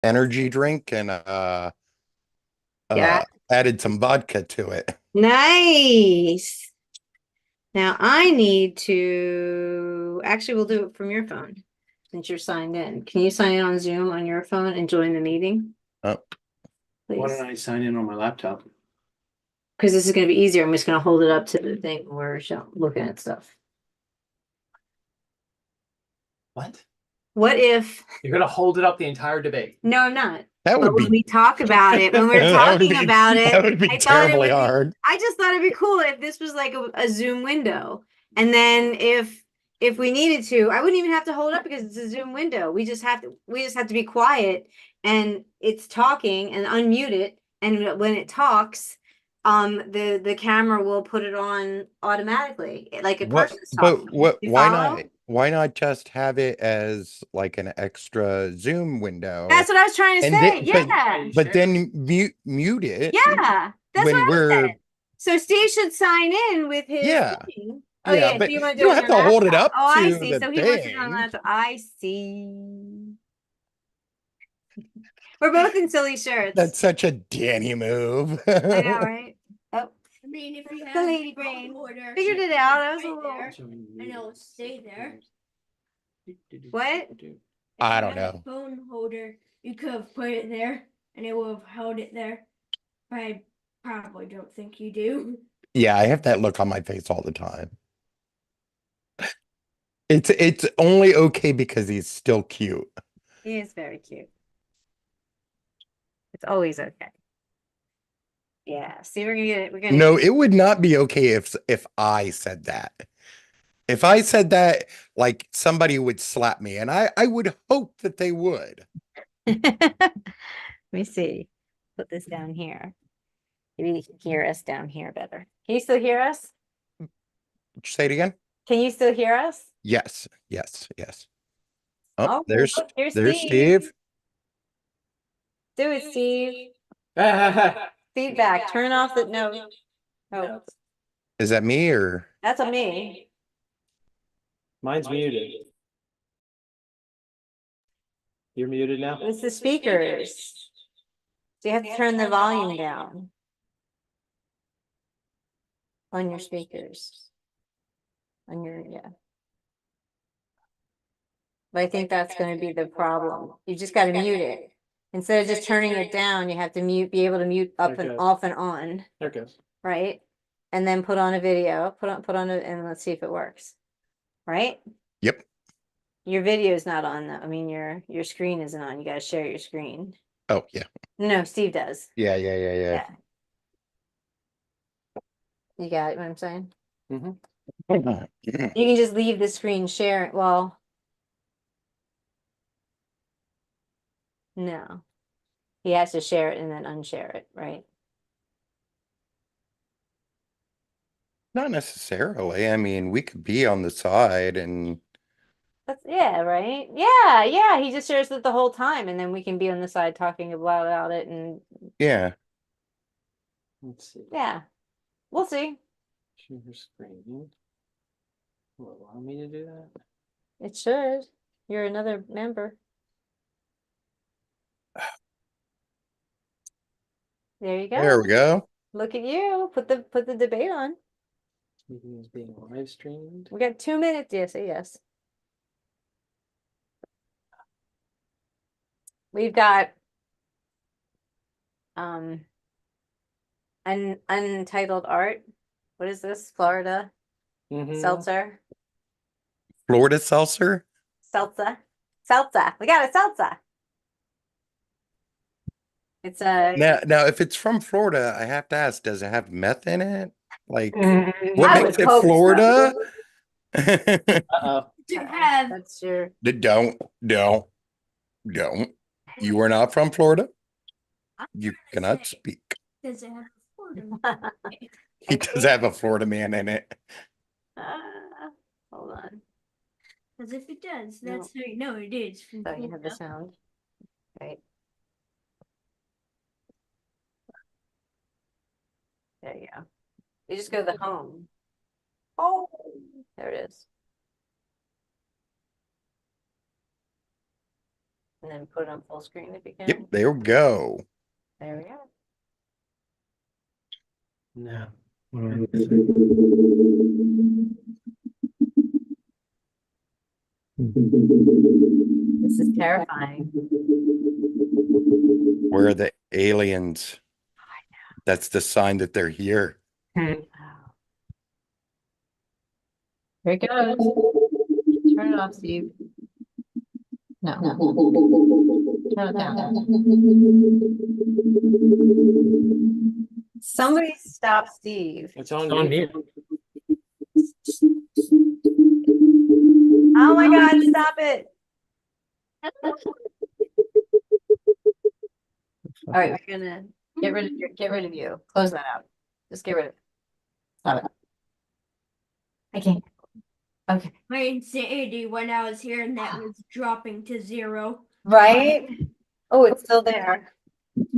energy drink and Yeah. added some vodka to it. Nice. Now I need to actually we'll do it from your phone since you're signed in. Can you sign in on Zoom on your phone and join the meeting, Oh, Why please? don't I sign in on my laptop? Because this is going to be easier. I'm just going to hold it up to the thing when we're looking at stuff. What? What if? You're gonna hold it up the entire debate. No, I'm not. that But would when be we talk about it, when we're that would talking be about it, that would be I thought it terribly would be, hard. I just thought it'd be cool if this was like a Zoom window. And then if we needed to, I wouldn't even have to hold it up because it's a Zoom window. We just have to be quiet and it's talking and unmute it. And when it talks, the camera will put it on automatically, like a What person's talking. but what You follow? why not just have it as like an extra Zoom That's window what I was trying to and say. then Yeah. but then mute it Yeah, that's when what I we're said. So Steve should sign in with his yeah. thing. Oh Yeah, yeah, so but you want to you do it don't on have your to hold it laptop. up Oh, I to see. the So he wants to do it on the thing. laptop. I see. We're both in silly shirts. That's such a Danny move. I know, right? Oh, I mean, if you the have lady a phone brain holder figured it out. I was a right little. there, and it'll stay there. What? If I you don't had a know. phone holder, you could have put it there, and it would have held it there. But I probably don't think you do. Yeah, I have that look on my face all the time. It's only okay because he's still cute. He is very cute. It's always okay. Yeah. See, we're gonna get it. We're gonna No, get. it would not be okay if I said that. If I said that, like somebody would slap me, and I would hope that they would. Let me see. Put this down here. Maybe you can hear us down here better. Can you still hear us? Say it again. Can you still hear us? Yes, yes, yes. Oh, Oh, there's look, here's there's Steve. Steve. Do it, Steve. Mine's Feedback. Turn off the no. Oh, Is that me or that's a me. muted. You're muted now? It's the speakers. So you have to turn the volume down on your speakers. On your, yeah. But I think that's going to be the problem. You just got to mute it. Instead of just turning it down, you have to be able to mute up and off and on, There it goes. right? And then put on a video, put on it, and let's see if it works. Right? yep. Your video is not on though. I mean, your screen isn't on. You got to share your screen. Oh yeah. No, Steve does. Yeah, yeah, yeah, yeah. Yeah. You got it, what I'm saying? Mm-hmm. You can just leave the screen share. Well, no. He has to share it and then unshare it, right? Not necessarily. I mean, we could be on the side and That's yeah, right? Yeah, yeah. He just shares it the whole time, and then we can be on the side talking about it, and yeah. Let's see. yeah, we'll see. Share screen. Will it allow me to do that? It should. You're another member. There you go. There we go. Look at you. Put the debate on. This meeting is being live streamed. We got 2 minutes. Yes, say yes. We've got um untitled art. What is this? Florida seltzer. Florida seltzer. Seltzer. Seltzer. We got a seltzer. It's a Now, if it's from Florida, I have to ask, does it have meth in it? Like, what I makes would it hope Florida? so. Uh-oh. To have That's your Don't, don't. You are not from Florida. I'm You trying to cannot say, speak. does it have a Florida? He does have a Florida man in it. hold on. Because if it does, No. that's how you know it is from So you have the Florida. sound. Right. There you go. You just go to the home. Oh, there it is. And then put it on full screen if you can. Yep, there we go. There we go. No. This is terrifying. Where are the aliens? That's the sign that they're here. Here it goes. Turn it off, Steve. No. Turn it down. Somebody stop Steve. It's on mute. Oh my God, stop it. All right, we're gonna get rid of you. Close that out. Just get rid of it. Stop it. I can't. Okay. My insanity when I was here and that was dropping to 0. Right? Oh, it's still there.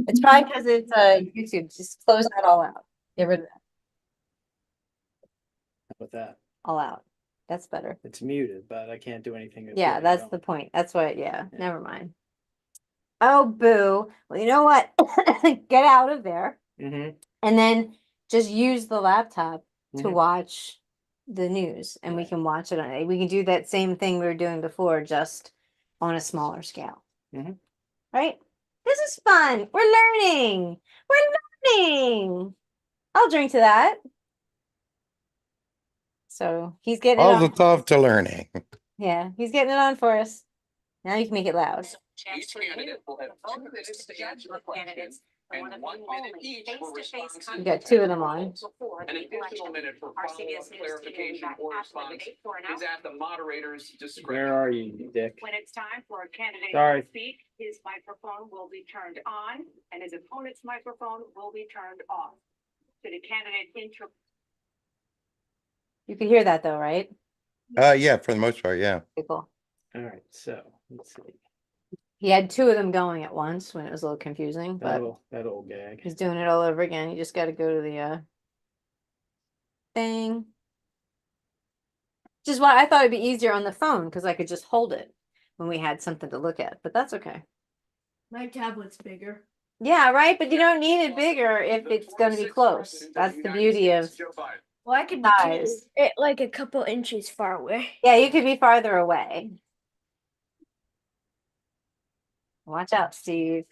It's probably because it's YouTube. Just close that all out. Get rid of that How about that? all out. That's better. It's muted, but I can't do anything. if Yeah, it that's don't. the point. That's what, yeah, Yeah. never mind. Oh, boo. Well, you know what? Get out of there Mhm. and then just use the laptop to Mhm. watch the news and we Right. can watch it on we can do that same thing we were doing before, just on a smaller scale. Mhm. Right? This is fun. We're learning. We're learning. I'll drink to that. So he's getting it All on. the tough to learning. Yeah, he's getting it on for us. Now you can make it loud. Each candidate will have 2 minutes to answer a question, and 1 minute each for responses. We got 2 of them on. An additional minute for follow-up clarification or response is at the moderator's discretion. Where are you, Dick? When it's time for a candidate Sorry. to speak, his microphone will be turned on and his opponent's microphone will be turned off. Should a candidate You can hear that though, right? Yeah, for the most part, yeah. Okay, cool. All right, so let's see. He had 2 of them going at once when it was a little confusing, but That old gag. he's doing it all over again. You just got to go to the thing. Which is why I thought it'd be easier on the phone because I could just hold it when we had something to look at, but that's okay. My tablet's bigger. Yeah, right. But you don't need it bigger if it's going to be close. That's the beauty of Well, I could size. it like a couple inches far away. Yeah, you could be farther away. Watch out, Steve.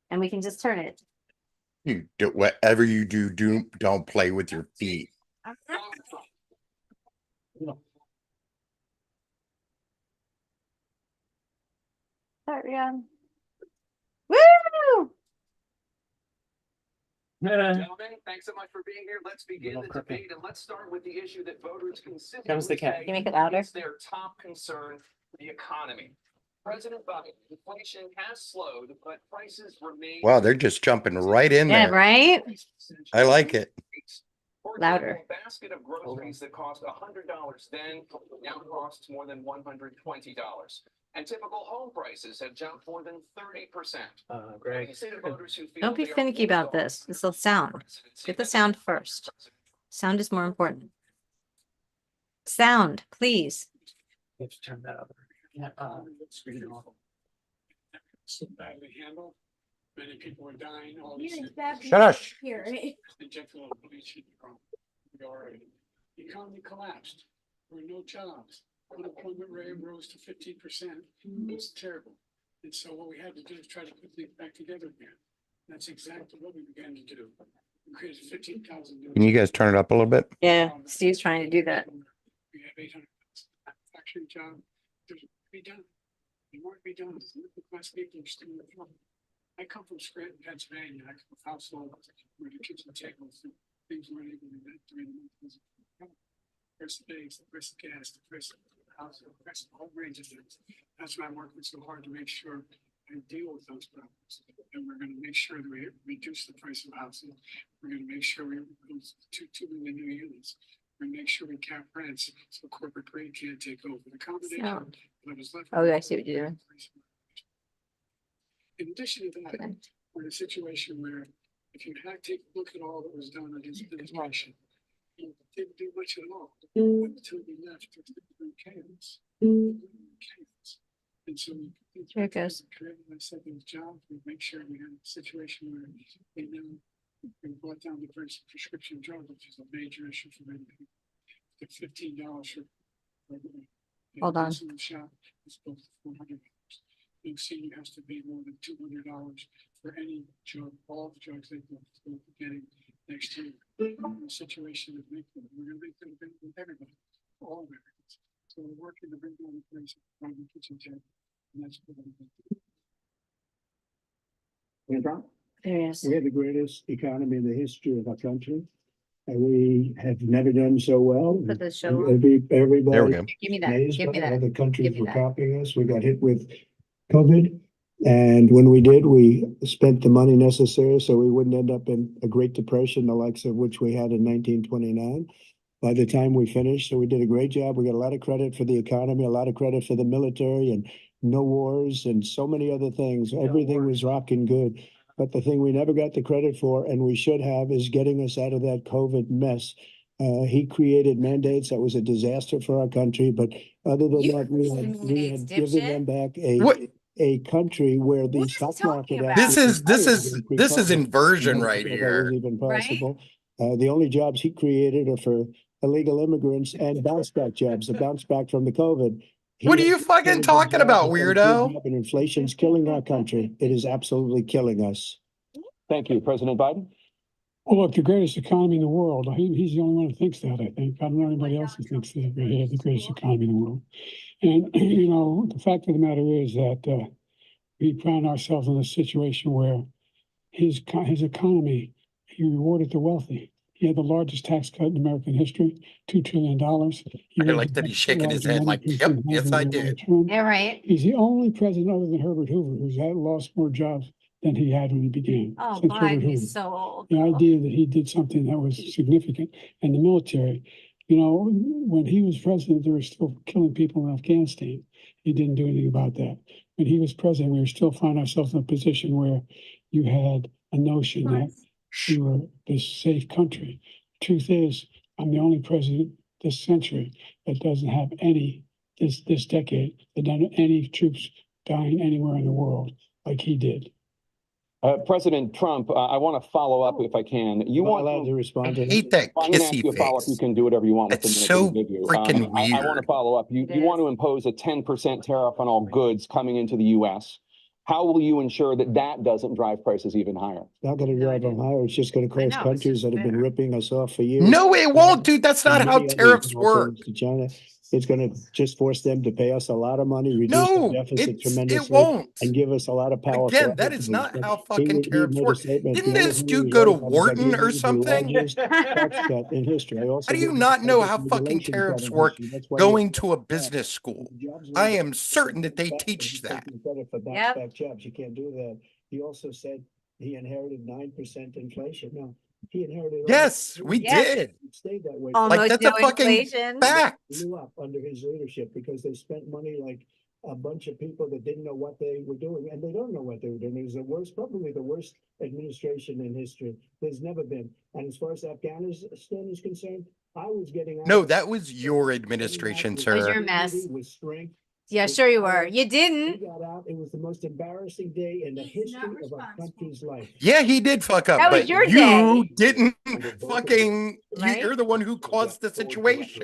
And we can just turn it. You do whatever you do, don't play with your feet. Sorry, Woo! Gentlemen, thanks so much for being here. Let's begin Little the crooked. debate and let's start with the issue that voters consistently Comes the cat. say Can you make it louder? is their top concern, the economy. President Biden, inflation has slowed, but prices remain. Wow, they're just jumping right in Yeah, there. right? I like it. For Louder. example, a basket of groceries that cost $100 then now costs more than $120. And typical home prices have jumped more than 30%. Greg. Don't be finicky about this. This will sound. Get the sound first. Sound is more important. Sound, please. You have to turn that up. Yeah. Badly handled. Many people are dying. All Yeah, this it's bad Shush. here, right? injectable bleach in the already. The economy collapsed. There were no jobs. Unemployment rate rose to 15%. It's terrible. And so what we had to do is try to put things back together again. That's exactly what we began to do. We created 15,000 new. Can you guys turn it up a little bit? Yeah, Steve's trying to do that. We have 800 manufacturing jobs. There's more to be done. There's more to be done. Middle class people are still in trouble. I come from Scranton, Pennsylvania. I come from a household where the kitchen tables and things weren't able to get during the month. Price of eggs, the price of gas, the price of house, the price of a whole range of things. That's why I'm working so hard to make sure I deal with those problems. And we're going to make sure that we reduce the price of housing. We're going to make sure we lose 2 million new units. We're going to make sure we cap rents so corporate greed can't take over. The combination Sound. that was left. Oh, I see what you're doing. In addition to that, Okay. we're in a situation where if you take a look at all that was done against administration, you didn't do much at all until we left chaos. Chaos. And so. Here it goes. I said to John, we make sure we have a situation where they know we brought down the price of prescription drugs, which is a major issue for many people. The $15 for Hold on. medicine shop is both $400. New senior has to pay more than $200 for any drug, all the drugs they're getting next year. The situation is making, we're going to make them available with everybody, all Americans. So we're working to bring down the price of the kitchen table, and that's what we're going to do. There he is. We have the greatest economy in the history of our country, and we have never done so well. Put the show And on. everybody There we go. Give me that. amazed Give by me it. that. Other countries Give me were that. copying us. We got hit with COVID, and when we did, we spent the money necessary so we wouldn't end up in a Great Depression, the likes of which we had in 1929. By the time we finished, so we did a great job. We got a lot of credit for the economy, a lot of credit for the military, and no wars, and so many other things. Everything was rocking good. But the thing we never got the credit for, and we should have, is getting us out of that COVID mess. He created mandates that was a disaster for our country, but other than You that, created we mandates, had given dipshit. them back What? a country where the What is he stock talking market about? This actually is this higher is than this is pre-COVID. inversion Never right thought that was here. even Right? possible. The only jobs he created are for illegal immigrants and bounce back jobs, the bounce back from the COVID. What are He you has done fucking a good talking job, about, he's done a good weirdo? job, and inflation's killing our country. It is absolutely killing us. Thank you, President Biden. Well, look, the greatest economy in the world. He's the only one who thinks that, I think. I don't know anybody else who thinks that we have the greatest economy in the world. And, you know, the fact of the matter is that we found ourselves in a situation where his economy, he rewarded the wealthy. He had the largest tax cut in American history, $2 trillion. I like that he's shaking his head like, yep, yes, I did. Yeah, right. He's the only president other than Herbert Hoover who's lost more jobs than he had when he began. Oh, since Herbert Biden Hoover. is so old. The idea that he did something that was significant, and the military, you know, when he was president, they were still killing people in Afghanistan. He didn't do anything about that. When he was president, we were still finding ourselves in a position where you had a notion that we were this safe country. Truth is, I'm the only president this century that doesn't have this decade, that doesn't have any troops dying anywhere in the world like he did. President Trump, I want to follow up if I can. You Am I want allowed to I respond to hate that I'm going to ask kissy you a follow-up. You face. can do whatever you want with the It's minute that so we give you. freaking I want to weird. follow up. You It want is. to impose a 10% tariff on all goods coming into the U.S. How will you ensure that that doesn't drive prices even higher? It's not gonna No drive them idea. higher. It's just gonna I cost know, it's countries just that have been fair. ripping us off for years. No, it won't, dude. That's not And how many other tariffs work. alternatives to China. It's gonna just force them to pay us a lot of money, reduce our No, deficit it tremendously, won't. and give us a lot of power. Again, for that other is things. not But how he fucking he tariffs made a work. statement. Didn't The only this thing dude he go to was right about is that he Wharton or made the something? largest tax cut in history. I also How do you did the not know largest how fucking regulation cut tariffs in work history. That's why we going have to a jobs. business If school? the jobs I were am certain that they back, teach that. taking credit for Yep. back jobs. You can't do that. He also said he inherited 9% inflation. No, he inherited. Yes, we Yes. did. It stayed that way. Like, Almost that's no a fucking inflation. fact. Blew up under his leadership because they spent money like a bunch of people that didn't know what they were doing, and they don't know what they were doing. It was the worst, probably the worst administration in history. There's never been. And as far as Afghanistan is concerned, I was getting out. No, that was your administration, That was sir. your mess. With strength. Yeah, with sure you power. were. You We didn't. got out. It was the most embarrassing day in the He's not history of our responsible. country's life. Yeah, he did fuck up, That was but your you day. didn't Under both of fucking, Right? you're the one who caused the situation.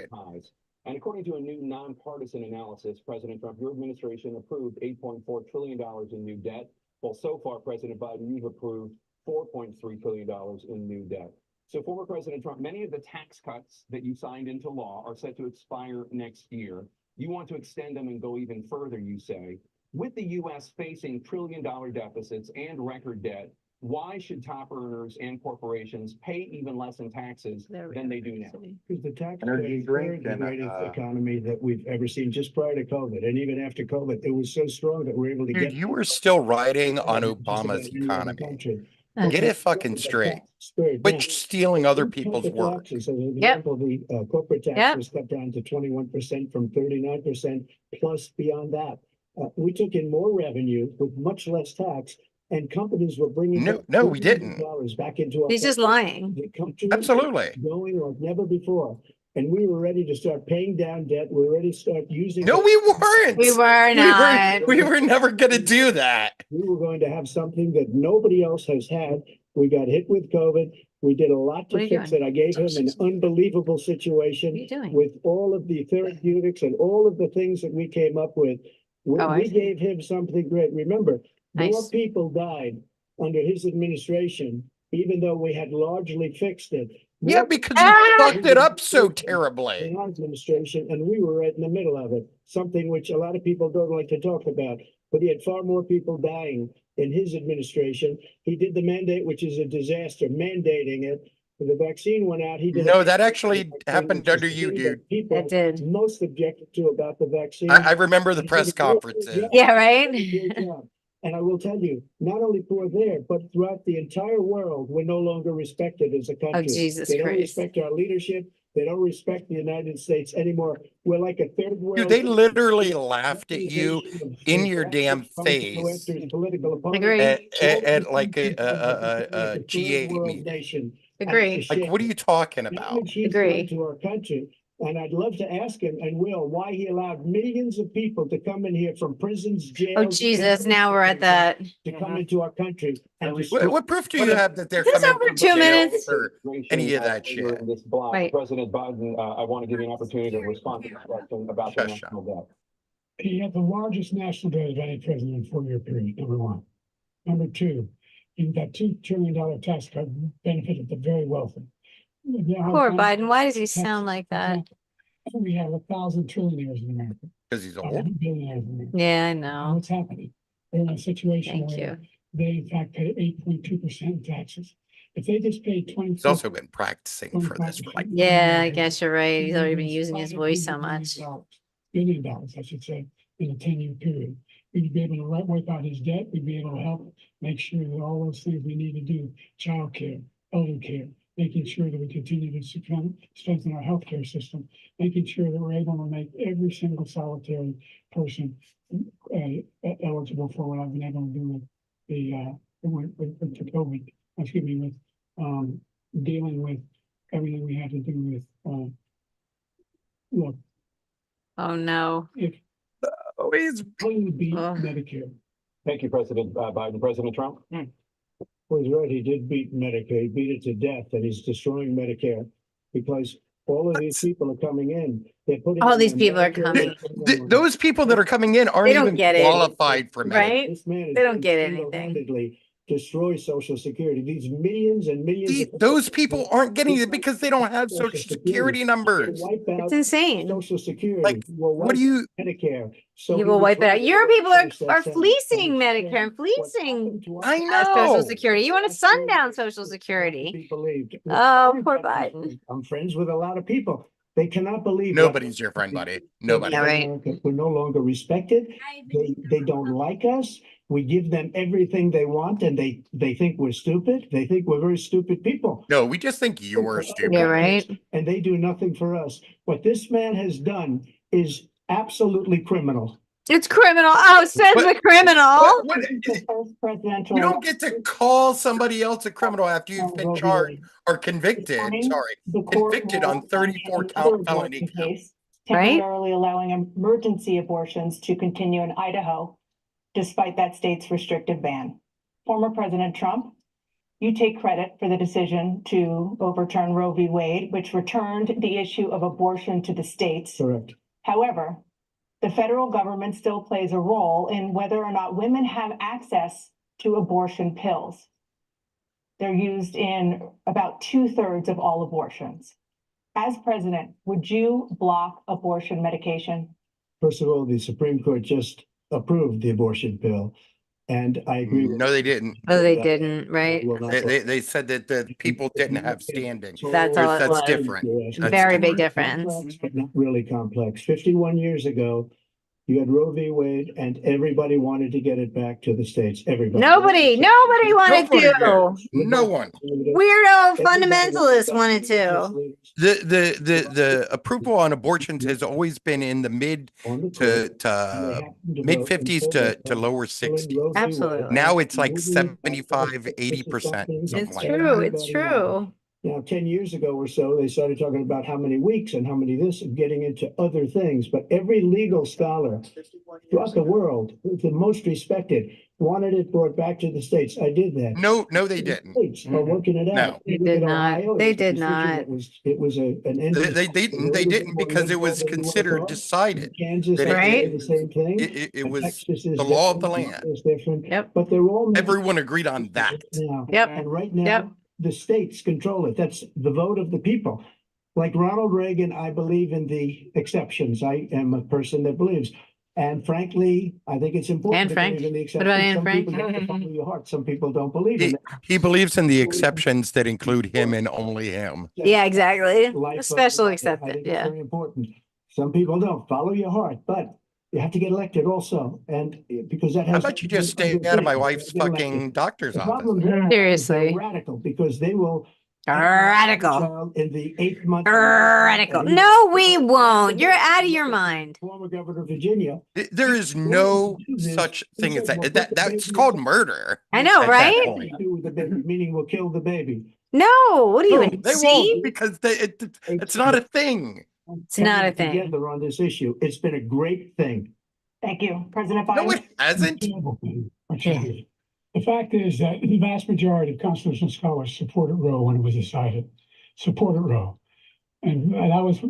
And according to a new nonpartisan analysis, President Trump, your administration approved $8.4 trillion in new debt. Well, so far, President Biden, you've approved $4.3 trillion in new debt. So former President Trump, many of the tax cuts that you signed into law are set to expire next year. You want to extend them and go even further, you say. With the U.S. facing trillion-dollar deficits and record debt, why should top earners and corporations pay even less in taxes than they do now? Because the tax Energy code drink is the and, greatest economy that we've ever seen just prior to COVID. And even after COVID, it was so strong that we're able to Dude, get. you were still riding on just about Obama's any other economy. country. Get it fucking straight. Now, Quit stealing other we cut people's the work. taxes. As an Yep. example, the corporate tax Yep. was cut down to 21% from 39%, plus beyond that. We took in more revenue with much less tax, and companies were bringing No, we didn't. dollars back into our He's just country. lying. The country Absolutely. going like never before. and we were ready to start paying down debt. We were ready to start using. No, we weren't. We were not. We were never gonna do that. We were going to have something that nobody else has had. We got hit with COVID. We did a lot What are to you fix doing? it. I gave him an unbelievable situation What are you doing? with all of the therapeutics and all of the things that we came up with. Oh, I We see. gave him something great. Remember, more Nice. people died under his administration, even though we had largely fixed it. Yeah, More because people you Ah! fucked it up so in terribly. our administration, and we were right in the middle of it, something which a lot of people don't like to talk about. But he had far more people dying in his administration. He did the mandate, which is a disaster, mandating it. When the vaccine went out, he did. No, that actually happened under you, dude. People It did. most objected to about the vaccine. I remember the He did press a great conferences. job. Yeah, right? He did a great job. And I will tell you, not only for there, but throughout the entire world, we're no longer respected as a country. Oh, Jesus They don't Christ. respect our leadership. They don't respect the United States anymore. We're like a third world. Dude, they literally laughed at you in your damn face Agree. at like a G8 meeting. nation. Agree. Like, what are you talking about? Damage he's Agree. done to our country. And I'd love to ask him and will why he allowed millions of people to come in here from prisons, jails. Oh, Jesus, now we're at that. To come into our country. And What proof do you have that they're Just coming over from 2 jail minutes. for any of that shit? In this block. Right. President Biden, I want to give you an opportunity to respond to this question about the Shush. national debt. He had the largest national debt of any president in a 4-year period, number one. Number two, you've got $2 trillion tax cut benefited the very wealthy. Poor Biden. Why does he sound like that? We have 1,000 trillionaires in America. Because he's or old. billionaires in America. Yeah, I And know. what's happening? They're in a situation Thank where you. they in fact pay 8.2% taxes. If they just paid 20. He's also been practicing for this for like Yeah, I guess you're right. He's already been using his voice so much. $1 billion dollars, I should say, in a 10-year period. We'd be able to wipe out his debt. We'd be able to help make sure that all those things we need to do, childcare, elder care, making sure that we continue to strengthen our healthcare system, making sure that we're able to make every single solitary person eligible for what I've been able to do with the COVID, excuse me, with dealing with everything we had to do with look, Oh, no. if oh, he's clean beat Ugh. Medicare. Thank you, President Biden. President Trump? Well, he's right. He did beat Medicare. He beat it to death, and he's destroying Medicare because all of these people are coming in. They're putting. All in these their people are Medicare coming. those people that are coming in aren't They don't even get it. qualified for Medicare. Right? This man is They don't going get to anything. single-handedly destroy Social Security. These millions and millions. Those people aren't getting it because they don't have Social Security numbers. It's insane. Social Security. Like, Will what do wipe you? Medicare. So You will wipe it out. try Your to people fix are that fleecing and Medicare and what's fleecing happened to us. I Social know. Security. You want to sundown Social Security. Be believed. Oh, poor Biden. I'm friends with a lot of people. They cannot believe. Nobody's your friend, buddy. Nobody. Yeah, right. We're no longer respected. They don't like us. We give them everything they want, and they think we're stupid. They think we're very stupid people. No, we just think you're stupid. Yeah, right. And they do nothing for us. What this man has done is absolutely criminal. It's criminal. Oh, says What- the criminal. Presidential. You don't get to call somebody else a criminal after you've been charged or convicted. Sorry, convicted on 34 count felony counts. Right? Temporarily allowing emergency abortions to continue in Idaho, despite that state's restrictive ban. Former President Trump, you take credit for the decision to overturn Roe v. Wade, which returned the issue of abortion to the states. Correct. However, the federal government still plays a role in whether or not women have access to abortion pills. They're used in about 2/3 of all abortions. As president, would you block abortion medication? First of all, the Supreme Court just approved the abortion bill, and I agree. with No, they didn't. Oh, they didn't, right? Will not They said that the people didn't have standing. That's all it That's was. different. That's Very big different. difference. But not really complex. 51 years ago, you had Roe v. Wade, and everybody wanted to get it back to the states. Everybody. Nobody wanted Nobody to. did. No one. Weirdo fundamentalists wanted to. The approval on abortions has always been in the mid 50s to lower 60s. Absolutely. Now it's like 75, 80%. It's true. It's true. Now, 10 years ago or so, they started talking about how many weeks and how many this and getting into other things. But every legal scholar throughout the world, the most respected, wanted it brought back to the states. I did that. No, they didn't. States are working it out. No. They Look did at not. Ohio, They it was a did decision not. that it was an end. They didn't because it was considered decided. Kansas, that Right. the same thing. It was Texas is the law of the different, land. Is different. Yep. But they're all. Everyone agreed on that. Now. Yep. And right now, Yep. the states control it. That's the vote of the people. Like Ronald Reagan, I believe in the exceptions. I am a person that believes. And frankly, I think it's important Anne to Frank? believe in the What exceptions. about Anne Some Frank? people have to follow your heart. Some people don't believe in that. He believes in the exceptions that include him and only him. Yeah, exactly. Life A of special the- I accepted. think it's Yeah. very important. Some people don't follow your heart, but you have to get elected also. And because that How has. about you just stay out of my wife's fucking doctor's The office? problem there is Seriously. they're radical because they will. Radical. Child in the 8th month. Radical. No, we won't. You're out of your mind. Former governor of Virginia. There is no such thing as that. That's called murder. I know, at that right? point. Do with the baby, meaning we'll kill the baby. No, what do you No, even they see? won't because it's not a thing. It's not a thing. Together on this issue. It's been a great thing. Thank you, President No, Biden. it hasn't. Terrible thing. Okay. The fact is that the vast majority of constitutional scholars supported Roe when it was decided, supported Roe. And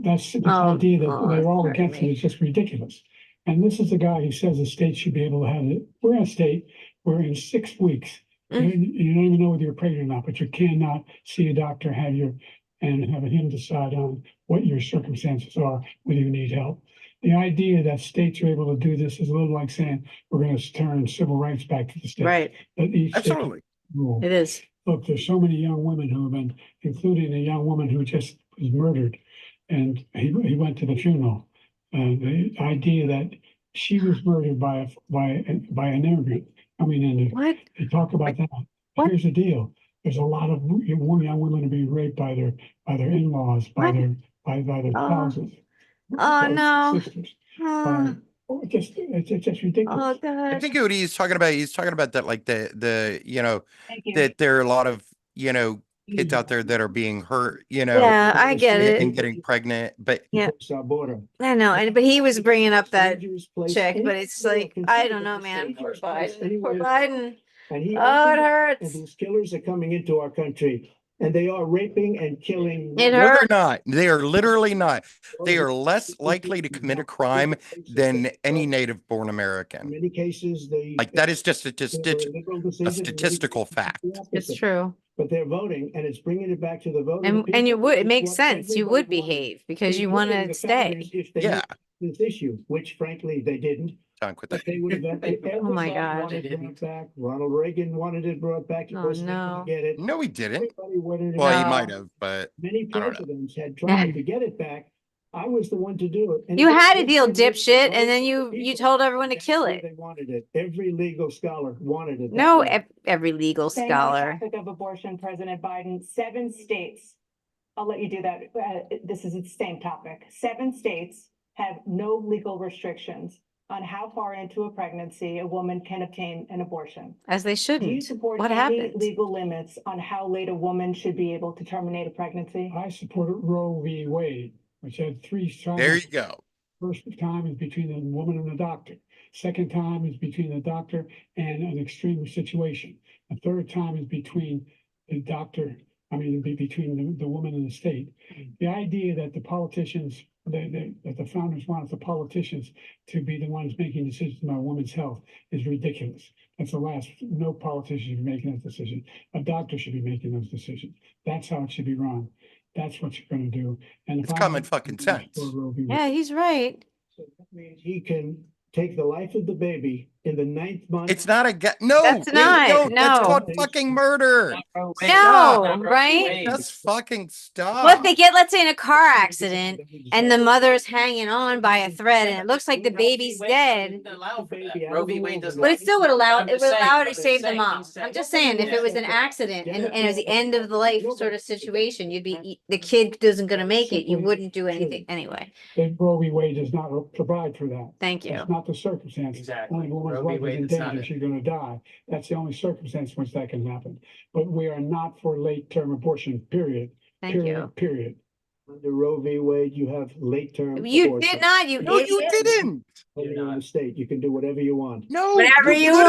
that's the Oh, idea that oh, they're all pardon against it. me. It's just ridiculous. And this is a guy who says the state should be able to have it. We're in a state where in 6 weeks, you don't even know whether you're pregnant or not, but you cannot see a doctor, and have him decide on what your circumstances are, whether you need help. The idea that states are able to do this is a little like saying we're going to turn civil rights back to the states. Right. That each state can Absolutely. rule. It is. Look, there's so many young women who have been, including a young woman who just was murdered, and he went to the funeral. The idea that she was murdered by an immigrant coming in. What? They talk about that. What? Here's the deal: there's a lot of young women being raped by their in-laws, by What? their Oh. spouses. Oh, no. Sisters. Oh, It's just ridiculous. oh I God. think what he's talking about that like the Thank you. that there are a lot of kids out there that are being hurt, Yeah, I get and it. getting pregnant, but Yeah. Our border. I know, but he was bringing up that Dangerous place. chick, but it's like, I don't know, man. Poor Biden. Poor Biden. Oh, it And hurts. these killers are coming into our country and they are raping and killing. It no, hurts. they're not. They are literally not. They are less likely to commit a crime than any native-born In American. many cases, they. Like that is just a a statistical fact. It's true. But they're voting and it's bringing it back to the vote. of the And you people. would, it It's makes what sense. You would everybody wanted, behave because you including want the to stay. founders, If they Yeah. knew this issue, which frankly they didn't. John, quit But that. they would have. Oh my God. Wanted it brought back. Ronald Reagan wanted it brought back. He Oh, wasn't able no. to get it. No, he didn't. Everybody wanted it Well, he back. might have, but Many I don't know. presidents had tried to get it back. I was the one to do it. And You it had a was deal, the dipshit, vote and then of you the people. told everyone to That's kill why it. They wanted it. Every legal scholar wanted it. that No, way. every legal Staying on the scholar. topic of abortion, President Biden, 7 states, I'll let you do that. This is the same topic. 7 states have no legal restrictions on how far into a pregnancy a woman can obtain an abortion. As they Do you shouldn't. support What any happened? legal limits on how late a woman should be able to terminate a pregnancy? I supported Roe v. Wade, which had 3 trials. There you go. First time is between the woman and the doctor. Second time is between the doctor and an extreme situation. The third time is between the doctor, between the woman and the state. The idea that the politicians, that the founders wanted the politicians to be the ones making decisions about women's health is ridiculous. That's the last, no politician should be making that decision. A doctor should be making those decisions. That's how it should be run. That's what you're gonna do. And if It's I- common fucking sense. Yeah, he's right. So that means he can take the life of the baby in the 9th month. It's not no. That's wait, not, That's no. called fucking murder. No, right? Just fucking stop. What if they get, let's say, in a car accident and the mother's hanging on by a thread and it looks like the baby's dead, Roe v. Wade doesn't. but it still would allow, I'm it would just saying, allow her to but save the saying mom. he's I'm just saying- saying, if it was an accident and it was the end of the life sort of situation, you'd be, the kid isn't gonna make it, you wouldn't do anything anyway. That Roe v. Wade does not provide for that. Thank you. That's not the circumstance. Exactly. Only woman's Roe v. life is Wade, in it's not danger, it. she's gonna die. That's the only circumstance in which that can happen. But we are not for late-term abortion, period. Thank you. Period. Under Roe v. Wade, you have late term. You did not, you No, you idiot. didn't. When you're in the state, you can do whatever you want. No, Whatever you couldn't.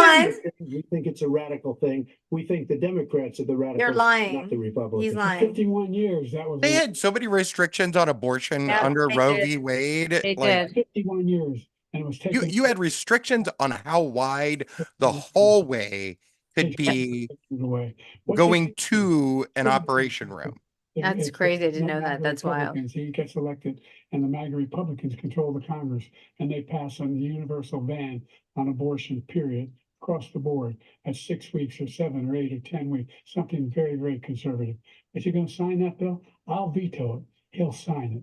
want. We think it's a radical thing. We think the Democrats are the radicals. You're lying. Not the Republicans. He's lying. 51 years, that was. They had so many restrictions on abortion Yeah, under they Roe did. v. Wade. They Like, did. 51 years, and it was taken. you had restrictions on how wide the hallway could be away. going to an operation room. That's crazy. I didn't know that. That's wild. He gets elected and the MAGA Republicans control the Congress and they pass on the universal ban on abortion, period, across the board at 6 weeks or 7 or 8 or 10 weeks, something very, very conservative. Is he going to sign that bill? I'll veto it. He'll sign it.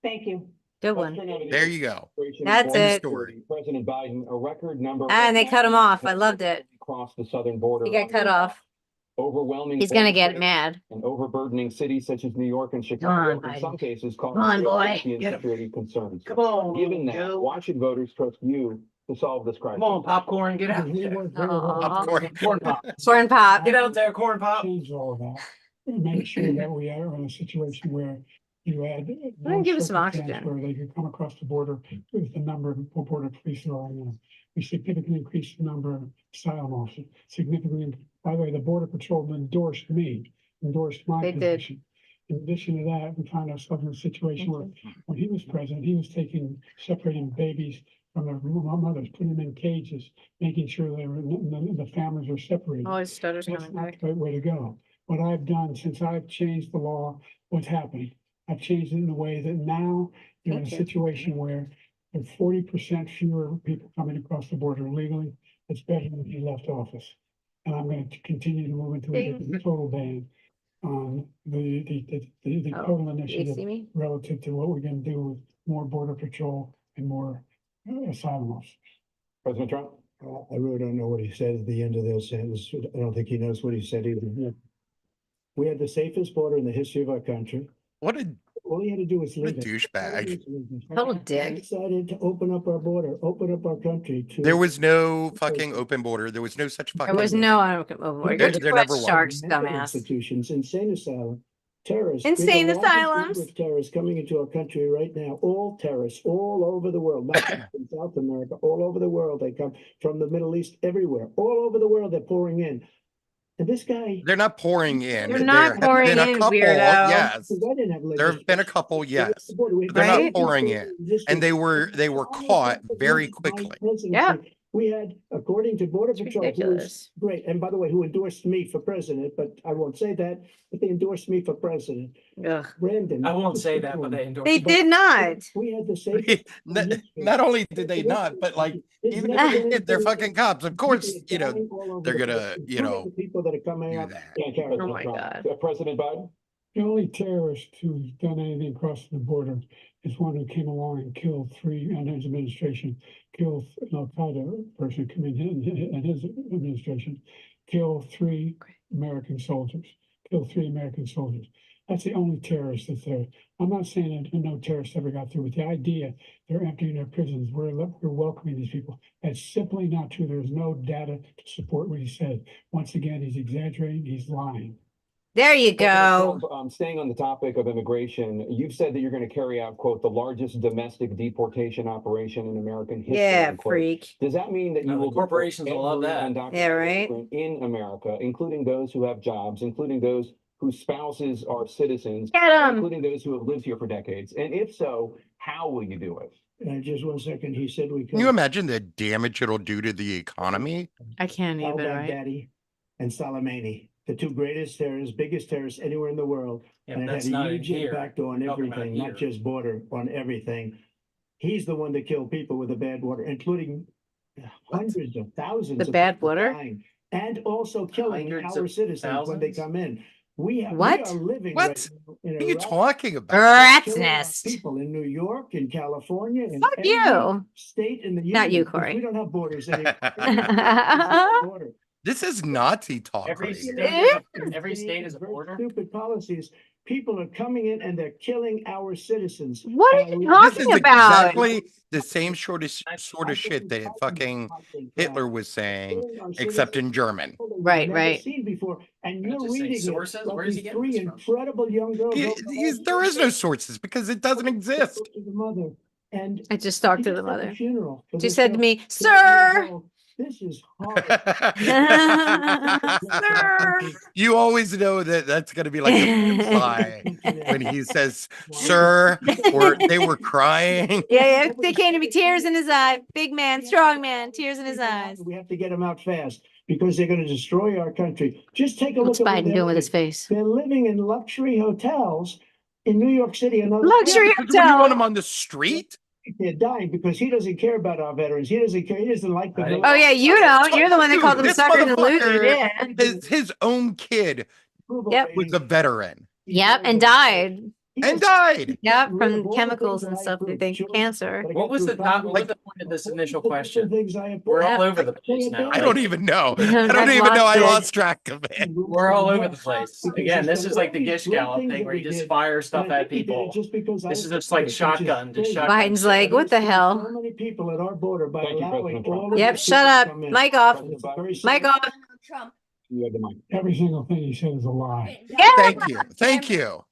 Thank you. Good one. There you go. That's End it. story. President Biden, a record number. And they cut him off. I loved it. Across the southern border. He got cut off. Overwhelming. He's gonna get border mad. And overburdening cities such as New York and Come Chicago, on, in some cases, Come on, causing boy. safety and Get 'em. security concerns. Come on. Given that, Joe. why should voters trust you to solve this crisis? Come on, popcorn, get out He there. worked very hard Aw. Popcorn. Corn pop. Corn pop. Get out there, corn to pop. change all of that. And make sure that we are in a situation where you had. gonna give us some circumstance oxygen. Where they could come across the border with the number of border police that are on. We significantly increased the number of asylum officers, significantly. By the way, the Border Patrol endorsed me, endorsed my They did. position. In addition to that, we find ourselves in a situation where, when he was president, he was separating babies from their mothers, putting them in cages, making sure they were, the families were separated. Oh, his stutter's That's coming not back. the right way to go. What I've done since I've changed the law, what's happening? I've changed it in a way that now you're in a Thank you. situation where there are 40% fewer people coming across the border illegally. It's better than if you left office. And I'm going to continue to move into a Ding. total ban on the Oh, total You initiative see me? relative to what we're going to do with more border patrol and more asylum officers. President Trump? I really don't know what he said at the end of this sentence. I don't think he knows what he said either. We had the safest border in the history of our country. What a All you had to do was What a leave it. douchebag. Total We dick. decided to open up our border, open up our country to. There was no fucking open border. There was no such fucking. There was no. There never was. Sharks, mental dumbass. Institutions, insane asylum, terrorists. Insane We have the largest asylums. number of terrorists coming into our country right now, all terrorists, all over the world, not just in South America, all over the world. They come from the Middle East, everywhere, all over the world, they're pouring in. And this guy. They're not pouring in. They're not There have pouring been a in, couple, weirdo. Yes. Because I didn't have There have been a legislation. couple, yes. They're They're not Right? pouring in. And they were caught very quickly. Yeah. We had, according to Border It's Patrol, who was ridiculous. great, and by the way, who endorsed me for president, but I won't say that, but they endorsed me for president. Ugh. Brandon. I won't say that, but they endorse. They did not. We had the same. Not only did they not, but like, even if they did, they're fucking cops. Of course, you know, they're gonna, you know, People that are coming do up. that. Thank you, Oh President my Trump. God. President Biden? The only terrorist who's done anything across the border is one who came along and killed 3, under his administration, killed an Al-Qaeda person coming in his administration, killed 3 American soldiers, That's the only terrorist that's there. I'm not saying that no terrorists ever got through, but the idea they're emptying their prisons, we're welcoming these people. That's simply not true. There's no data to support what he said. Once again, he's exaggerating, he's lying. There you go. President Trump, staying on the topic of immigration, you've said that you're going to carry out, quote, the largest domestic deportation operation in American history. Yeah, unquote. freak. Does that mean that you No, the will corporations deport will love every that. undocumented Yeah, right. immigrant in America, including those who have jobs, including those whose spouses are citizens, Get him. including those who have lived here for decades? And if so, how will you do it? Just 1 second, he said we could. Can you imagine the damage it'll do to the economy? I can't even, right? Al-Baghdadi and Soleimani, the 2 greatest terrorists, biggest terrorists anywhere in the world. Yeah, And but it that's had a not in huge here. impact on Talking about everything, not here. just border, on everything. He's the one that killed people with the bad water, including hundreds of thousands. The of bad people water? dying, and also killing Hundreds our of citizens when they thousands? come in. We are What? living What? right now in What are you a rat- talking about? Rat's killing our nest. people in New York, in California, in Fuck every you. state in the union. Not you, because Cory. We don't have borders anymore. Border. This is Nazi talk. Every right state, here. every state is a Very border. Stupid policies. people are coming in and they're killing our citizens. What are And you we- talking This is about? exactly the same sort of shit that fucking Hitler was saying, except in German. Right, Never right. seen before, and you're just say reading sources? it like Where is he these getting three this from? incredible young girls. There is no sources because it doesn't exist. To the mother, and I just talked he to the just had mother. funeral for She this said to girl. me, 12 "Sir." years old. This is hard. Sir. You always know that that's going to be like a sigh when he says, "Sir," or they were crying. Yeah, they came to me, tears in his eye. Big man, strong man, tears in his eyes. We have to get them out fast because they're going to destroy our country. Just take a What's look at what Biden they're doing with his living. face? They're living in luxury hotels in New York City and other Luxury What do you want hotel. him on the street? They're dying because he doesn't care about our veterans. He doesn't care. He doesn't like the. Right. Oh yeah, you don't. You're the one that Dude, called them this suckers and losers. motherfucker, Yeah. his own kid Yep. was a veteran Yep, and died. and died. Yep, from chemicals and stuff. They think cancer. What was the what was the point of this initial question? We're all over the place now. I don't even know. I've I don't even know. I lost it. lost track of it. We're all over the place. Again, this is like the Gish Gallop thing where you just fire stuff at people. This is just like shotgun. Biden's like, what the hell? So many people at our border by Thank you, allowing President Trump. all of Yep, these shut people to up. come in. Mic off. Very Mic off. Trump. You have the mic. Every single thing he said is a lie. Yeah. Thank you. Thank you.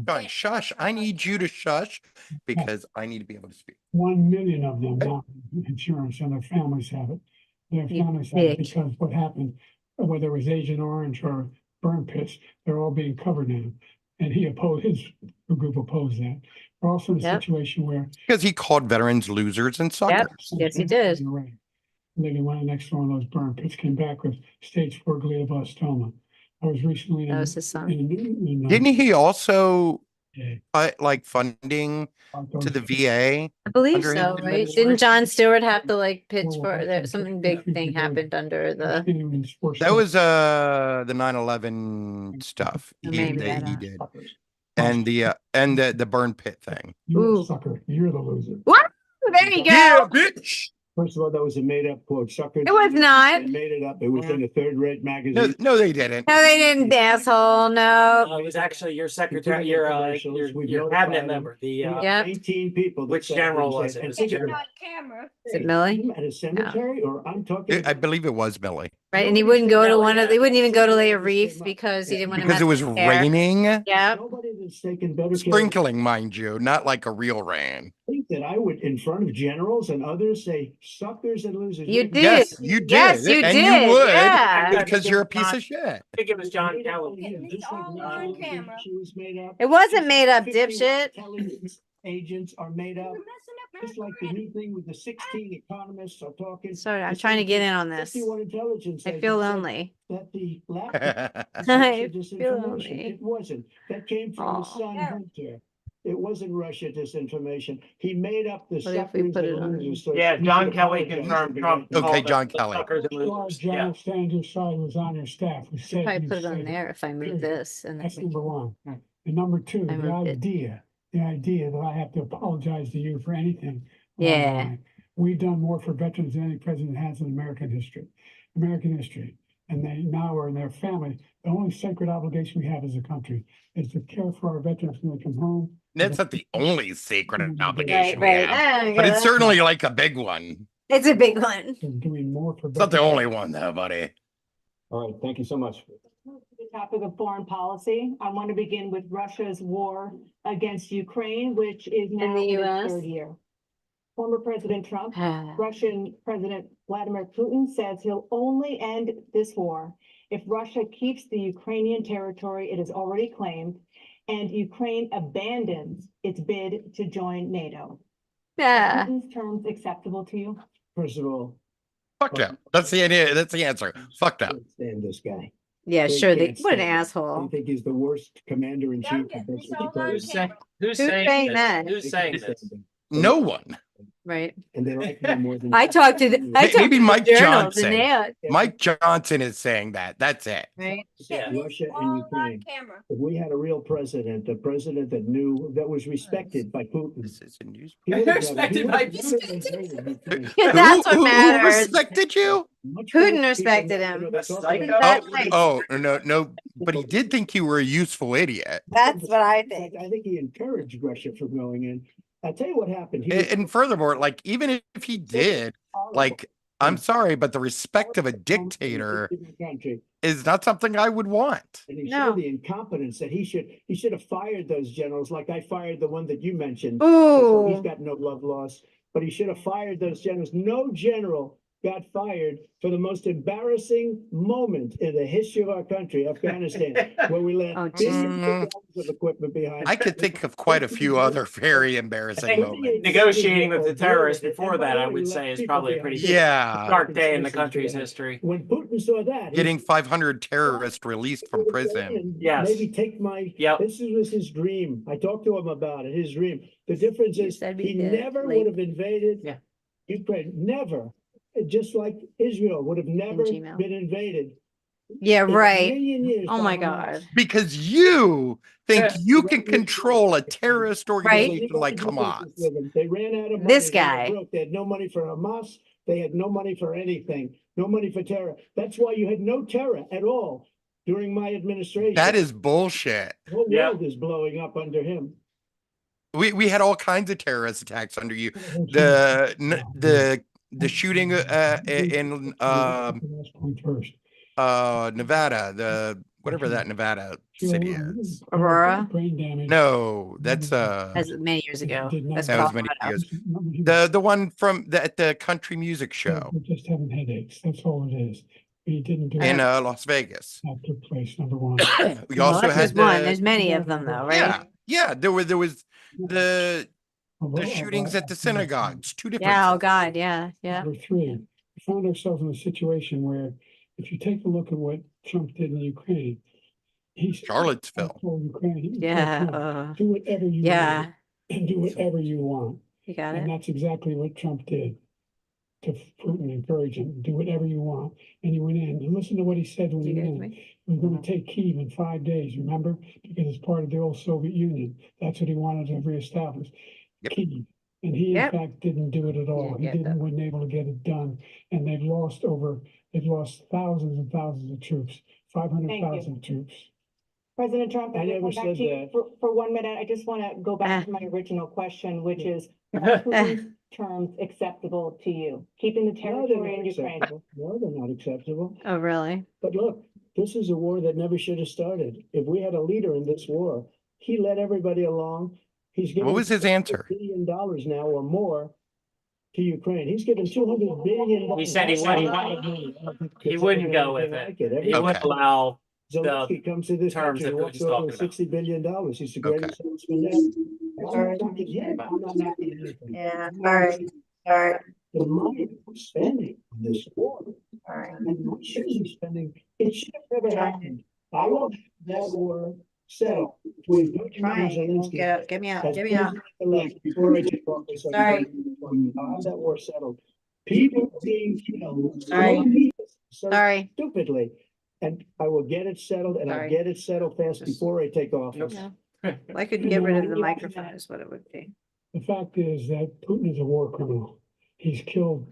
Going, shush. I need you to shush because I need to be able to speak. 1 million of them now have insurance and their families have it. Their You families have it dick. because what happened, whether it was Agent Orange or burn pits, they're all being covered now. And his group opposed that. We're also in a Yep. situation where. Because he called veterans losers and suckers. Yes, he did. Lady went next door on those burn pits, came back with stage 4 glioblastoma. I was recently That was his son. Didn't he also Yeah. put like funding to the VA? I believe Under his so, right? administration? Didn't John Stewart have to like pitch for there? Something big thing happened under the. That was the 9/11 stuff Maybe, I that he don't did. And the burn pit thing. You're Ooh. the sucker. You're the loser. What? There you go. Yeah, bitch. First of all, that was a made-up quote. Sucker. It was not. They made it up. It was in a third-rate No, magazine. no, they didn't. No, they didn't, asshole. No. It was actually your secretary, your cabinet member, the Yep. 18 people. that Which said general what he was said. it? And Was it think General? about camera. Is it Millie? him at a cemetery, or I'm talking. I believe it was Millie. Right, and he wouldn't go to one of. They wouldn't even go to lay a wreath because he didn't want to. Because it was raining. Yeah. Nobody that's taken better care of Sprinkling, mind you, not like a real rain. think that I would, in front of generals and others, say suckers and losers. You did. Yes, you did. Yes, you and did. you would Yeah. because you're a piece of shit. I think it was John Made up Kelly. again, just like all now, on camera. she was made up. It wasn't made up, 50 dipshit. Intelligence agents are made up. We're messing up Just like the new thing with the 16 economists are talking. Sorry, I'm trying to get in on this. 51 intelligence I agents feel said lonely. That the laptop was I Russia feel disinformation. lonely. It wasn't. That came from his Aw. son Hunter. It wasn't Russia disinformation. He made up the What if we suckers put it and on? losers. So Yeah, he John should Kelly apologize confirmed for Trump. that. Okay, called John the Kelly. suckers and Well, losers. General Yeah. Sanders' side was on your staff. Who said Probably you put it on said there if I move Period. this and then That's we number can. one. Hmm. And number two, I the moved it. idea that I have to apologize to you for anything. Yeah. online. We've done more for veterans than any president has in American history. And they now are in their family. The only sacred obligation we have as a country is to care for our veterans when they come home. That's not the only sacred Right, obligation we right. have, but it's certainly like a big one. It's a big one. They're doing more for. It's not the veterans. only one, though, buddy. All right, thank you so much. To the topic of foreign policy, I want to begin with Russia's war against Ukraine, which is now the in its US? third year. Former President Trump, Ah, Russian President Vladimir Putin says he'll only end this war if Russia keeps the Ukrainian territory it has already claimed and Ukraine abandons its bid to join NATO. yeah. Are Putin's terms acceptable to you? First of all, Fuck them. That's the idea. That's the answer. Fuck them. can't stand this guy. Yeah, They sure. They, can't what an stand it. I asshole. think he's the worst commander in chief. Duncan, this all on Who's saying, camera. who's Who's saying saying this? that? Who's saying this? No one. Right. And they like me more than. I talked to Maybe Mike journals and Johnson. they, Mike Johnson is saying that. That's it. right. Yeah. Russia and Ukraine. Camera. If we had a real president, a president that knew, that was respected by Putin. This is a news. he would have Respected never- by he would have never invaded Ukraine. Yeah, that's what Who matters. respected you? Much more Putin people respected now, him. you know, they talk Psycho. about- That's Oh, right. no, but he did think you were a useful idiot. That's what I In fact, think. I think he encouraged Russia from going in. I'll tell you what happened. He And furthermore, like, even if he did, like, I'm sorry, but the respect of a dictator country. is not something I would want. And he No. showed the incompetence that he should have fired those generals, like I fired the one that you mentioned. Ooh. He's got no love lost, but he should have fired those generals. No general got fired for the most embarrassing moment in the history of our country, Afghanistan, where we left Oh, billions geez. of dollars of equipment behind. I could think of quite a few other very embarrassing moments. Negotiating with the terrorists before that, I would say, is probably a pretty Yeah, dark day in the country's history. When Putin saw that, he getting 500 terrorists released from prison. and Yes. Maybe take my, Yep. this was his dream. I talked to him about it, his dream. The difference You is said we he did never late. would have invaded Yeah. Ukraine, never. Just like Israel would have never Gmail. been invaded. Yeah, in a right. million years Oh by my Hamas. God. Because you think Yeah. you can control a terrorist They organization didn't like do business Hamas. with them. They ran out of money. This They were guy. broke. They had no money for Hamas. They had no money for anything. No money for terror. That's why you had no terror at all during my administration. That is bullshit. The whole Yeah. world is blowing up under him. We had all kinds of terrorist attacks under you. The shooting in Nevada, the whatever that Nevada city is. Aurora. Brain damage. No, that's That's many years ago. That's that was many Colorado. years. The one from at the country music show We're just having headaches. That's all it is. We didn't do in it. Las Vegas. That took place, number one. We Well, also that's had just one. the There's many of them though, right? yeah. There was the shootings at the synagogues. Two different. Yeah, oh God, yeah, yeah. Number three, we found ourselves in a situation where if you take a look at what Trump did in Ukraine, he's Charlottesville. told Ukraine, he told Yeah, Trump, do whatever you yeah. want and do whatever you want. You got And it. that's exactly what Trump did to Putin, encourage him, do whatever you want. And he went in, and listen to what he said when You he good went with in. me? We're going to take Kyiv in 5 days, remember? Because it's part of the old Soviet Union. That's what he wanted to reestablish. Yep. Kyiv. And he, in Yep. fact, didn't do it at all. He get that. wasn't able to get it done. And they've lost thousands and thousands of troops, 500,000 troops. President Trump, I I'm gonna never come back said to you that. for 1 minute. I just want to go back to my original question, which is, are Putin's terms acceptable to you? Keeping the No, they're territory not in Ukraine? acceptable. No, they're not acceptable. Oh, really? But look, this is a war that never should have started. If we had a leader in this war, he led everybody along. He's giving What was his answer? $1 billion now or more to Ukraine. He's given $200 billion. He said he wouldn't go with it. He Okay. wouldn't allow Zelensky comes to this terms country, that walks Putin's over talking with about. $60 billion. He's the Okay. greatest salesman ever. That's what I'm talking about. I'm not happy with anything. Yeah. All right. All right. The money we're spending on this war, All right. and we should be spending, it should have never happened. I want that war settled between Putin and Trying. Zelensky. Get out. Get me out. As Get me out. president elect, before I take office, Sorry. I'll have that war settled. People being killed Sorry. so Sorry. stupidly, and I will get it settled, and I'll Sorry. get it settled fast before I take office. Yeah. I could get rid of the microphone is what it would be. The fact is that Putin is a war criminal. He's killed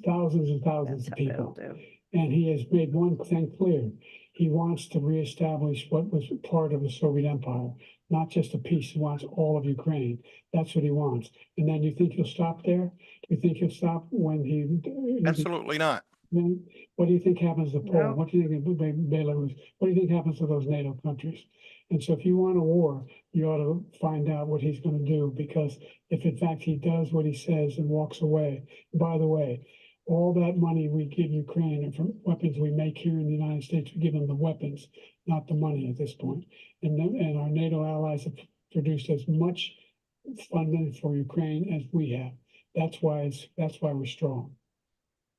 thousands and thousands That's of how they'll people. do. And he has made one thing clear. He wants to reestablish what was part of the Soviet Empire, not just a piece. He wants all of Ukraine. That's what he wants. And then you think he'll stop there? Do you think he'll stop when he? Absolutely not. Then what do you think happens to No. Poland? What do you think of Belarus? What do you think happens to those NATO countries? And so if you want a war, you ought to find out what he's going to do, because if in fact he does what he says and walks away, by the way, all that money we give Ukraine and from weapons we make here in the United States, we give them the weapons, not the money at this point. And our NATO allies have produced as much funding for Ukraine as we have. That's why we're strong.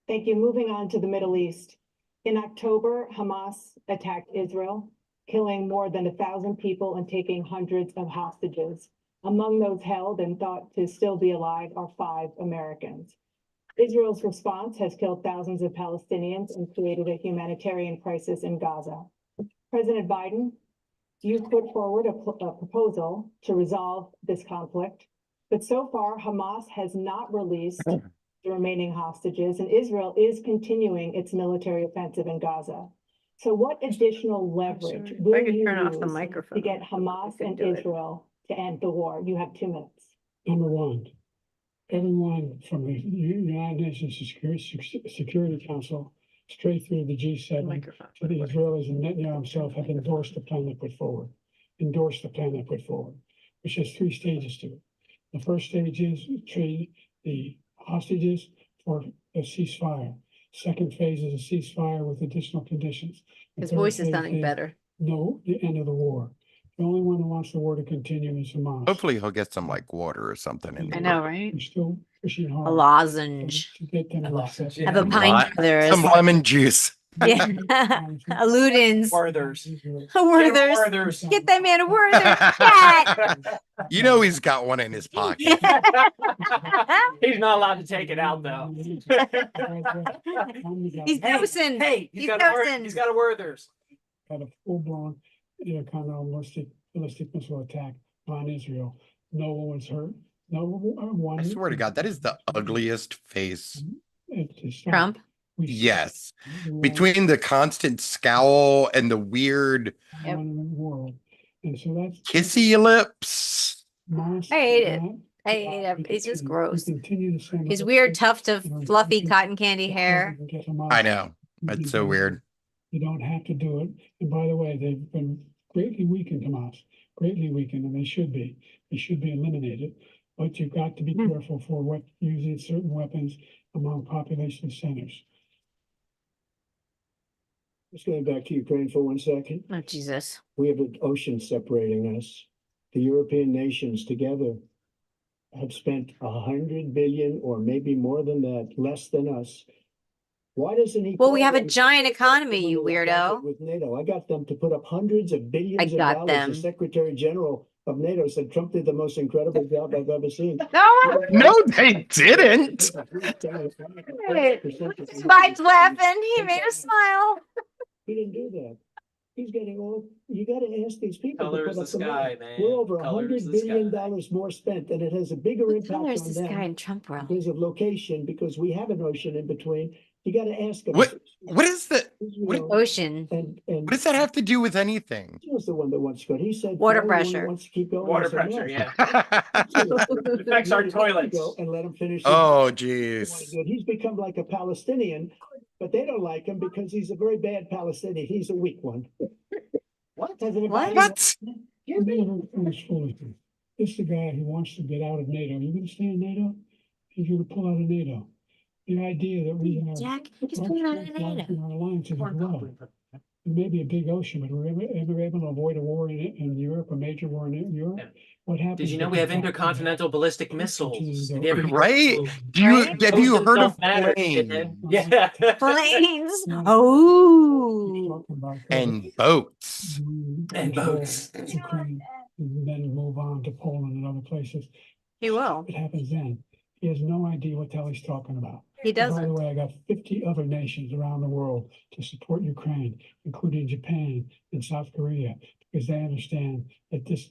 Thank you. Moving on to the Middle East. In October, Hamas attacked Israel, killing more than 1,000 people and taking hundreds of hostages. Among those held and thought to still be alive are 5 Americans. Israel's response has killed thousands of Palestinians and created a humanitarian crisis in Gaza. President Biden, you put forward a proposal to resolve this conflict, but so far Hamas has not released the remaining hostages, and Israel is continuing its military offensive in Gaza. So what additional leverage will you turn off the use microphone. to get Hamas and Israel to end the war? You have 2 minutes. Number one, everyone from the United Nations Security Council straight through the G7 to the Israelis and Netanyahu himself have endorsed the plan they put forward. Which has 3 stages to it. The first stage is trade the hostages for a ceasefire. Second phase is a ceasefire with additional conditions. The His third voice is phase sounding better. No, the end of the war. The only one who wants the war to continue is Hamas. Hopefully he'll get some like water or something in I there. know, right? We're still pushing hard. A lozenge. To get them to accept. Have a Li- pint brothers. Some lemon juice. Yeah. A Ludens. Werther's. A Werther's. Werther's. Get that man a Werther's. Cat. You know he's got one in his pocket. He's not allowed to take it out though. He's Hey, dosing. hey, He's dosing. he's got a Werther's. Got a full-blown intercontinental ballistic missile attack on Israel. No one was hurt. No one. I swear to God, that is the ugliest face. Trump. Yes. Between the constant scowl and the weird Yep. World. And so that's kissy lips. I hate it. I hate it. It's just gross. His weird tuft of fluffy cotton candy hair. I know. That's so weird. You don't have to do it. And by the way, they've been greatly weakened, Hamas, greatly weakened, and they should be. They should be eliminated. But you've got to be careful for what using certain weapons among population centers. Just going back to Ukraine for 1 second. Oh, Jesus. We have an ocean separating us. The European nations together have spent 100 billion or maybe more than that, less than us. Why doesn't he? Well, we have a them giant economy, you with weirdo. With NATO, I got them to put up hundreds of billions of got dollars. them. The Secretary General of NATO said Trump did the most incredible job I've ever seen. No, No, they didn't. Spide's laughing. He made a smile. He didn't do that. He's getting all. You got to ask these people. to Color put is the up the sky, money. man. We're over Color is $100 the billion sky. more spent, and it has a bigger What impact color is on this them guy in Trump world? because of location. Because we have an ocean in between. You got to ask them. What is the what, Ocean. And what does that have to do with anything? He was the one that wants to go. He said Water "No, the one that pressure. wants to keep going." Water I said, pressure, "No." yeah. It affects our toilets. Go and let him finish. Oh, He wanted to jeez. do it. He's become like a Palestinian, but they don't like him because he's a very bad Palestinian. He's a weak one. What? President What? Biden- What? This is the guy who wants to get out of NATO. You're going to stay in NATO? He's going to pull out of NATO. The idea that we have Jack, he's pulling out of NATO. in our alliances as well. It may be a big ocean, but we're ever able to avoid a war in Europe, a major war in Europe. Yeah. What happens? Did you know if we have don't- intercontinental ballistic missiles? Have you ever- Right? Do you Right? have you Oceans heard don't of matter, planes shithead. Yeah. Planes. No. Oh. Talking about and boats? And control boats. Ukraine, and then move on to Poland and other places. He will. It happens then. He has no idea what the hell he's talking about. He And By the doesn't. way, I got 50 other nations around the world to support Ukraine, including Japan and South Korea, because they understand that this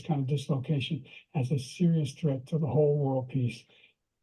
kind of dislocation has a serious threat to the whole world peace.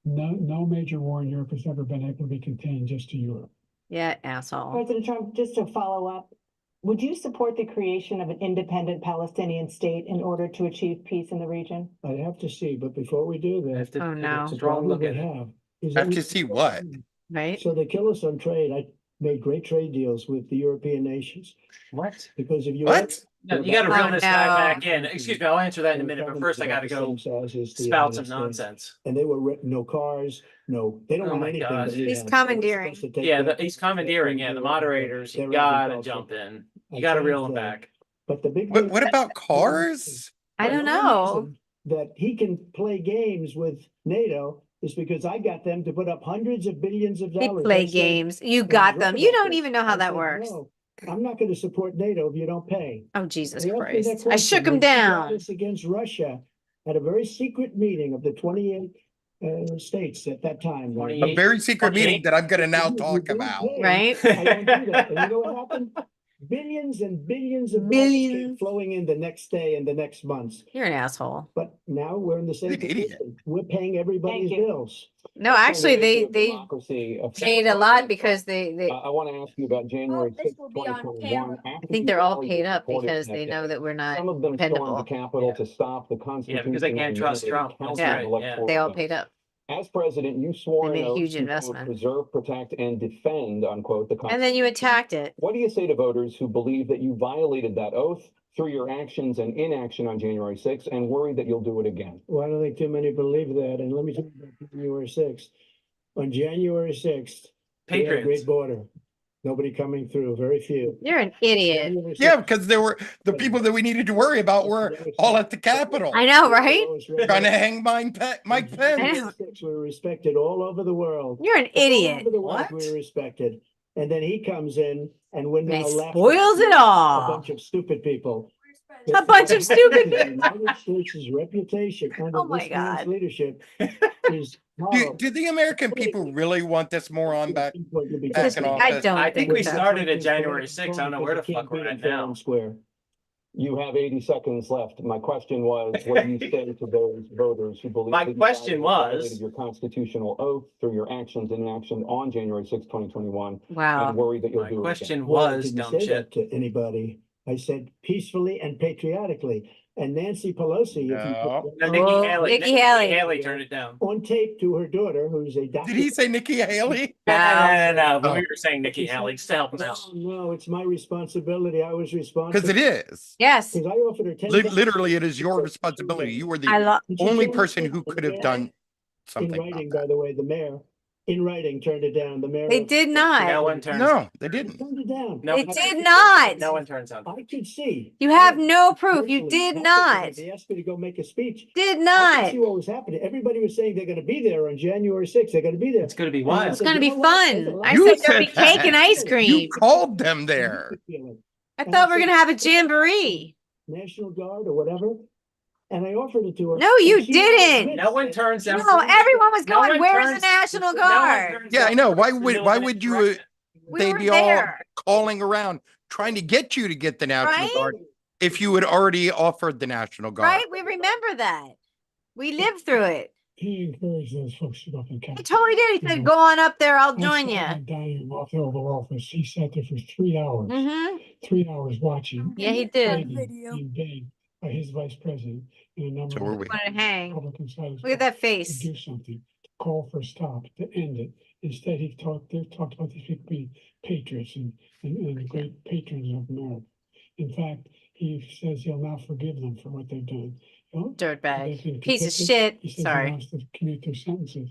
No major war in Europe has ever been able to be contained just to Europe. Yeah, asshole. President Trump, just to follow up, would you support the creation of an independent Palestinian state in order to achieve peace in the region? I have to see, but before we do I that, have to Oh, take no. a the strong problem look we at it. have is Have that to see what? Right? So they kill us on trade. I made great trade deals with the European nations What? because of you. What? No, you gotta Oh, reel this guy no. back in. Excuse me, I'll answer that in a minute, but first I gotta go spout some nonsense. And they were no cars, no, they don't Oh want my anything. God. that we He's have. commandeering. Supposed to take Yeah, back- he's commandeering, yeah, the moderators, you Their gotta agriculture. jump in. I You gotta changed reel them that. back. But the big. What about cars? I don't The only know. reason That he can play games with NATO is because I got them to put up hundreds of billions of He dollars. play I said, games. You "When got I them. read You about don't this, even know how I that said, works. "No, I'm not going to support NATO if you don't pay." Oh, Jesus They asked me that Christ. I question shook him when we got down. this against Russia. at a very secret meeting of the 28 states at that time. A very secret meeting that I'm going to now talk about. Right? I don't do that. And you know what happened? Billions and billions of dollars came Billions. flowing in the next day and the next months. You're an asshole. But now we're in the same An idiot. position. We're paying everybody's Thank you. bills. No, actually, they Democracy of- paid a lot because they I want to ask you about January this 6th, will be on 2021. I think they're all paid up because they know that we're not Some of them stormed the dependable. Capitol Yeah. to stop the Constitution. because they can't trust Trump. That's right, They all paid up. As president, you swore They an made a oath huge to, quote, investment. preserve, protect, and defend, unquote, the Constitution. And then you attacked it. What do you say to voters who believe that you violated that oath through your actions and inaction on January 6th and worry that you'll do it again? Well, I don't think too many believe that. And let me tell you about January 6th. On January 6th, we had a Patriots. great border. Nobody coming through, very few. You're an idiot. January Yeah, 6th, because there were the people that we needed to worry about were all at the Capitol. I know, right? Trying to hang Mike Pence. know. We were respected all over the world. You're an All idiot. over the world What? we were respected. And then he comes in and we're And he now left. spoils it A all. bunch of stupid people. A bunch of stupid The United States' reputation under Oh my this man's God. leadership is Do, horrible. do the American people really want this moron back? Because back in I office? don't I think think we so. started at January 6th. I don't know where the fuck we're at now. Square. You have 80 seconds left. My question was, what do you say to those voters who believe? My that you question was- violated your constitutional oath through your actions and inaction on January 6th, 2021, and Wow. worry that you'll My do it again? question Well, I was, didn't dumb say shit. that to anybody. I said peacefully and patriotically. And Nancy Pelosi, if you No. put No, that Nikki Oh, Haley. Nikki Haley. Haley turned it down. on tape to her daughter, who's a doctor. Did he say Nikki Haley? No, but Oh. we were saying Nikki Haley, just to help him out. No, it's my responsibility. I was responsible. Because it is. Yes. Because I offered her $10. Literally, it is your responsibility. You were I the love. And she only turned it person down. who could have Yeah. done In something writing, about by the way, the mayor, in writing, turned it down. The mayor. They of- did No not. one that. turns. No, they He didn't. turned it down. No They one- did not. No one turns on. I could see. You have no proof. You Personally, did after not. They asked me to go make a speech. Did I not. could see what was happening. Everybody was saying they're gonna be there on January 6th. They're gonna be there. It's gonna be And I wild. It's said, gonna "You be know what? fun. There's a lot I of You said people there'd be said cake that. and ice You cream. called them there. I thought we were gonna have a jamboree. National Guard or whatever. And I offered it to her. No, you and she didn't. No one turns No, down. everyone was No going, one where's the turns- National no one Guard? turns Yeah, I down know. the Why military would you? direction. We They'd were be all there, calling around trying to get you to get the National right? Guard if you had already offered the National Guard. Right? We remember that. We lived through it. He encouraged those folks to go up and He count. totally did. He said, go on up there, I'll join you. Dining room off the Oval Office. He sat there for 3 hours. Mm-hmm. 3 hours watching. Yeah, he did. Being begged by his vice president and a number So were of we. Wanted to hang. Republican senators Look at that to face. do something, to call for a stop, to end it. Instead, they talked about these people being patriots and great patrons of America. In fact, he says he'll now forgive them for what they've done. Well, they've Dirtbag. been Piece of convicted. shit. He says he Sorry. wants to commute their sentences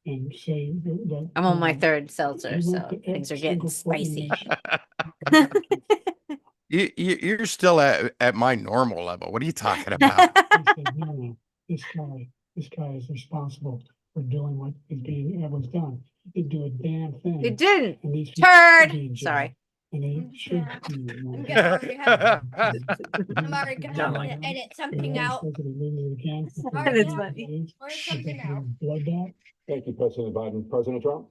and say that. I'm on my um, third seltzer, he so went to things are every getting single fucking spicy. nation. You're still at my normal level. What are you talking about? He said, no, this guy is responsible for doing what was done. He didn't do a damn thing. They didn't. And these people should be in Turd. jail, Sorry. And they should be. I'm already gonna edit something out. That is funny. Or something out. Bloodbath, Thank you, President Biden. President Trump?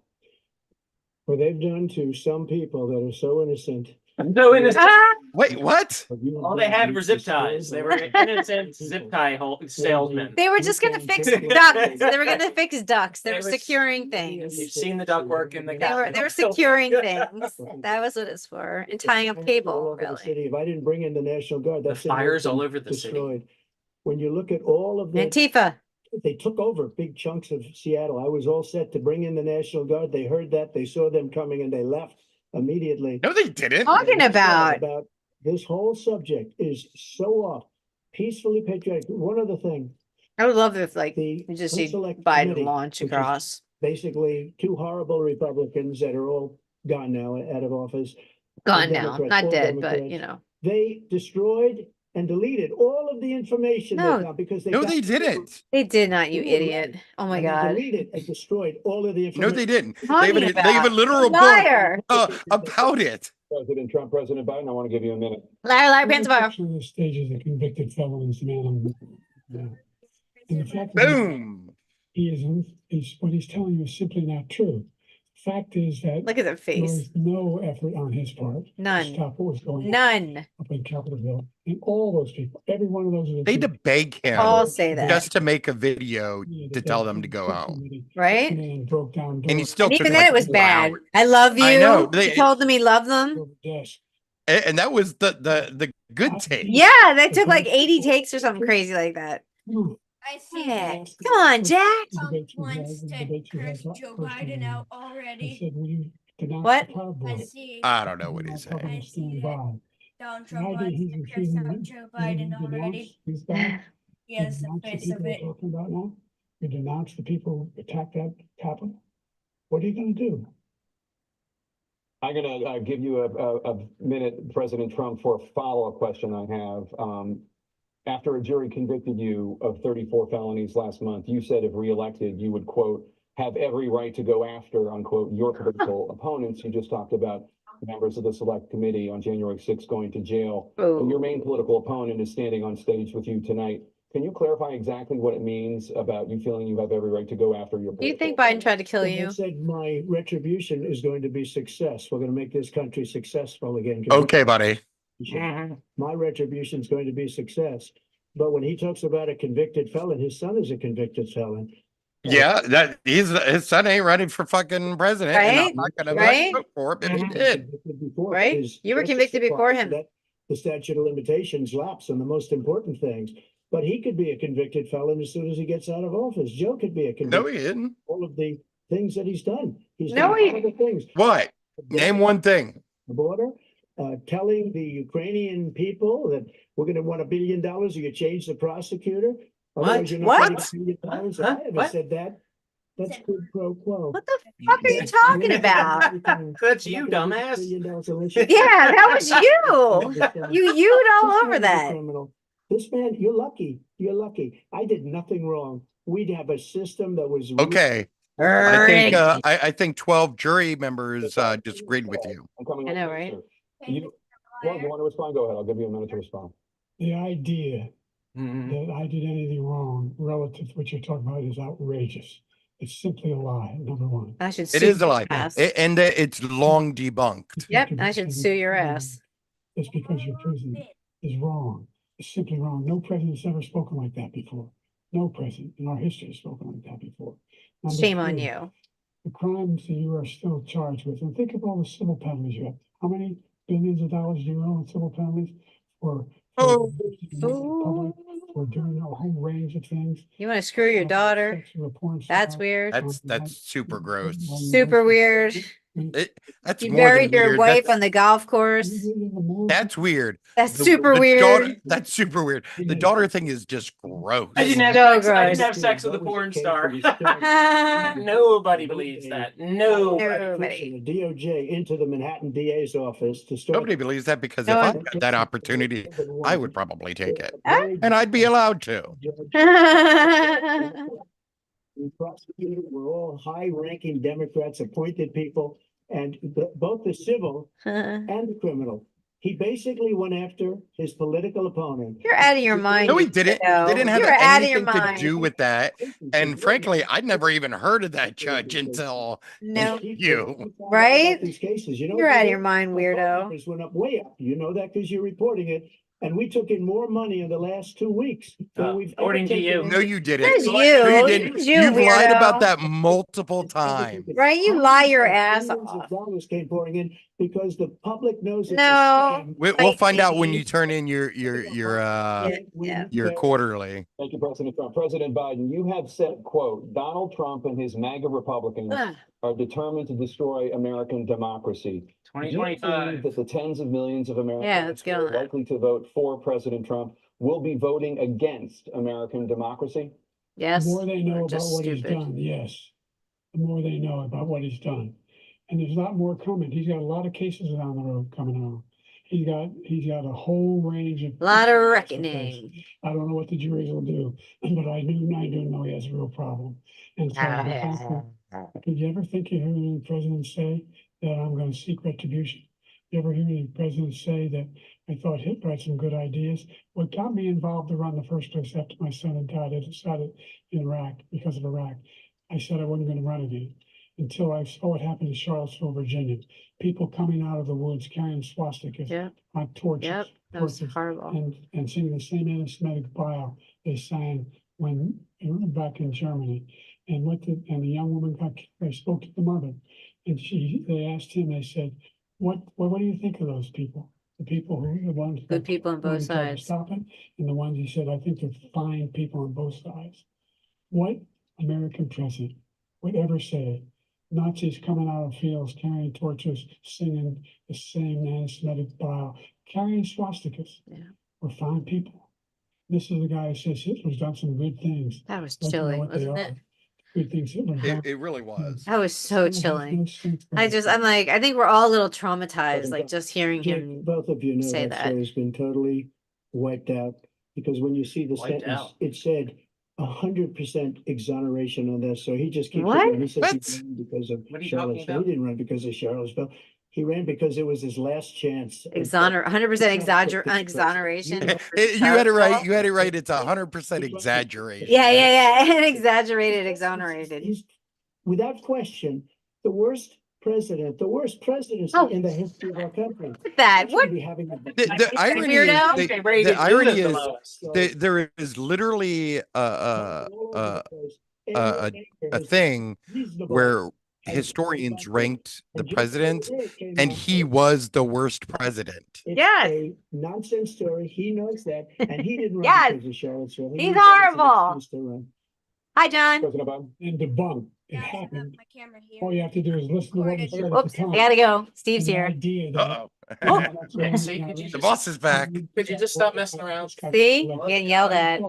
what they've done to some people that are so innocent. So innocent. Ah, Wait, what? All they had were zip ties. They were innocent zip tie salesmen. they were just gonna fix ducks. They were gonna fix ducks. They They were were- securing things. You've seen the duck work in the. They were securing things. That was what it's for. And tying up cable, All over the really. city. If I didn't bring in the National Guard, The that city would've fires all been over the city. destroyed. When you look at all of the, Antifa. they took over big chunks of Seattle. I was all set to bring in the National Guard. They heard that, they saw them coming and they left immediately. No, they didn't. Talking about. This whole subject is so off. Peacefully patriotic. One other thing, I would love if like the you just see Select Biden Committee, launch which is across. basically two horrible Republicans that are all gone now, out of office. Gone the now. Democrats, Not all dead, but Democrats. you know. They destroyed and deleted all of the information No. they got because they No, got- they didn't. They did not, you Yeah, right. idiot. Oh my and they God. deleted and destroyed all of the No, information. they didn't. They Talking have a about. literal book Liar. about it. President Trump, President Biden, I want to give you a minute. Liar, liar, pants of fire. The stages of convicted felons, man. And the fact that Boom. is what he's telling you is simply not true. Fact is that Look at their there face. was no effort on his part to None. stop what was going on None. up in Capitol Hill. And all those people, every one of those. They had to beg him All say that. just to make a video to tell them to go out. Right? And broke down. And he still And took even like then it was 4 bad. hours. I love you. I know. He told them he loved them. And that was the good take. Yeah, that took like 80 takes or something crazy like that. I see Yeah. that Come on, Jack. Trump wants to curse Joe Biden out already. What? I see. I don't know what he's saying. I see that Donald Trump wants to curse out Joe Biden already. He has the face of it. Talking about now, you denounce the people who attacked that Capitol. What are you going to do? I'm gonna give you a minute, President Trump, for a follow-up question I have. After a jury convicted you of 34 felonies last month, you said if reelected, you would, quote, have every right to go after, unquote, your political opponents. You just talked about members of the select committee on January 6th going to jail. And your main political opponent is standing on stage with you tonight. Can you clarify exactly what it means about you feeling you have every right to go after your Do you think political Biden tried to kill I you? said my retribution is going to be success. We're going to make this country successful again. Okay, buddy. My retribution is going to be success. But when he talks about a convicted felon, his son is a convicted felon. Yeah, that his son ain't running for fucking president. And Right? I'm not gonna Right? vote for him if he did. Right? You were convicted before him. The statute of limitations lapse on the most important things. But he could be a convicted felon as soon as he gets out of office. Joe could be a convicted. No, he didn't. All of the things that he's done. He's No, done he- all of the things. What? Name one thing. The border, telling the Ukrainian people that we're going to want $1 billion or you change the prosecutor. Otherwise, you're not What? getting $1 billion. If Huh? I ever What? said that, that's quid pro quo. What the fuck are you talking about? That's you, dumbass. Yeah, that was you. You used all over that. This man, you're lucky. You're lucky. I did nothing wrong. We'd have a system that was Okay. I think 12 jury members disagreed with you. I know, right? You want to respond? Go ahead. I'll give you a minute to respond. The idea that I did anything wrong relative to what you're talking about is outrageous. It's simply a lie, number one. I should It sue is a your lie. ass. And it's long debunked. Yep, I should sue your ass. Just because your president is wrong. It's simply wrong. No president's ever spoken like that before. No president in our history has spoken like that before. Number Shame on three, you. The crimes that you are still charged with, and think of all the civil penalties you have. How many billions of dollars do you owe in civil penalties for Oh. for doing a whole range of things? You want to screw your daughter? Sexual porn That's star, weird. That's super gross. Super weird. That's You more buried than your weird. wife on the golf course. That's weird. That's The- super the weird. daughter- that's super weird. The daughter thing is just gross. I didn't have So sex. I didn't gross. have sex with a porn star. Nobody. Nobody believes that. Nobody. The DOJ into the Manhattan DA's office to start. Nobody believes that because No, if I I- got that opportunity, I would probably take it. Huh? And I'd be allowed to. We prosecuted, we're all high-ranking Democrats, appointed people, and both the civil and the criminal. He basically went after his political opponent. You're out of your mind. No, he didn't. No, They didn't have you're out of your anything to mind. do with that. And frankly, I'd never even heard of that judge until No, you. Right? These cases, you know, you're out of your mind, the phone weirdo. numbers went up way up. You know that because you're reporting it. And we took in more money in the last 2 weeks than we've ever according to taken you. in- No, you didn't. There's you. No, you didn't. There's you, You've lied about weirdo. that multiple times. Right? You lie your ass Millions of off. dollars came pouring in because the public knows it's a No. scam. We'll Like find out when me. you turn in your Yeah. quarterly. Thank you, President Trump. President Biden, you have said, quote, Donald Trump and his MAGA Republicans Ugh. are determined to destroy American democracy. Do you believe 2025. that the tens of millions of Yeah, Americans let's who get are on that. likely to vote for President Trump will be voting against American democracy? Yes. The more they know Or about just what he's stupid. done, yes. The more they know about what he's done. And there's a lot more coming. He's got a lot of cases down the road coming on. He's got a whole range of. Lot of reckoning. I don't know what the juries will do, but I do know he has a real problem. And so the fact that, did you ever think you heard any president say that I'm going to seek retribution? You ever hear any president say that I thought Hitler had some good ideas. What got me involved to run the first place after my son had died, I decided in Iraq, because of Iraq, I said I wasn't going to run again until I saw what happened in Charlottesville, Virginia. People coming out of the woods carrying swastikas Yep. on torches. Yep. That was torches, horrible. and singing the same anti-Semitic bio they sang when back in Germany. And the young woman I spoke to the mother, and they asked him, they said, what do you think of those people? The people who, the ones. Good people on both who tried to sides. Stop it, and the ones he said, I think they're fine people on both sides. What American president would ever say Nazis coming out of fields carrying torches, singing the same anti-Semitic bio, carrying swastikas? Yeah. Were fine people. This is the guy who says Hitler's done some good things. That was Don't know chilling, what they wasn't are. it? Good things Hitler's done. It really was. That was so Still have no chilling. strength for I'm it. like, I think we're all a little traumatized, like just hearing Jake, him. both of you know say that that. story's been totally wiped out, because when you see the Wiped sentence, out. it said 100% exoneration on that. So he just keeps What? it going. He says What? he ran because of What are you talking Charlottesville. about? He didn't run because of Charlottesville. He ran because it was his last chance. 100% exoneration. You had it right. You had it right. It's 100% exaggeration. Yeah. And exaggerated, exonerated. He's without question the worst president, the worst presidency Oh. in the history of our country. That We what? should be having a- The irony Weirdo? is, Okay, rated the two irony the is lowest. there is literally a thing where historians ranked the president, and he was the worst president. It's Yes. a nonsense story. He knows that, and he didn't run Yes. because of Charlottesville. He He's used that as an horrible. excuse to run. Hi, John. President Biden. And debunk. It Yeah, I have happened. my camera here. All you have to do is listen to what he Recorded. said at the Oops, time. I gotta go. Steve's And the here. idea that- Uh-oh. Oh. Yeah, see, could you The just- boss is back. Could you just stop messing around? See? Getting yelled at.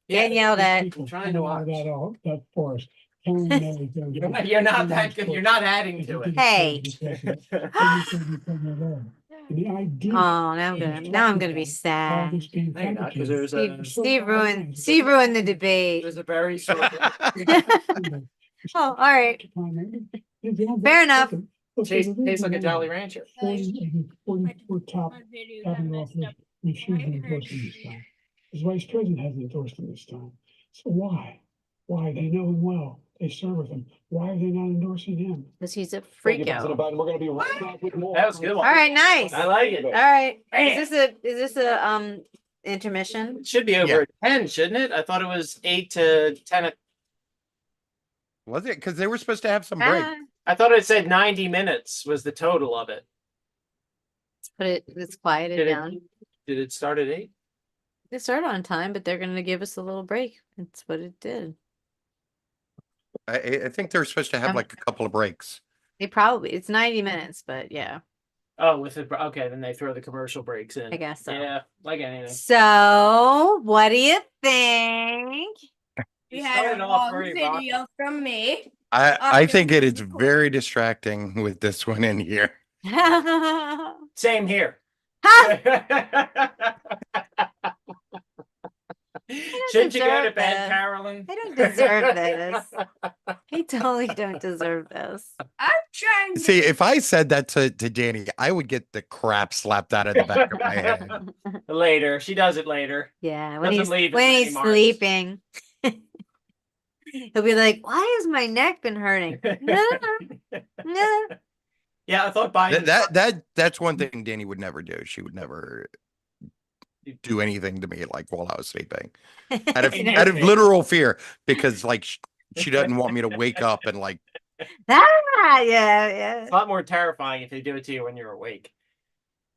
Getting yelled at. People trying to coming out of watch. that forest. Killing everything. You're not that good. You're not adding to it. Hey. And the idea. Oh, now I'm gonna be all sad. this being No, you're not, 'cause there's Steve ruined the debate. There's a very short. Oh, all right. Fair enough. Tastes like a Jolly Rancher. 44 top On video, cabinet that messed officers up. refused to I endorse him heard this time. His vice president hasn't endorsed him this time. So why? Why? They know him well. They serve with him. Why are they not endorsing him? Because he's a Thank you, President freako. Biden. We're going to be right back with more. That was a good All one. right, nice. I like it. All right. Is this a intermission? It should be over 10, shouldn't it? I thought it was 8 to 10. Was it? Because they were supposed to have some break. Ah, I thought it said 90 minutes was the total of it. let's quiet it Did down. it start at 8? They started on time, but they're gonna give us a little break. That's what it did. I think they were supposed to have like a couple of breaks. It's 90 minutes, but yeah, Oh, with it. Okay, then they throw the commercial breaks in. I guess so. Yeah, like anything. So, what do you think? We You had started a off long very video from me. I think it is Cool. very distracting with this one in here. Same here. Ha! Shouldn't you go to deserve bed, this. Carolyn? I don't deserve this. I totally don't deserve this. I'm trying to See, if I said that to Danny, I would get the crap slapped out of the back of my head. Later. She does it later. Yeah, when Doesn't he's leave when as he's many marks. sleeping. He'll be like, "Why has my neck been hurting?" No. Yeah, I thought Biden. That's one thing Danny would never do. She would never do anything to me like while I was sleeping, out of literal fear, because like she doesn't want me to wake up and like. Yeah. It's a lot more terrifying if they do it to you when you're awake.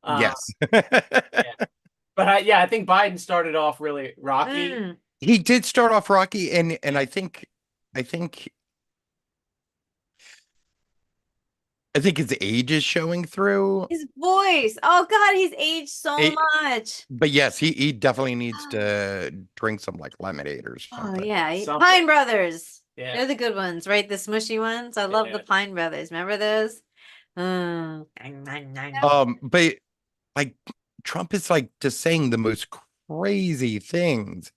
Yes. But I think Biden started off really rocky. Mm. He did start off rocky, and I think his age is showing through. His voice. Oh God, he's aged so It- much. But yes, he definitely needs to drink some like lemonade or Oh something. yeah, Something. Pine Brothers. Yeah. They're the good ones, right? The smushy ones. I love the Yeah. Pine Brothers. Remember those? But like Trump is like just saying the most crazy things.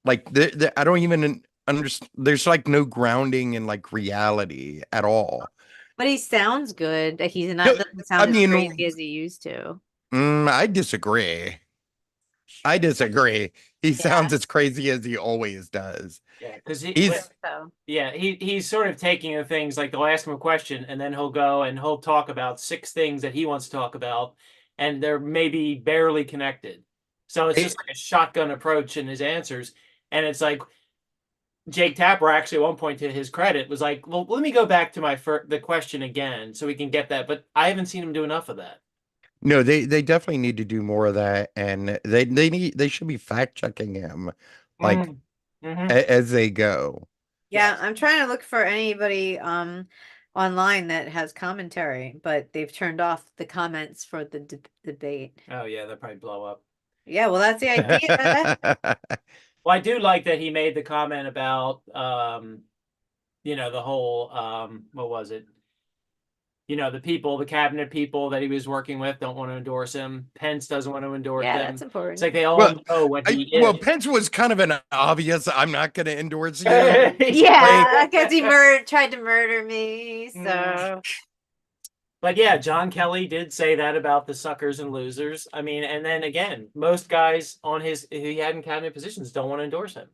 Like I don't even understand. There's like no grounding in like reality at all. But he sounds good. He's not No, doesn't sound I as mean, crazy as he used to. I disagree. I disagree. He sounds as crazy as he always does. Yeah, because He's So he's sort of taking the things like they'll ask him a question and then he'll go and he'll talk about 6 things that he wants to talk about, and they're maybe barely connected. So it's just like a shotgun approach in his answers, and it's like Jake Tapper actually at one point, to his credit, was like, "Well, let me go back to the question again so we can get that." But I haven't seen him do enough of that. no, they definitely need to do more of that, and they should be fact checking him like Mhm. as they go. yeah, I'm trying to look for anybody online that has commentary, but they've turned off the comments for the debate. Oh yeah, they'll probably blow up. Yeah, well, that's the idea. Well, I do like that he made the comment about the whole what was it? The cabinet people that he was working with don't want to endorse him. Pence doesn't want to endorse Yeah, him. that's important. It's like they all Well, know what he well, is. Pence was kind of an obvious. I'm not going to endorse you. Yeah, because he tried to murder me. So But yeah, John Kelly did say that about the suckers and losers. I mean, and then again, most guys who he had in cabinet positions don't want to endorse him.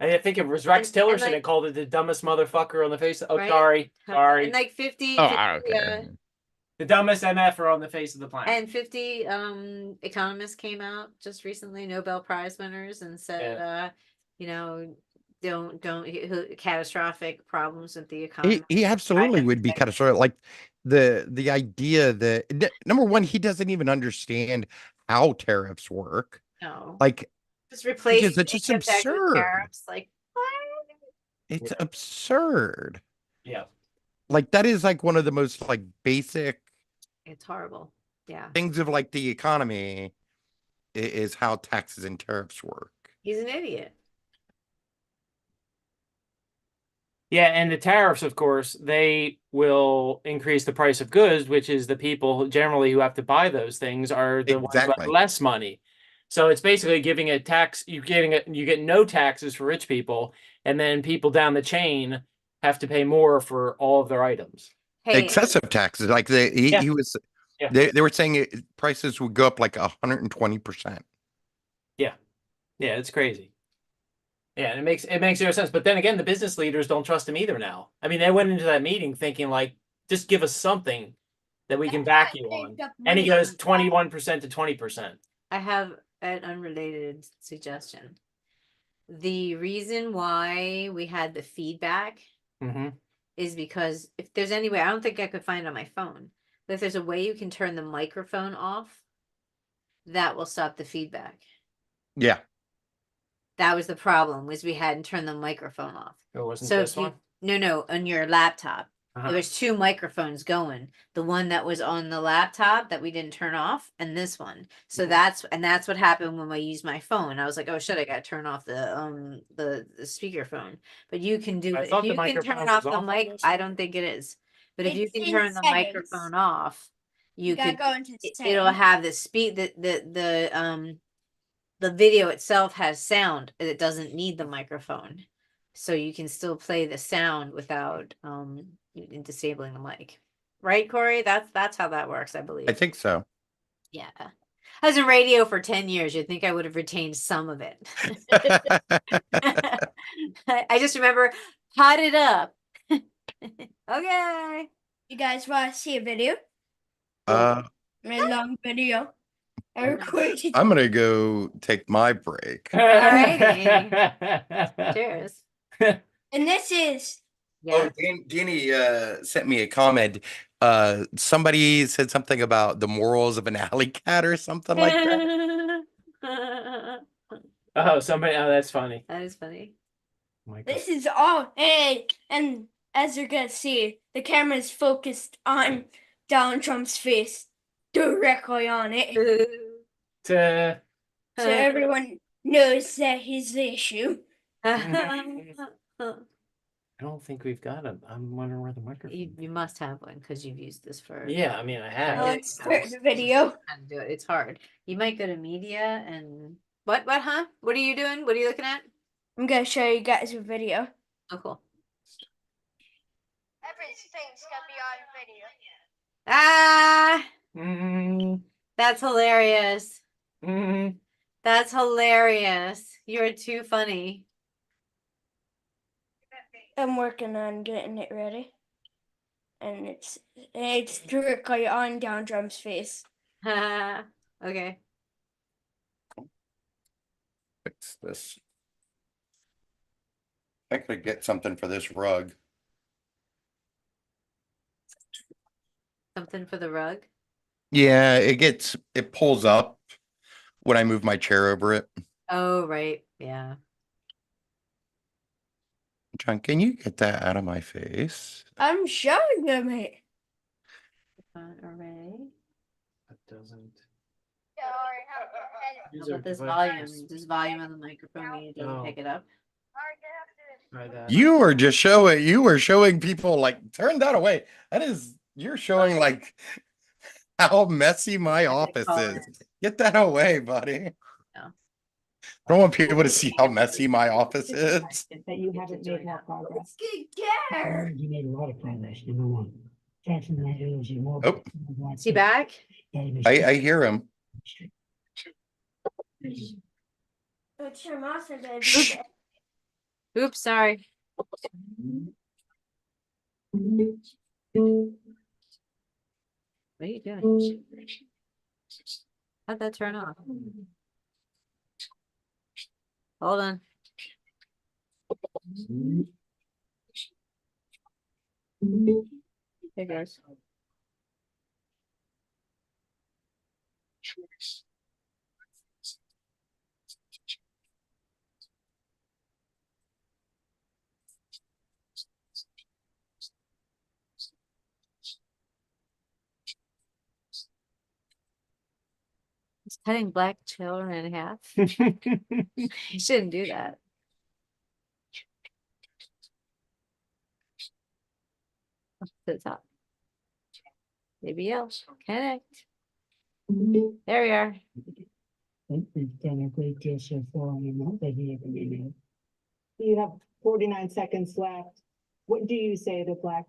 I think it was Rex And, Tillerson like, that called it the dumbest motherfucker on the face. Oh, right? sorry. And like 50, Oh, 50 I don't care. The dumbest MFer on the face of the planet. and 50 economists came out just recently, Nobel Prize winners, and said don't catastrophic problems with the economy. He absolutely would be catastrophic. Like the idea that number one, he doesn't even understand how tariffs work. No, Like just replace it's just absurd. tariffs. Like what? It's absurd. Yeah. Like that is like one of the most like basic It's horrible. Yeah, things of like the economy is how taxes and tariffs work. he's an idiot. Yeah, and the tariffs, of course, they will increase the price of goods, which is the people generally who have to buy those things are the ones Exactly. with less money. So it's basically giving a tax. You get no taxes for rich people, and then people down the chain have to pay more for all of their items. Hey, Excessive taxes. Like he was Yeah. they were saying prices would go up like 120%. Yeah, it's crazy. Yeah, and it makes zero sense. But then again, the business leaders don't trust him either now. I mean, they went into that meeting thinking like, just give us something that we can back you on. And he goes 21% to 20%. I have an unrelated suggestion. The reason why we had the feedback Mm-hmm. is because if there's any way, I don't think I could find it on my phone, but if there's a way you can turn the microphone off, that will stop the feedback. Yeah. That was the problem, was we hadn't turned the microphone off. It wasn't So this if you, one. no, on your laptop, Uh-huh. there was 2 microphones going. The one that was on the laptop that we didn't turn off, and this one. So that's what happened when I used my phone. I was like, oh shit, I gotta turn off the speakerphone. But you can do I it. thought If the you can turn microphone off was the off on mic, this I one. don't think it is. But if you It's can in turn the settings. microphone off, you gotta could go into it'll settings. have the speed the video itself has sound, and it doesn't need the microphone. So you can still play the sound without disabling the mic. Right, Cory? That's how that works, I believe. I think so. Yeah. I was in radio for 10 years. You'd think I would have retained some of it. I just remember, hot it up. Okay. You guys want to see a video? uh A long video. I recorded. I'm gonna go take my break. Alrighty. Cheers. And this is Yeah. Danny sent me a comment. Somebody said something about the morals of an alley cat or something like that. Oh, that's funny. That is funny. Oh my God. this is all and as you're gonna see, the camera is focused on Donald Trump's face, directly on it. To- So everyone knows that he's the issue. I don't think we've got him. I'm wondering where the microphone. You must have one because you've used this for. Yeah, I mean, I have. Let's start the video. How to do it. It's hard. You might go to media and what, huh? What are you doing? What are you looking at? I'm gonna show you guys a video. Oh, cool. Everything's gonna be on video. Ah, Mm, That's hilarious. Mhm. That's hilarious. You're too funny. I'm working on getting it ready. And it's directly on Down Drum's face. Okay. Fix this. I could get something for this rug. Something for the rug. Yeah, it pulls up when I move my chair over it. Oh, right. Yeah. John, can you get that out of my face? I'm showing them it. Array. That doesn't. How about this volume? This volume of the microphone, it doesn't Oh. pick it up. Try that. You were showing people like, turn that away. You're showing like how messy my office is. Get that away, buddy. No. I don't want people to see how messy my office is. That you haven't made more progress. You made a lot of progress, number one. Fact of the matter is, you're more. Oh. Is he back? I hear him. It's your master, baby. Shh. Oops, sorry. What are you doing? How'd that turn off? Hold on. There goes. He's cutting black children in half. He shouldn't do that. Up to the top. Maybe else. Connect. There we are. We've done a great deal so far, and I'm not ready to have an email. You have 49 seconds left. What do you say to Black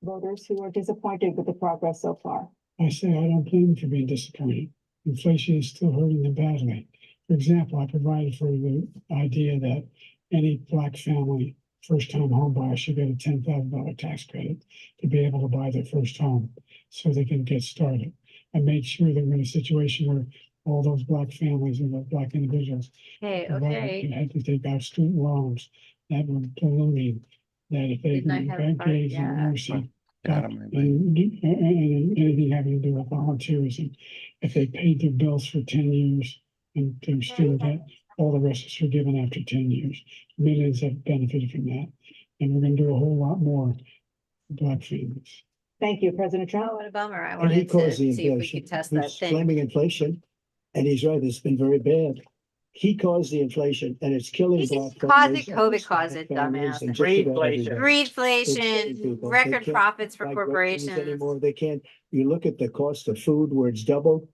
voters who are disappointed with the progress so far? I say I don't blame them for being disappointed. Inflation is still hurting them badly. For example, I provided for the idea that any Black family first-time home buyer should get a $10,000 tax credit to be able to buy their first home so they can get started. I made sure that we're in a situation where all those Black families and those Black individuals Okay, had okay. to take out student loans that were ballooning, that if they Didn't I have bank part- days yeah. and mercy, Get out of my way. and anything having to do with volunteerism, if they paid their bills for 10 years and their student debt, all the rest is forgiven after 10 years. Millions have benefited from that. And we're gonna do a whole lot more for Black families. Thank you, President Oh, Trump. what a bummer. I And he wanted to caused the see if we inflation. could test that He's thing. blaming inflation, and he's right, it's been very bad. He caused the inflation and it's killing He Black didn't cause families, it, COVID caused it, families, dumbass. and just about Greedflation. everybody. It's killing Greedflation, people. They record can't profits for buy groceries corporations. anymore. They can't, you look at the cost of food where it's doubled,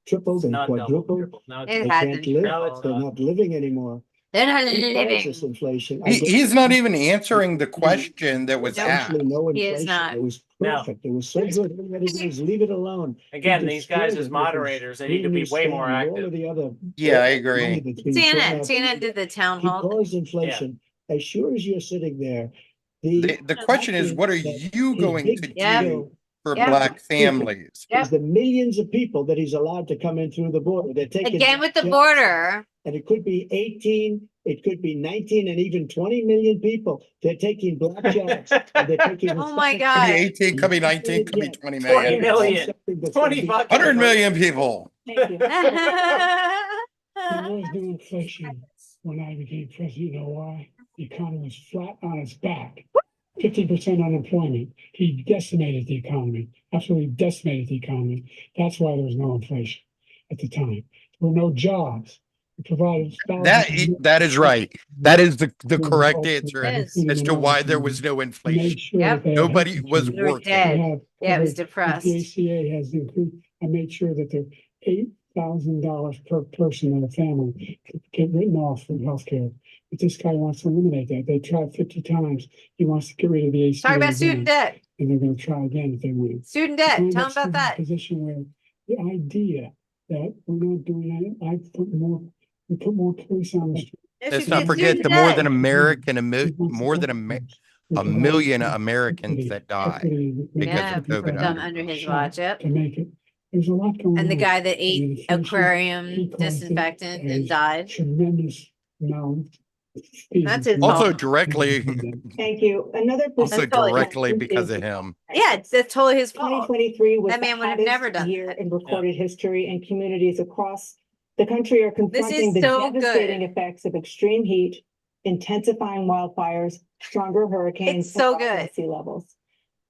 tripled and Not double, quadrupled. triple. No, It it's- They hasn't can't live, No, it's they're not. not living anymore. They're not He caused this living. inflation. He's not even answering the question that was asked. Essentially no He is inflation. not. It was No. perfect. It was so good. Everybody just leave it alone. Again, He these guys destroyed as it with his moderators, they need to green be new way more scam and all active. of the other Yeah, I money agree. that's being thrown Tina, out. Tina did the town He hall. caused inflation. As sure as you're sitting there, The question is, what are you going to Yeah. do for Yeah. Black families? Yep. is the millions of people that he's allowed to come in through the border. They're taking Again with the jobs, border. and it could be 18, it could be 19, and even 20 million people. They're taking Black jobs. And they're taking Oh my Could be God. 18, could be 19, could be Yeah. 20 20 million. million. 20 bucks. 100 million people. Thank you. There was no inflation when I became president. You know why? The economy was flat on its back. 50% unemployment. He decimated the economy, absolutely decimated the economy. That's why there was no inflation at the time. There were no jobs. He provided That is right. That is the correct answer Yes. as to why there was no Made inflation. sure Yep. that they had Nobody health was insurance. We were working. dead. They have Yeah, it was coverage. The depressed. ACA has increased. I made sure that the $8,000 per person in a family could get written off from healthcare. But this guy wants to eliminate that. They tried 50 times. He wants to get rid of the ACA. Talk about again, student debt. And they're gonna try again if they win. Student debt. Find Tell them ourselves about in a that. Position where the idea that we're not doing that. We put more police on the street. Yes, Let's you not did forget do the more than today. more than a million Americans that died because Yeah, of COVID. done under his watch, yep. To make it, there's a lot going on. And the guy that I mean, ate the first aquarium he caused it disinfectant and as died. Tremendous amount. That's his Also fault. directly, Thank you. Another also That's totally directly perspective because is of him. Yeah, that's totally his fault. 2023 was That the man would have never hottest done year that. in recorded history, and communities across the country are confronting the so devastating good. effects of extreme heat, intensifying wildfires, stronger hurricanes, It's so and rising good. sea levels.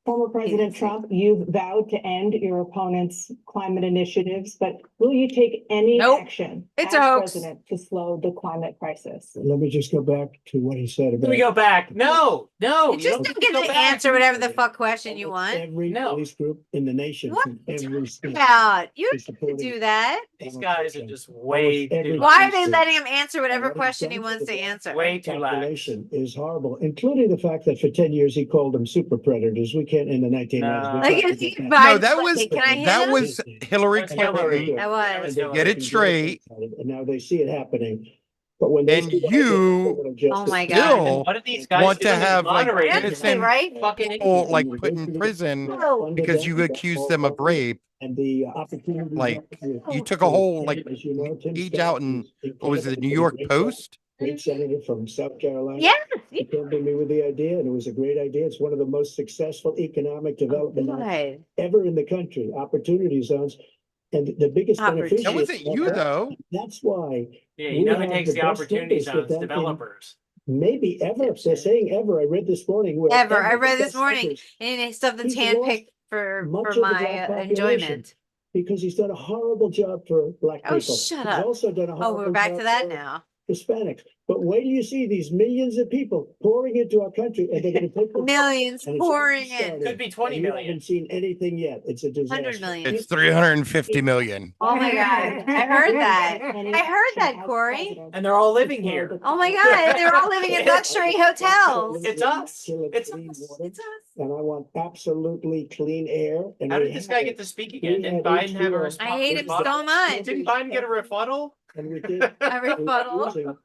Former President Trump, you've vowed to end your opponent's climate initiatives, but will you take any Nope. action It's as a hoax. president to slow the climate crisis? Let me just go back to what he said Let me about go back. No, You you just don't don't get go to back. answer whatever the fuck question you want. every No. police group in the nation. What from are you every talking state. about? You is don't have to supporting do that. These guys are just way every- too. Why are they Listen, letting him answer whatever what he's question he done wants to to the answer? Way too lax. Population is horrible, including the fact that for 10 years he called them super predators. We can't in the 1990s. No. we Like, can't is he forget No, Biden's that like, was can I hit that him? was Hillary That's Hillary. Clinton. That was. Hillary. Get it straight. And now they see it happening. But when they And see that, you criminal justice- Oh my still God. What did these guys want do to in have like moderating? Yeah, innocent right? Fucking people idiots. like put in prison Oh. because you accused them of rape. And the opportunity. Like you took a whole like As you know, Tim page Scott out in is what was it, the incredible. New York Great Post? Great senator from South Carolina. Yes. He came to me with the idea, and it was a great idea. It's one of the most successful economic development acts Good. ever in the country, opportunity zones. And the biggest Opportunity. That beneficiary. wasn't you though. That's why Yeah, we you know who have takes the best opportunity numbers with zones? them in Developers. maybe ever. They're saying ever. I read this morning. we're Ever. I ever read the this best morning, numbers and it's something He's handpicked lost for much of the my black population. enjoyment. Because he's done a horrible job for black Oh, people. shut He's up. also done a Oh, horrible we're back job to that for now. Hispanics. But wait till you see these millions of people pouring into our country, and they're going to take the Millions and it's pouring already in. started, Could be 20 and we million. haven't seen anything yet. It's a disaster. 100 million. It's 350 million. Oh my God. I heard that. I heard that, Corey. And they're all living here. Oh my God. They're all living in luxury hotels. It's us. It's Clean us. water, It's us. And I want absolutely clean air. And How we did this have guy it. get to speak We again? Didn't had Biden have a HBO. response? I hate him rebuttal? so much. Didn't Biden get a rebuttal? And we did. A we were rebuttal. using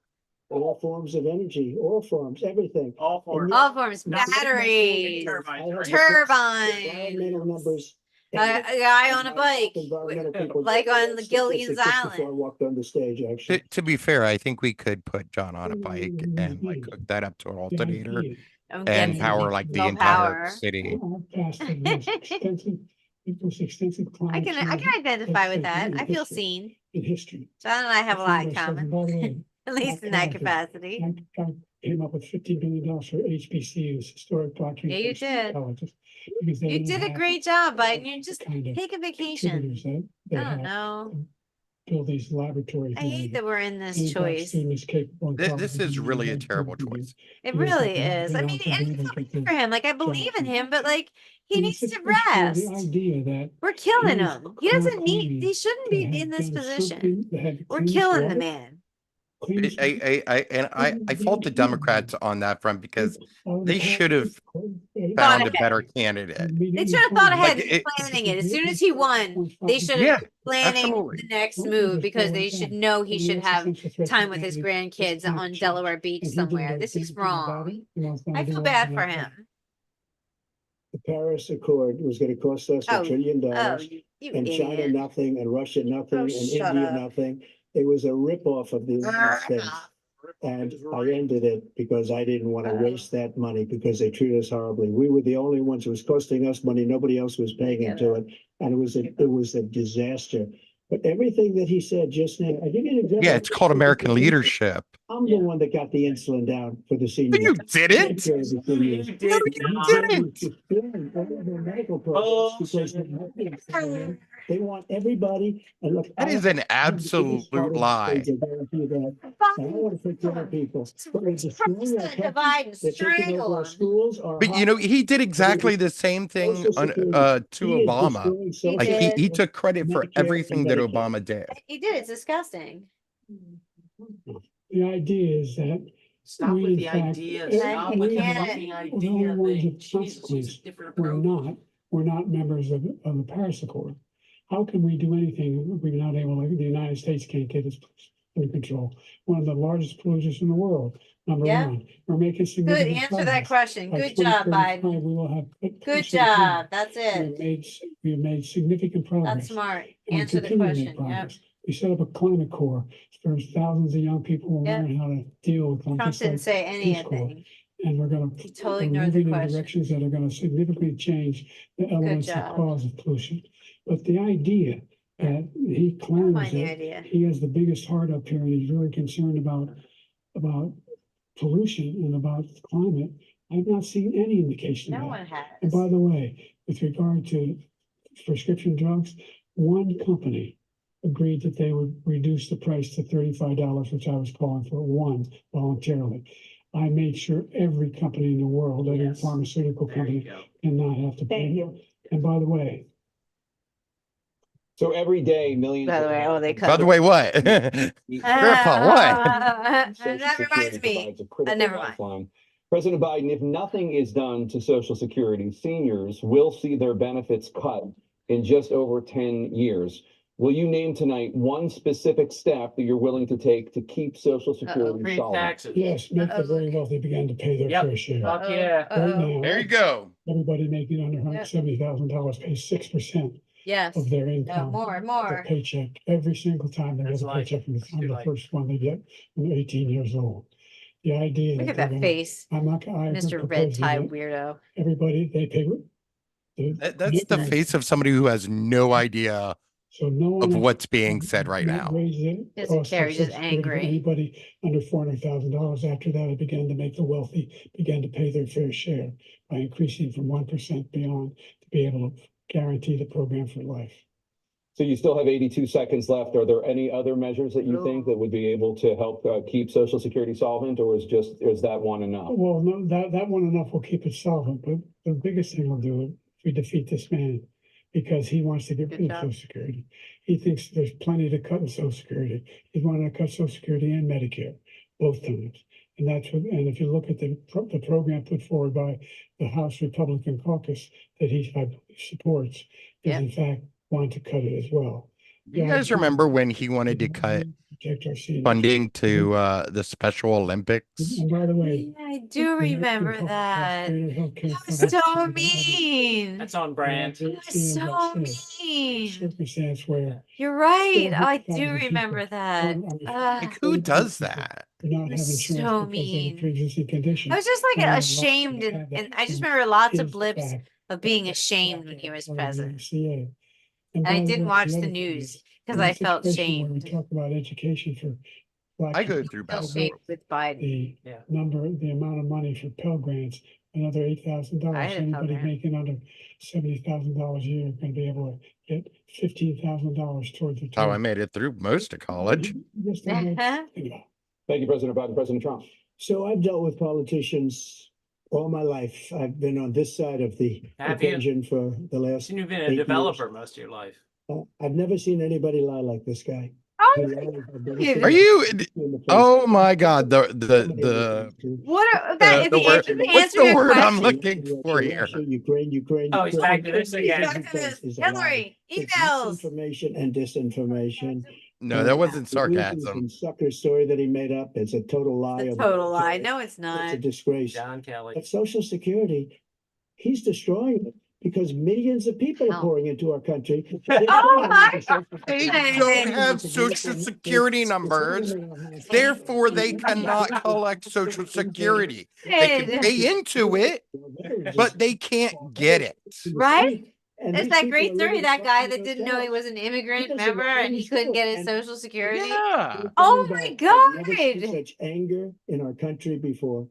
all forms of energy, all forms, everything. All for And All forms, Not batteries, turbines, I have right? the environmental turbines. numbers. A guy on a bike, Environmental people- like on the Gilligan's Just before I Island. walked on the stage, actually. To be fair, I think we could put John on a bike and like hook that up to an alternator And and get power like the no entire power. city. I can identify with that. I feel seen. In history. John and I have a lot in common, By the way, at least in that capacity. I came up with $15 billion for HBCUs, historic black Yeah, you university did. colleges, because they You didn't did a have great job, Biden. You just kind of take a vacation. contributors that they I don't had know. to build these laboratories. I and hate everything. that we're in this Any black choice. student is capable and This qualified is to really a do terrible good. choice. It Because really they don't- is. they I don't mean, think and they it's don't not get for him. Like, I believe in him, but like, he And needs it's to just, you know, rest. The idea that We're killing he's him. He doesn't need, claiming he shouldn't to be have in this done position. something that had We're cleanest killing the water, man. cleanest water, I fault the Democrats on that front because they should have Thought found a ahead. better candidate. They should have thought ahead Like, and it- planning it. As soon as he won, they should Yeah, have planning absolutely. the next move because they should know he should have time with his grandkids on Delaware Beach somewhere. This is wrong. I feel bad for him. The Paris Accord was going to cost us Oh, $1 trillion. Oh, you And China idiot. nothing, and Russia nothing, Oh, and shut India up. nothing. It was a ripoff of the United States. And I ended it because I didn't want to waste that money because they treated us horribly. We were the only ones. It was costing us money. Nobody else was paying into it. And it was a disaster. But everything that he said just now, I give you an example. Yeah, it's called American leadership. I'm the one that got the insulin down for the seniors. You didn't. You did Didn't. Medical programs because they want everybody. And look, That is an absolute lie. I want to take care of people. But they're destroying our country. Divide and They're taking over strangle our him. schools, our But you know, he did exactly the same thing Social on, Security. to He is Obama. destroying social Like did. he took credit for Medicare everything and that Medicaid. Obama did. He did. It's disgusting. The idea is that Stop we, with in the fact, idea. we Stop with the can't- fucking we're the idea only ones thing. of Jesus, use a consequence. different We're approach. not members of the Paris Accord. how can we do anything? We're not able, the United States can't get its under control. One of the largest polluters in the world, number Yeah. one. We're making Good, significant answer that progress. question. By Good job, 2035, Biden. We will have. Good job. That's We have it. made significant progress. That's smart. And we Answer the continue to make question. Yep. progress. We set up a climate corps. There's thousands of young people who Yep. learn how to deal with them. Trump just didn't like say Peace Corps. anything. And we're gonna. He totally we're ignored the moving in question. directions that are gonna significantly change the elements that job. cause of pollution. But the idea that he I don't mind claims the that idea. he has the biggest heart up here and he's really concerned about pollution and about climate, I've not seen any indication of No that. one And has. by the way, with regard to prescription drugs, one company agreed that they would reduce the price to $35, which I was calling for, one voluntarily. I made sure every company in the world, every Yes. pharmaceutical There you company go. cannot have to pay. Thank you. And by the way, So every day, millions. By the way, oh, they cut. By the way, what? Grandpa, what? That reminds me. Never mind. President Biden, if nothing is done to Social Security, seniors will see their benefits cut in just over 10 years. Will you name tonight one specific step that you're willing to take to keep Social Security Free solvent? taxes. yes, make the very wealthy begin to pay their Yep. fair share. Fuck yeah. Right now, There you go. everybody making under $170,000 pays 6% Yes. of their No, income. more, The more. paycheck every single time they That's get a life. paycheck from It's the, too the light. first one they get when they're 18 years old. The idea Look that at they're that gonna- face. I'm not, I Mr. propose Red to Tie that weirdo. everybody, they pay. That's the face of somebody who has no idea So no one. of what's being said right now. Doesn't care, he's just angry. Anybody under $400,000 after that, it began to make the wealthy begin to pay their fair share by increasing from 1% beyond to be able to guarantee the program for life. So you still have 82 seconds left. Are there any other measures that you think that would be able to help keep Social Security solvent, or is that one enough? Well, no, that one enough will keep it solvent, but the biggest thing we'll do if we defeat this man, because he wants to get Good rid of job. Social Security. He thinks there's plenty to cut in Social Security. He's wanting to cut Social Security and Medicare both times. And that's what, and if you look at the program put forward by the House Republican caucus that he supports, is Yep. in fact want to cut it as well. You guys remember when he wanted to cut Protect our seniors. funding to the Special Olympics? And by the way, Yeah, I do remember that. That was That's so mean. That's on brand. That was so mean. Circumstance where. You're right. Yeah, Oh, I thousands do of people remember that. Like, who does that? Do not have That's insurance so because they have mean. pre-existing condition. I was just They're like not ashamed, allowed to and, have that and I just insurance. remember lots Is of the blips fact of being that ashamed when he was part of the president. MCA. And by I the didn't way, watch the the other thing news is, because in a I felt situation where we shamed. talk about education for Black I go people, through Felt bad. shamed with Biden. the Yeah. the amount of money for Pell Grants, another I $8,000. had a Pell Anybody Grant. making under $70,000 a year is going to be able to get $15,000 towards the. How I made it through most of college. Just a little thing about it. Thank you, President Biden. President Trump. So I've dealt with politicians all my life. I've been on this side of the Have you? equation for the last. You've been 8 a years. developer most of your life. I've never seen anybody lie like this guy. Oh, He lies about everything Are you? in the face. Oh my God! Somebody The what are, that, the is word. the What's answer to the your word I'm question? looking for here? Russia, Ukraine. Oh, he's back to this again. Back to this. Hillary, emails. Information and disinformation. No, that wasn't The reasons sarcasm. and sucker story that he made up. It's a total lie. It's a of- total lie. No, it's It's not. a disgrace. John Kelly. But Social Security, he's destroying it because millions of people are How? pouring into our country. Oh my They goodness. don't have social security numbers, therefore they cannot collect social security. They can pay into it, but they can't get it. Right? And There's these that people great are story, living that guy that fucking didn't know he was an immigrant, Because of remember? what And he he's couldn't get doing. his social security. Yeah. Oh my I've never seen God. such anger in our country before.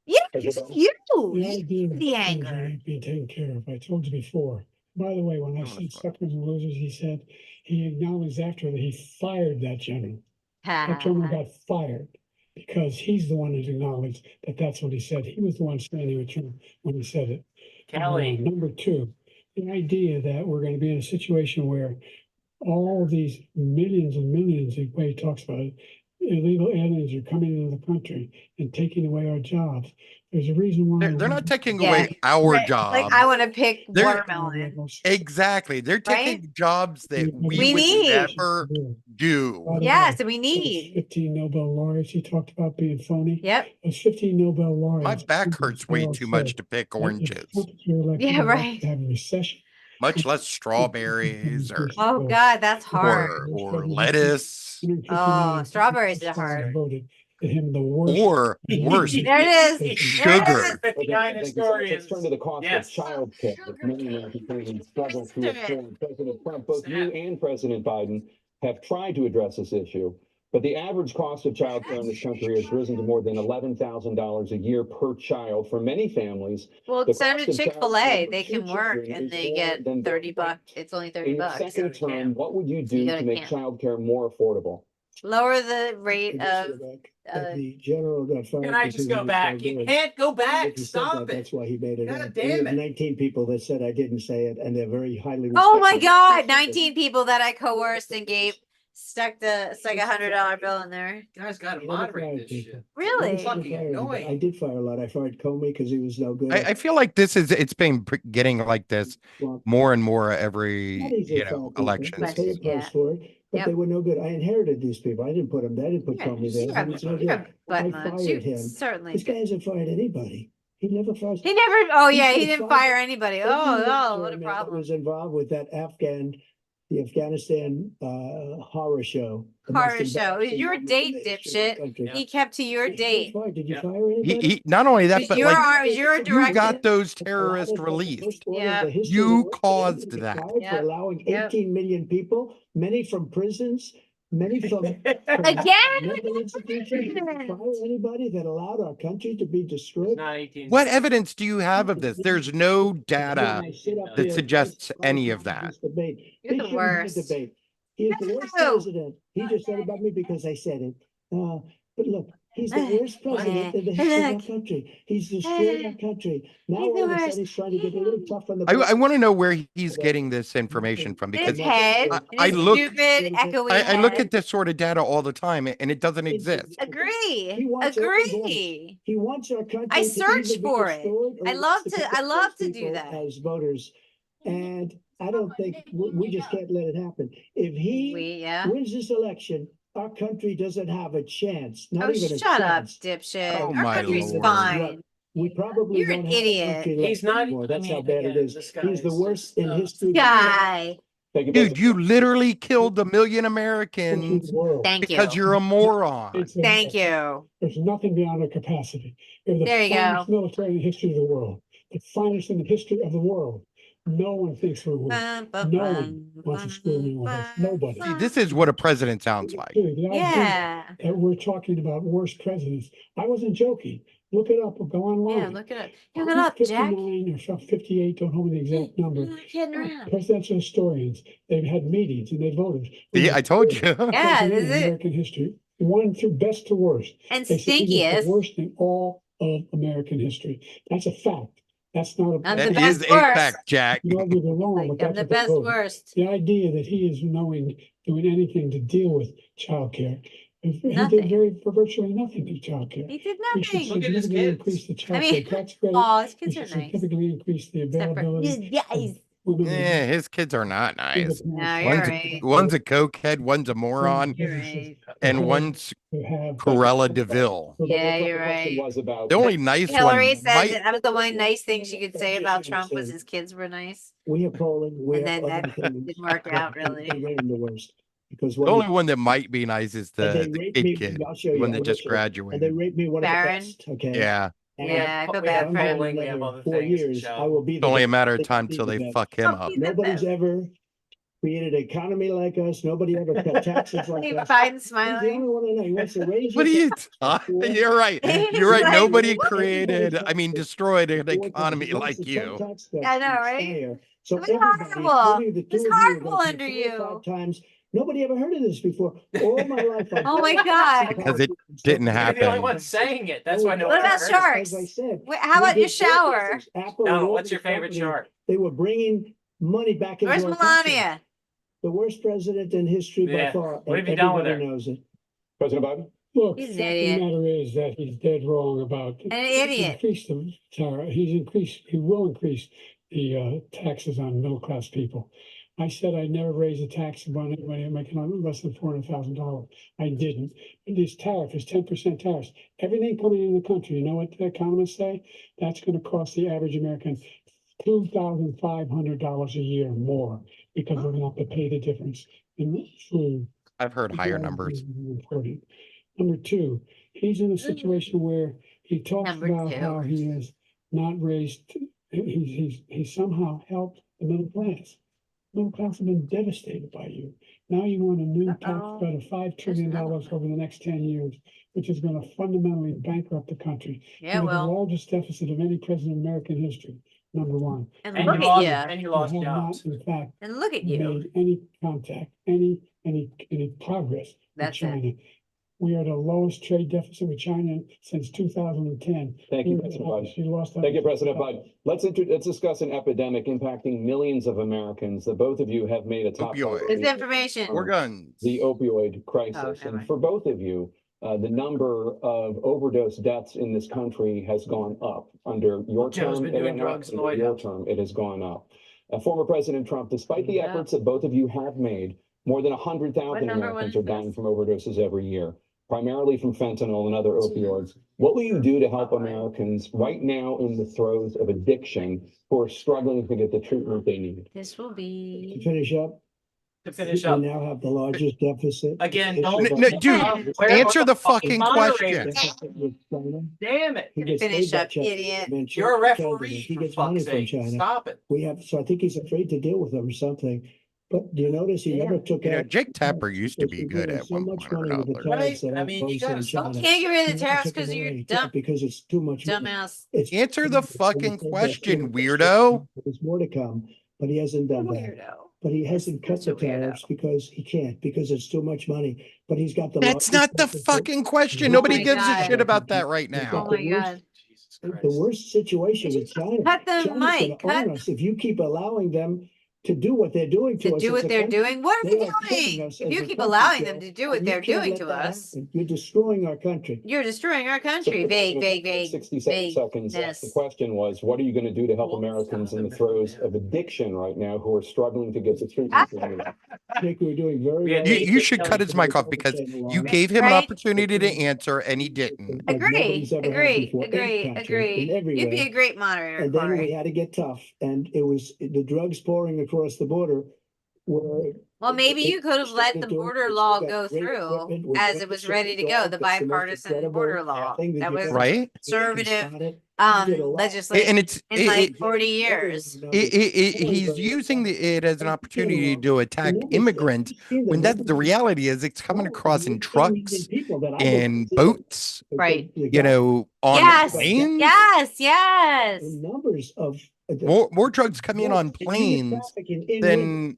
Yeah, Because it's of- you. The idea that The things anger. ain't being taken care of. I told you before. By the way, when I Oh, said that's right. suckers and losers, he said he acknowledged after that he fired that general. That general got fired because he's the one who's acknowledged that that's what he said. He was the one standing with Trump when he said it. Kelly. Number two, the idea that we're going to be in a situation where all these millions and millions, the way he talks about it, illegal aliens are coming into the country and taking away our jobs. There's a reason why. They're not taking Yeah. away our Right. job. Like I want to pick They're- watermelon. Exactly. They're taking jobs that we would need. never do. Yes, we need. 15 Nobel laureates. He talked about being phony. Yep. Those 15 Nobel laureates. My back hurts way too much to pick oranges, Yeah, right. Have a recession. much less strawberries or Oh God, that's hard. or lettuce Oh, strawberries are hard. Voted him the worst. or worse, There it is. sugar. 59 Let's historians. turn to the cost Yes. of child care. Many American families struggle to Sister. afford. President Trump, both you and President Biden have tried to address this issue, but the average cost of child care in this country has risen to more than $11,000 a year per child. For many families, Well, the send them cost to of Chick-fil-A. childcare They for can two work children and is they more get than 30 bucks. It's only 30 in your bucks. second term, what would you do You go to to make camp. child care more affordable? Lower the rate of The general got fired. Can I because just he go was back? so You good. can't go If back. he said Stop that, it. That's why he made it God up. damn We have it. 19 people that said I didn't say it, and they're very highly. Oh my respected. God, 19 people that I coerced and gave stuck a $100 bill in there. You guys got to He never moderate fired this people. shit. Really? I never Fucking fired anybody. annoying. I did fire a lot. I fired Comey because he was no good. I feel like it's been getting like this Well, more and more every not easy to fire people. elections. They pay a Yeah. price for it, but Yep. they were no good. I inherited these people. I didn't put them there. I didn't put Yeah, Comey there. you're He was no a good. butt I munch. fired You him. certainly This guy did. hasn't fired anybody. He never fired. He never, oh He yeah, he should didn't fire- fire anybody. Every Oh, military what a man that problem. was involved with that the Afghanistan horror show. The most Horror show. It was embarrassing your moment in date, the history of the dipshit. country. He kept to your He was date. fired. Did you Yeah. fire anybody? Not only that, It but was like your you directive. got those Allowed terrorists it for the released. first order of Yeah. the history of You the world. caused He was that. fired Yep. For allowing Yep. 18 million people, many from prisons, many from Again? mental institutions. Did you fire anybody that allowed our country to be It's destroyed? not 18. What evidence do you have of this? There's no data I sit up that here suggests twice any of times that. this debate. You're He the shouldn't be in a worst. debate. He is the worst No. president. He just said about me because I said it. But look, he's the worst president in the history of our Look. country. He's destroyed our country. Now He's the all of a sudden worst. he's trying to get a little tough on the. I want to know where he's getting this information from In his because head, I in his look- stupid, echoey I look head. at this sort of data all the time and it doesn't exist. Agree. He wants open borders. Agree. He wants our country. I to search either be for it. destroyed or I love to to- protect I love those to do people that. as voters. And I don't think we just can't let it happen. If he Yeah. wins this election, our country doesn't have a chance. Not Oh, even a shut up, chance. dipshit. Oh, Our my country's Lord. fine. We probably You're won't an have a idiot. country He's left not- anymore. That's I how mean, bad again, it is. this guy He's the is worst just, in history. Guy. Thank you, Dude, President. you literally killed 1 million Country Americans of the world. Thank because you. you're a moron. It's Thank you. There's nothing beyond our capacity. We have the There you finest go. military in the history of the world, the finest in the history of the world. No one thinks we're weak. No one wants to screw me with us. Nobody. See, this is what a president sounds like. Dude, the idea Yeah. that we're talking about worst presidents. I wasn't joking. Look it up or go online. Yeah, look it up. Look it up, Jack. 59 or 58, don't hold me the exact number. I'm not kidding around. Presidential historians, they've had meetings and they voted. See, I told you. Yeah, President this in is it. American history, one to best to worst. And They said he was stinkiest. the worst in all of American history. That's a fact. That's not a. I'm the That best is a worst. fact, Jack. You argue they're wrong, Like, but I'm that's the what they best voted. worst. The idea that he is doing anything to deal with childcare. He Nothing. did virtually nothing to childcare. He did We should nothing. Look at his significantly kids. increase the I childcare mean, tax credit. oh, his We kids should are nice. significantly increase the Except for availability. his guys. women in Yeah, his kids are not nice. No, you're One's, right. one's a cokehead, one's a moron, You're right. and one's to have- Corella DeVille. Yeah, you're The question right. was about- The only nice Hillary one said might, that was the one nice thing she could say about Trump was his kids were nice. We have polling. We And have then other that things. didn't work out really. They're the worst. Because the what only one that might be nice is and they the raped kid me- kid, I'll show the you, one I'll that just show you. and they graduated. raped me one Baron? of the best. Okay. Yeah, And Yeah, I feel we bad have for him. polling, we have other 4 things to years, show. I will be. it's only a matter of best. time Be till the they best. fuck him up. Nobody's ever created an economy like us. Nobody ever cut taxes like us. Biden He's the only smiling. one I know. He wants to raise. What are your you taxes talking? before- You're right. He's You're right. like, Nobody what? created, destroyed an before the economy raise like the you. tax cut I know, right? expire. So It was everybody, horrible. including the It was two of you, are horrible gonna pay under 4 or you. 5 times. Nobody ever heard of this before. All my life. I've Oh my never God. seen Because it politics didn't so- You're the only happen. one saying it. That's why no What one about heard. sharks? As I said. Wait, how we about your did shower? businesses, Apple No, and all what's your these favorite companies, shark? They were bringing money back into Where's our country. Melania? The worst president in history by Yeah. far. What have and you done with everybody her? knows it. President Biden? Look, He's an fact of the idiot. matter is that he's dead wrong about. An idiot. Increase the tariff. He will increase the taxes on middle class people. I said I'd never raise a tax on anybody making less than $400,000. I didn't. And this tariff is 10% tariffs. Everything coming in the country, you know what the economists say? That's going to cost the average American $2,500 a year more because we're going to have to pay the difference in food. I've heard higher numbers. Important. Number two, he's in a situation where he talks Number about two. how he has not raised, he's somehow helped the middle class. Middle class have been devastated by you. Now you want a new tax cut of $5 trillion over the next 10 years, which is going to fundamentally bankrupt the country. Yeah, We have well. the largest deficit of any president in American history, number one. And And look you at lost, you. and you lost have jobs. not, in fact, And look at you. made any contact, any progress with That's it. China. We are the lowest trade deficit with China since 2010. Thank you, President Biden. She lost. Thank you, President Biden. Let's discuss an epidemic impacting millions of Americans that both of you have made a top Opioid. priority. This information. Or guns. The opioid Oh, crisis. never And mind. for both of you, the number of overdose deaths in this country has gone up under your Joe's term. been doing and drugs in the under White your House. term, it has gone up. Former President Trump, despite the Yeah. efforts that both of you have made, more than 100,000 What number Americans was are dying this? from overdoses every year, primarily from fentanyl and other opioids. What will you do to help Americans right now in the throes of addiction who are struggling to get the treatment they need? This will To be. finish up, To finish we up, now have the largest deficit. again, issue don't. No, of- dude, Where answer are the fucking fucking moderators? question. With China. Damn it. He gets Finish paid by up, China. idiot. And then You're a China- referee, He for gets money fuck's from sake. China. Stop it. We have, so I think he's afraid to deal with them or something. But do you notice he Yeah. never took You know, out? Jake Tapper used to be He's good given at so one much point or money with the another. tariffs Right? that I mean, you imposed gotta on stop. China. Can't get rid of the He never tariffs took because it of your away, dumb because it's too much money. dumbass. It's Answer the fucking it's- question, weirdo. There's more to come, but he hasn't done that. Weirdo. But he hasn't cut such the a weirdo. tariffs because he can't, because it's too much money. But he's got the. That's largest not the deficit. fucking question. Oh Nobody my gives a God. shit about that right He's now. got Oh the my worst- God. Jesus The Christ. worst situation with China. Cut the China's gonna mic, cut- own us if you keep allowing them to do what they're doing to To us. do as what a they're country. doing? What are They they are killing doing? us If as you a keep country, allowing Joe, them to do and what you they're can't doing let to that us, happen. You're destroying our country. you're destroying our country. So, Vague, in vague, vague, 67 seconds. The vagueness. question was, what are you going to do to help Well, Americans in the stop it, throes man. of addiction right now who are struggling to get the treatment they need? I think we're doing very We had well. You should cut his mic off because you gave him an Right? opportunity to answer and he didn't. Like Agree, nobody's ever had agree, before in agree, country, agree. in every You'd be way. a great moderator, And then we Cory. had to get tough, and it was the drugs pouring across the border were. Well, maybe you could have let started the doing- border we law got go great through equipment, we're as going it was to ready to shut go, it the off. That's the most bipartisan incredible border law. thing That you've was ever Right? conservative, started. We did a lot. legislation And it's in like 40 years. he's using it as an opportunity to attack immigrants when that's the reality is it's coming across in trucks, in boats, Right. you know, on Yes, planes. yes, yes. The numbers of. More drugs come in on planes than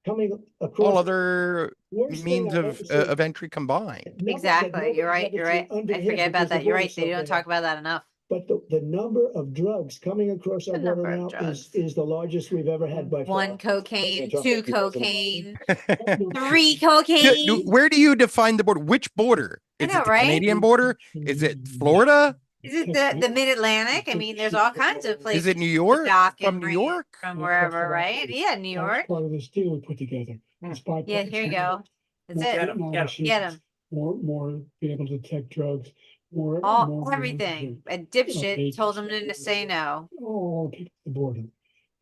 Coming across. all other Worst means thing I've of ever seen. of entry combined. Numbers that Exactly. You're nobody's right. ever You're seen right. under I here forget about because that. the You're border's right. They so don't bad. talk about that enough. But the number of drugs coming across our The border number of now drugs. is the largest we've ever had by far. One cocaine, Trump, two thank you, President. cocaine, three Yeah, cocaine. where do you define the border? Which border? I Is know, it the right? Canadian border? Is it Florida? Is it the mid-Atlantic? I mean, there's all kinds of places. Is it New York? dock From and New ranch York? From wherever, right? Yeah, New That's York. part of this deal we put together. It's Yeah, here you go. That's More it. Get 'em, fentanyl get 'em. machines, Get 'em. More be able to detect drugs, more Everything. A dipshit told him to say no. All people at the border.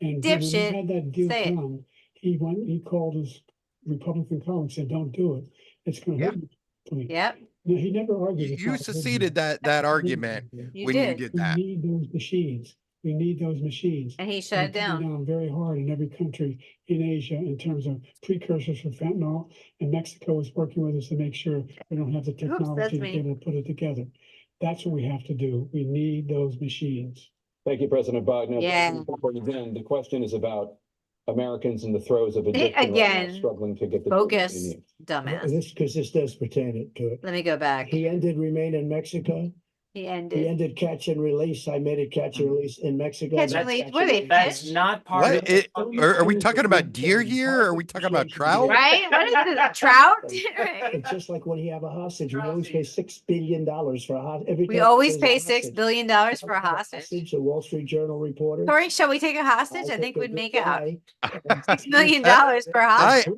And when Dipshit, he had that deal say it. done, he called his Republican colleagues and said, don't do it. It's gonna hurt you. Yep, No, he never argued. it's You not seceded hurting that argument you when you did. did We that. need those machines. We need those machines. And he shut it They're coming down. very hard in every country in Asia in terms of precursors for fentanyl. And Mexico is working with us to make sure we don't have the that's technology to me. be able to put it together. That's what we have to do. We need those machines. Thank you, President Biden. Yeah. Again, the question is about Americans in the throes of addiction right now, Again, struggling to get the treatment they Focus, need. dumbass. Because this does pertain to it. Let me go back. He ended remain in Mexico. He He ended. ended catch and release. I made it catch and release in Mexico. Catch That's and release. catch What and are they, release. That's fish? not part What? of the Are we talking about deer here? Or are we talking about trout? Right? What is it? Trout? Right. It's just like when you have a hostage, we always pay $6 billion for a hostage. We always pay $6 billion for a hostage. The Wall Street Journal reporter. Cory, shall we take a hostage? I took think a we'd good make out. guy. $6 million per hostage.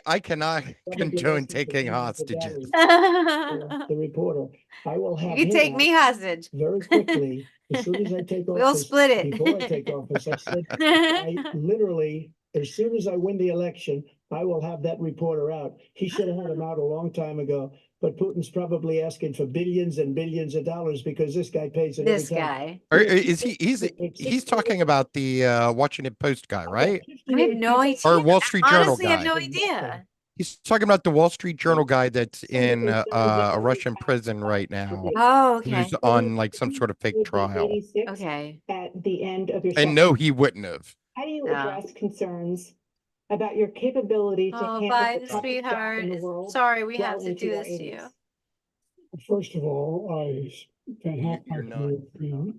I cannot condone taking hostages. The reporter. I will have You him take out me hostage. very quickly. As soon as I take office. We'll split it. Before I take office, I said, I literally, as soon as I win the election, I will have that reporter out. He should have had him out a long time ago, but Putin's probably asking for billions and billions of dollars because this guy pays it every This time. guy. Or is he's talking about the Washington Post guy, right? I have no idea. Or Wall Street Journal Honestly, I have guy. no idea. He's talking about the Wall Street Journal guy that's in a Russian prison right now, Oh, okay. who's on like some sort of fake trial. Okay. At the end of your. And no, he wouldn't have. How do you No. address concerns about your capability to Oh, handle bye, the toughest job sweetheart. in the world? Sorry, we well have to into do our this to you. 80s? First of all, I spent half my You're not. career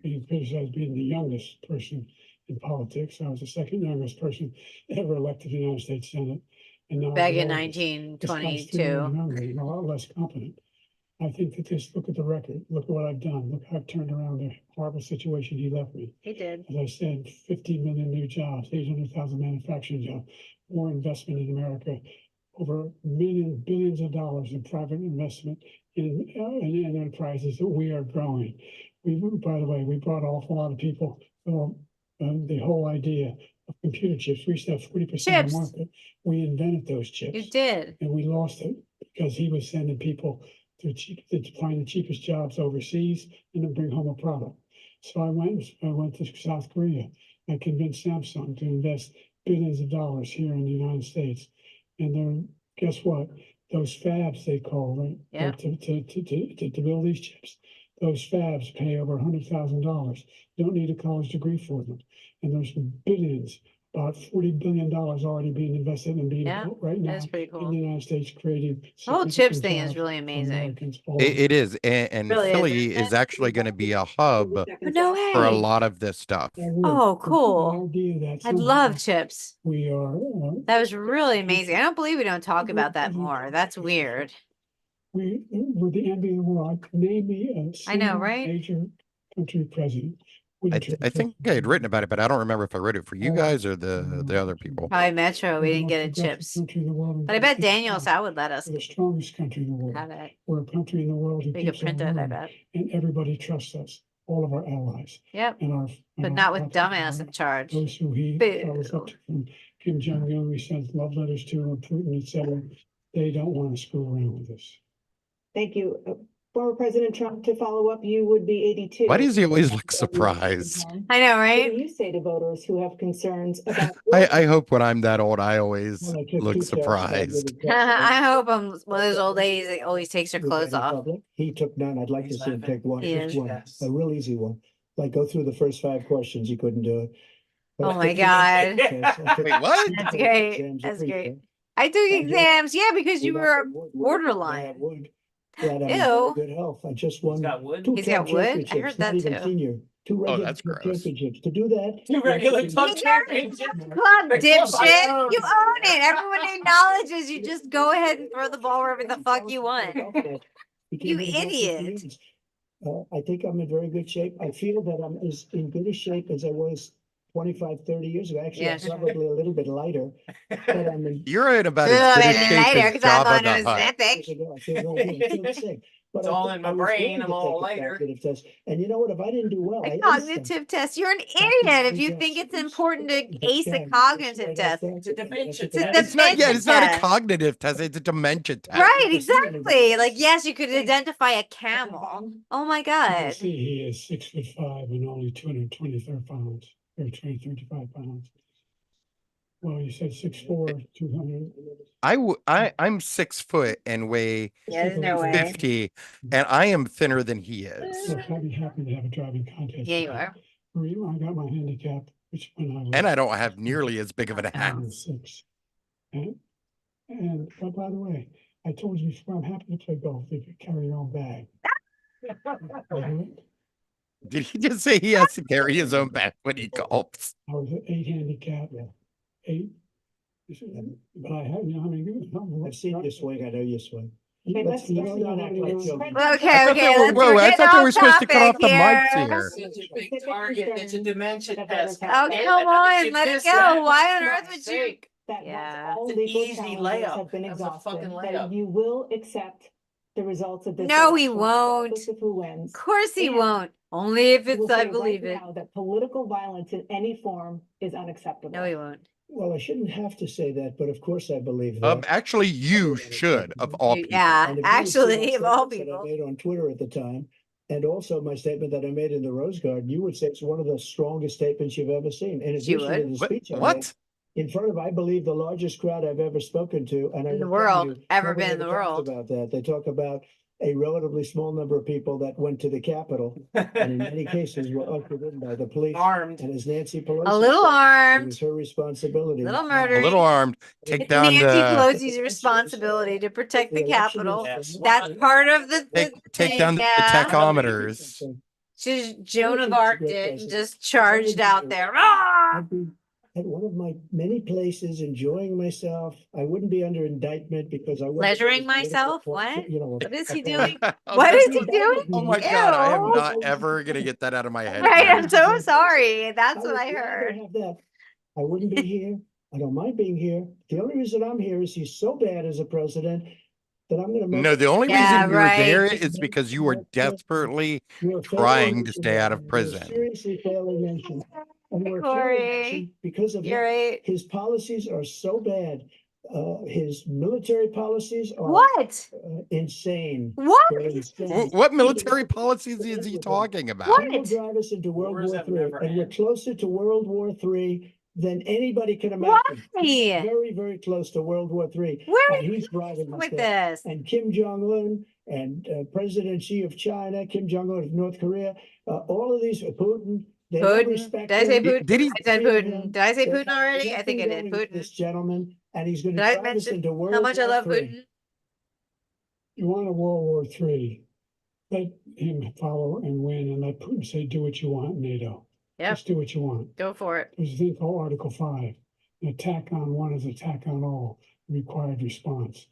being criticized being the youngest person in politics. I was the second youngest person ever elected to the United States Senate. And now Back I'm the in oldest. This guy's 1922. 3 years younger and a lot less competent. I think that look at the record, look at what I've done, look how I've turned around the horrible situation he left me. He did. As I said, 15 million new jobs, 800,000 manufacturing jobs, more investment in America, over billions of dollars in private investment in enterprises that we are growing. By the way, we brought an awful lot of people. The whole idea of computer chips, we used to have 40% of Chips. the market. We invented those chips. You did. And we lost it because he was sending people to find the cheapest jobs overseas and then bring home a product. So I went to South Korea. I convinced Samsung to invest billions of dollars here in the United States. And then guess what? Those fabs they call, right? Yeah. To build these chips. Those fabs pay over $100,000. You don't need a college degree for them. And there's billions, about $40 billion already being invested and being Yeah, built right now that's pretty in cool. the United States, creating The whole significant chips thing is jobs really for amazing. Americans all over. It is, and Really is, Philly isn't is it? actually going to be a hub No for a way. lot of this stuff. Oh, cool. I'd love chips. We are. That was really amazing. I don't believe we don't talk about that more. That's weird. We're the envy of the world. Name me a I know, single right? major country president. I think I had written about it, but I don't remember if I wrote it for you guys or the other people. Probably Metro. We didn't get it chips. But I bet Daniel's I would let us We're the strongest country in the world. have it. We're a country in the world who We could keeps on print it, I moving, bet. and everybody trusts us. All of our allies Yep. and our. But and not our with top dumbass in charge. Those who he Boo. follows up to from Kim Jong-un, we sent love letters to, and Putin, et cetera. They don't want to screw around with us. Thank you. Former President Trump, to follow up, you would be 82. Why does he always look surprised? I know, What right? do you say to voters who have concerns about? I hope when I'm that old, I always Well, I took look two tests, I surprised. did a test. I hope I'm one of those old ladies that always takes her Was clothes that in off. public? He took none. I'd like to see him take one, He just is. one, Yes. a real easy one. Like go through the first 5 questions, he couldn't do it. But Oh I my took God. tests. I took- Wait, what? That's I took great. exams That's every great. day. I took I just- exams, yeah, because you We were knocked on wood. borderline. Wood. That I'm Ew. in good health. I just He's won got wood. 2 He's got club wood? I championships, heard not that even too. senior, 2 regular that's club gross. championships. To do that. Two regular you- club You championships. Club, The club dipshit. owns You it. own it. Everyone acknowledges you. Just go ahead and throw the ball wherever the fuck you want. You idiot. I think I'm in very good shape. I feel that I'm as in good a shape as I was 25, 30 years ago. Actually, Yes. I'm probably a little bit lighter, but I'm in. You're in about A as good little a bit shape later as because I'm Jabba on the a Hutt. Ozempic. I feel very good. I feel sick. But It's I all think in my I was brain. willing I'm to all take the lighter. cognitive test. And you know what? If I didn't do well, A I aced them. cognitive test. You're an idiot if you think it's important to ace a cognitive test. It's a dementia It's a test. It's not. Yeah, it's not a test. cognitive test. It's a dementia test. Right, exactly. Like, yes, you could identify a camel. Oh my You God. see, he is 6'5" and only 223 pounds, or 235 pounds. Well, you said 6'4", 200. I'm 6 foot and weigh Yeah, there's no way. 50, and I am thinner than he is. Look, I'd be happy to have a driving contest. Yeah, you are. I got my handicap, which when I was. And I don't have nearly as big of an ass. 6. And, but by the way, I told you before, I'm happy to play golf if you carry your own bag. Did he just say he has to carry his own bag when he golfs? I was 8 handicap, 8. But I have, you know, how many? I've seen you swing, I know you swing. Okay, let's- You don't act like children. Okay, I thought they were- whoa, I thought they were supposed to cut off the mics here. It's a big target. It's a dimension test. Oh, come on, let it go. Why on earth would you? That Yeah. once all It's an legal easy challenges layup. have been That's a exhausted, fucking that layup. you will accept the results of this. No, he election, won't. regardless of who wins. Of course he And won't. Only if I will it's, I say right believe it. now that political violence in any form is unacceptable. No, he won't. Well, I shouldn't have to say that, but of course I believe that. Actually, you should, of all people. Yeah, And if you see my actually, of all statements that I people. made on Twitter at the time, and also my statement that I made in the Rose Garden, you would say it's one of the strongest statements you've ever seen. In She addition to would? the speech I made What? in front of, I believe, the largest crowd I've ever spoken to, and I In the will tell world, you, ever nobody been in the ever talks world. about that. They talk about a relatively small number of people that went to the Capitol, and in many cases were ushered in by the police. Armed. And as Nancy Pelosi A little said, it armed, was her responsibility. little not mine. A murdering. little armed. Take It's down Nancy the Pelosi's responsibility to protect the election Capitol. is- That's part of the take thing, down the yeah. tachometers. She's Joan of It's a Arc great it and president. just charged out there. Ah! I'd be at one of my many places enjoying myself. I wouldn't be under indictment because I wasn't Pleasuring a political myself? por- What? You know, What is he uh, doing? Oh, What is that's he doing? Oh my God, I am Ew. not ever gonna get that out of my head. Right, man. I'm so sorry. That's I what would I rather heard. have that. I wouldn't be here. I don't mind being here. The only reason I'm here is he's so bad as a president that I'm gonna make. No, the only Yeah, reason you're right. there is because you were desperately We're a trying failing to stay out of nation. We're a prison. Seriously failing nation. And we're a failing Cory, nation because of you're him. right. His policies are so bad. His military policies are What? insane. What? They're insane. What military policies is he talking about? What? He will drive us into World Wars War have III, never and we're ended. closer to World War III than anybody can imagine. Why? Very, very close to World War III. Where And are he's you driving going us with there. this? And Kim Jong-un and President Xi of China, Kim Jong-un of North Korea, all of these, Putin, they don't Putin. respect Did I say him. Putin? Did he- I said Fear Putin. him. Did I say There's Putin already? I think I nothing did. going with Putin. This gentleman, and he's going Did to I drive us mention into World how much I War love III. Putin? You want a World War III, let him follow and win and let Putin say, do what you want, NATO. Yep. Just do what you want. Go for it. There's a thing called Article 5. An attack on one is attack on all, required response.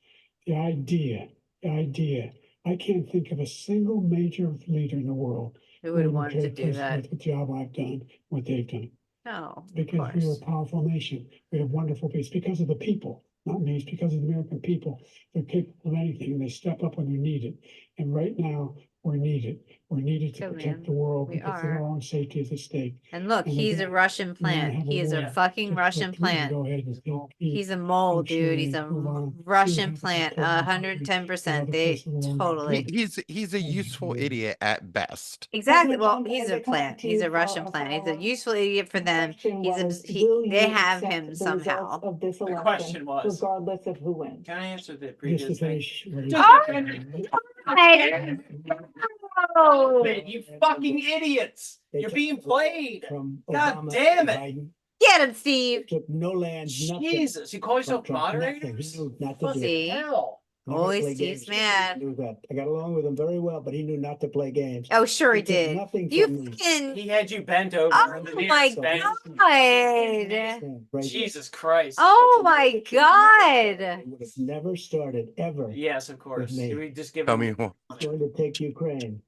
The idea, I can't think of a single major leader in the world Who would have wouldn't wanted to trade do places that? with the job I've done, what they've done. No, of Because we are course. a powerful nation. We have wonderful peace because of the people, not me. It's because of the American people. They're capable of anything and they step up when they're needed. And right now, we're needed. We're needed to Good protect man. the world We because are. our own safety is at stake. And look, And he's a again, Russian you wanna plant. have a He is a war, fucking just Russian let Putin plant. Go ahead and think He's a mole, I'm sure dude. we He's a move on, see what Russian happens plant. in Cory, 110%. other They places along the totally. He's a useful idiot at best. Exactly. President Well, Trump, he's as a I come back plant. to He's you a for Russian a plant. He's a follow-up, useful idiot for the them. question He's was, a, will they you have accept him the somehow. results of this election, question was- regardless of who wins? Can I answer the Just to previous thing? finish. what he Just said. Oh, Man, you fucking idiots! They You're took being played. From God Obama damn to it. Biden, get him, Steve. took no land, nothing. Jesus, you call yourself from Trump, nothing. He moderators? knew not to What do it. the See? hell? Not to Holy play Steve's games. mad. He knew that. I got along with him very well, but he knew not to play games. Oh, sure he He took did. nothing You from me. fucking. He had you bent over. Oh underneath my his bench. god. Yeah, right. Jesus Christ. Oh my god. It would have never started ever. Yes, of course. me. We just give Tell him. me more. Going to take Ukraine.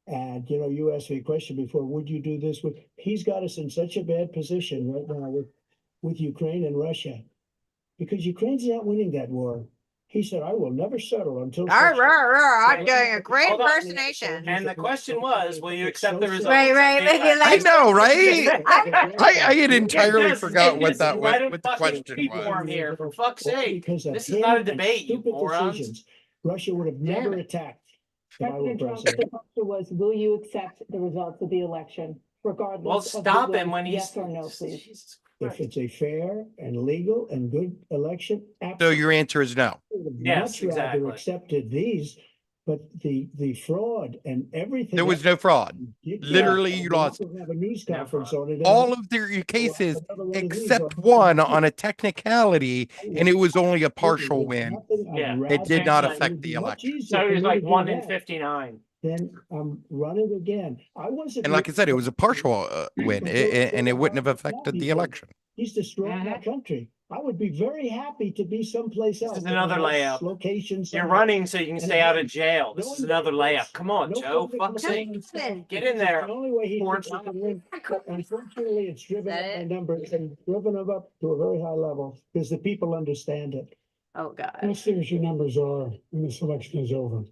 And, you know, you asked me a question before, would you do this with, he's got us in such a bad position right now with Ukraine and Russia. Because Ukraine's not winning that war. He said, I will never settle until. Arr, such- arr, arr, I'm Wait, doing a great hold on. impersonation. And the question was, will you accept the results? Right, right, of the maybe election? I know, right? I I had entirely Yes, forgot it what is. that Why what, don't what the fucking question people was. warm here, for fuck's sake. Because of This is him not a and debate, you stupid morons. decisions, Russia would have Damn never it. attacked. if I were President Trump, president. the question was, will you accept the results of the election, regardless Well, of who stop him wins? when he's. Yes or no, please? Jesus If Christ. it's a fair and legal and good election, So absolutely. your answer is no. would have Yes, much rather exactly. accepted these, but the fraud and everything. There was no fraud. Yeah, Literally, you we'll lost have a news No conference fraud. on it. all of their cases except one on a technicality, and it was only a partial win. Yeah. It did not affect the election. So he was like 1 in 59. then run it again. I wasn't. And like I said, it was a partial win, and it wouldn't have affected the election. He's destroying our country. I would be very happy to be someplace This else. is in a another nice layup. Location. You're somewhere. running so you can And stay out of again, jail. This knowing is another that layup. Come on, no Joe. COVID Fuck's sake. concerns, Get in there. The only way he Four thinks he can win. Unfortunately, it's driven up my numbers and driven them up to a very high level because the people understand it. Oh, God. Let's see what your numbers are when this election is over.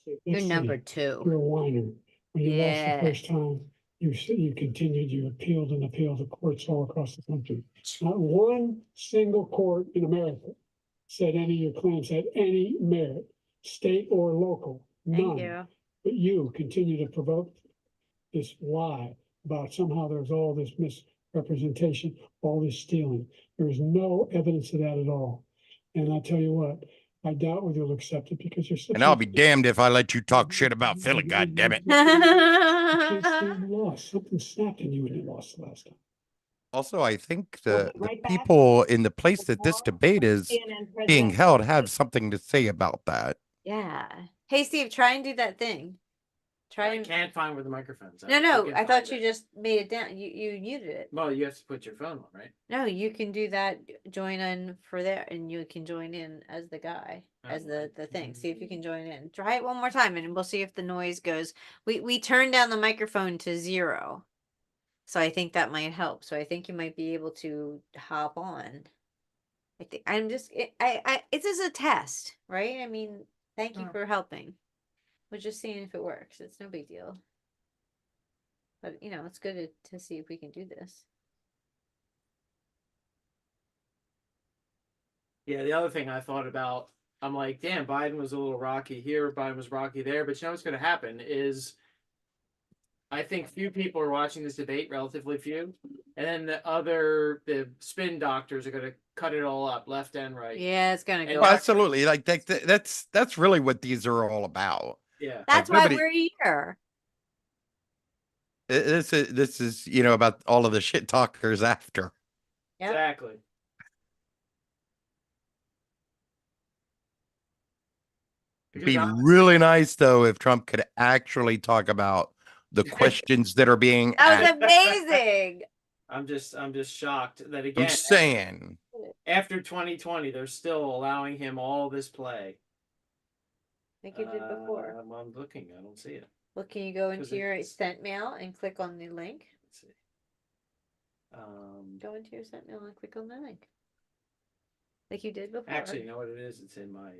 You're Let's see. number 2. You're a whiner. When you lost Yeah. the first time, you continued, you appealed and appealed to courts all across the country. Not one single court in America said any of your claims had any merit, state or local, Thank none. you. But you continue to provoke this lie about somehow there's all this misrepresentation, all this stealing. There is no evidence of that at all. And I'll tell you what, I doubt whether you'll accept it because you're such. And I'll be damned if I let you talk shit about Philly, goddammit. You can't stand the loss. Something snapped in you when you lost the last time. Also, I think We'll the be right back. people in the place that this debate is CNN being president- held have something to say about that. Yeah. Hey, Steve, try and do that thing. Try I and. can't find where the microphone's at. No, no. can I thought find you it. just made it down. You muted it. Well, you have to put your phone on, right? No, you can do that. Join in for there, and you can join in as the guy, as Oh, the thing. See if you can join in. Try it one more time, and we'll see if the noise goes. We turned down the microphone to 0, so I think that might help. So I think you might be able to hop on. I think I'm just. It is a test, right? I mean, thank you Oh. for helping. We're just seeing if it works. It's no big deal. But it's good to see if we can do this. Yeah, the other thing I thought about, I'm like, damn, Biden was a little rocky here, Biden was rocky there, but you know what's going to happen is I think few people are watching this debate, relatively few, and then the spin doctors are going to cut it all up, left and right. Yeah, it's gonna And go. Well, absolutely. Like that's really what these are all about. Yeah. That's like, why nobody- we're here. This is about all of the shit talkers after. Yep. Exactly. It'd be Because really nice though if Trump could actually talk about the questions that are being That was asked. amazing. I'm just shocked that I'm again saying. after 2020 they're still allowing him all this play. Like you did before. I'm looking, I don't see it. Well, can you go 'Cause into your it's- sent mail and click on the link? Let's see. Go into your sent mail and click on the link. Like you did before. Actually, you know what it is? It's in my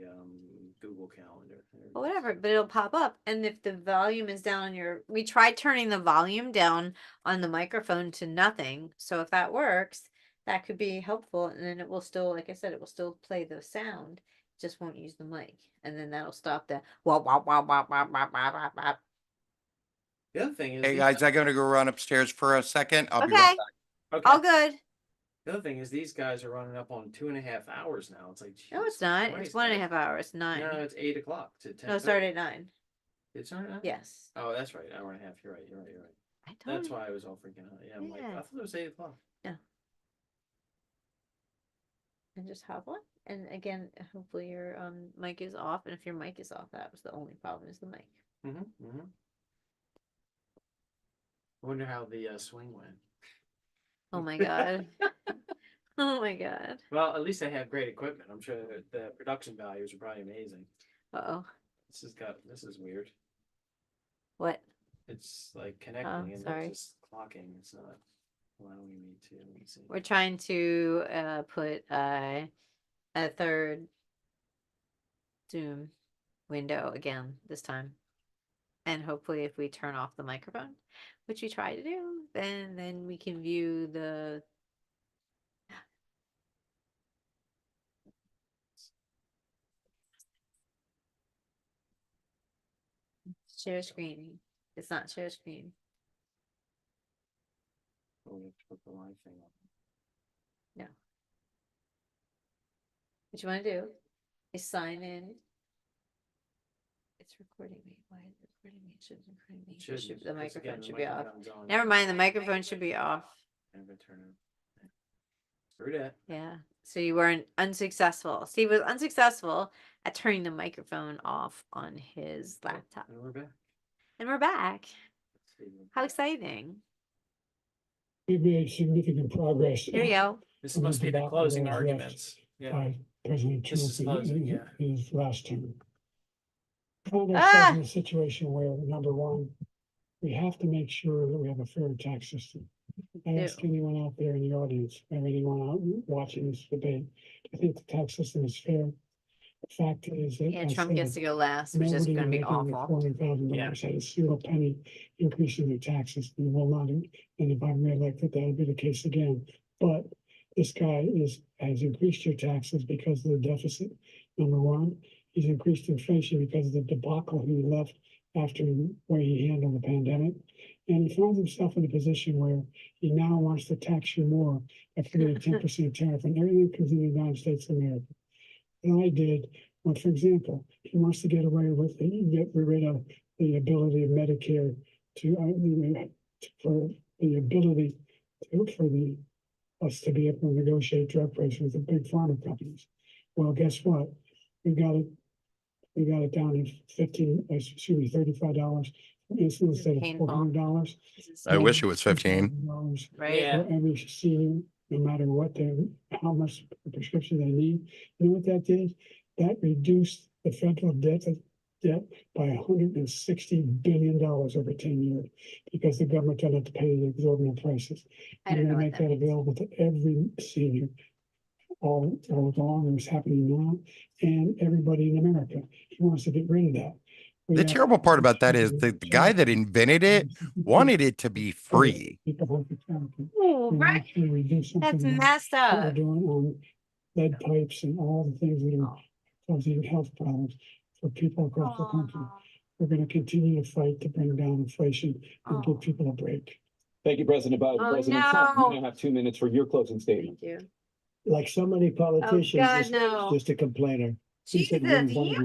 Google Calendar. There it Well, is. whatever, but it'll pop up. And if the volume is down on we tried turning the volume down on the microphone to nothing. So if that works, that could be helpful. And then it will still, like I said, it will still play the sound. It just won't use the mic. And then that'll stop the wah, wah, wah, wah, wah, wah, wah, wah, wah. The other thing is, Hey guys, I'm gonna go run upstairs for a second. I'll be Okay, right back. okay. all good. The other thing is, these guys are running up on 2.5 hours now. It's like, No, it's Jesus not. Christ, It's 1.5 guys. hours. 9. No, it's 8 o'clock to 10. No, it started at 9. It's not. Yes. Oh, that's right. Hour and a half. You're right. You're right. You're right. I told That's you. why I was all freaking out. Yeah, I'm like, I Yeah. thought it was 8 o'clock. And just hop on. And again, hopefully your mic is off. And if your mic is off, that was the only problem is the mic. Mm-hmm. Mm-hmm. I wonder how the swing went. Oh my god. Oh my god. Well, at least they have great equipment. I'm sure the production values are probably amazing. Uh-oh. This is weird. What? It's like connecting and sorry. it's just clocking. It's not allowing me to. Let me see. We're trying to put a third Zoom window again this time. And hopefully if we turn off the microphone, which we try to do, then we can view the share screen. It's not share screen. Oh, we have to put the live thing on. What you want to do is sign in. It's recording me. Why is it recording me? It shouldn't record me. It shouldn't, The 'cause microphone again, the should be off. microphone's on. Never mind, the microphone should be off. I'm gonna turn it. Screw that. Yeah. So you weren't unsuccessful. Steve was unsuccessful at turning the microphone off on his laptop. And we're back. And we're back. How exciting. We've made significant progress. Here we go. This must be the closing arguments. Yeah. By President This is Trump closing, yeah. in his last term. Found Ah! ourselves in a situation where, number one, we have to make sure that we have a fair tax system. I ask anyone out there in the audience, or anyone out watching this debate, I think the tax system is fair. The fact is that Yeah, Trump gets to go last, which is nobody going to be making over awful. $400,000 had a single penny increase in their taxes, and will not. And if I'm reelected, that'll be the case again. But this guy has increased your taxes because of the deficit. Number one, he's increased inflation because of the debacle he left after the way he handled the pandemic. And he finds himself in a position where he now wants to tax you more by putting a 10% tariff on everything that comes in the United States of America. And I did, well, for example, he wants to get away with, get rid of the ability of Medicare for the ability for us to be able to negotiate drug prices with the big pharma companies. Well, guess what? We got it down to $35 instead of $400. I wish it was 15. Right. Yeah. For every senior, no matter how much prescription they need. You know what that did? That reduced the federal debt by $160 billion over 10 years because the government doesn't have to pay the exorbitant prices. I don't know make what that that means. available to every senior all along, and it's happening now, and everybody in America. He wants to get rid of that. The terrible part about that is the guy that invented it wanted it to be free. Oh, right. That's messed What we're up. doing on lead pipes and all the things that are causing health problems for people across the country. We're going to continue to fight to bring down inflation and give people a break. Thank you, President Biden. Oh, President Trump, you no. now have 2 minutes for your closing statement. Thank you. Like so many politicians, God, no. just a complainer. Jesus,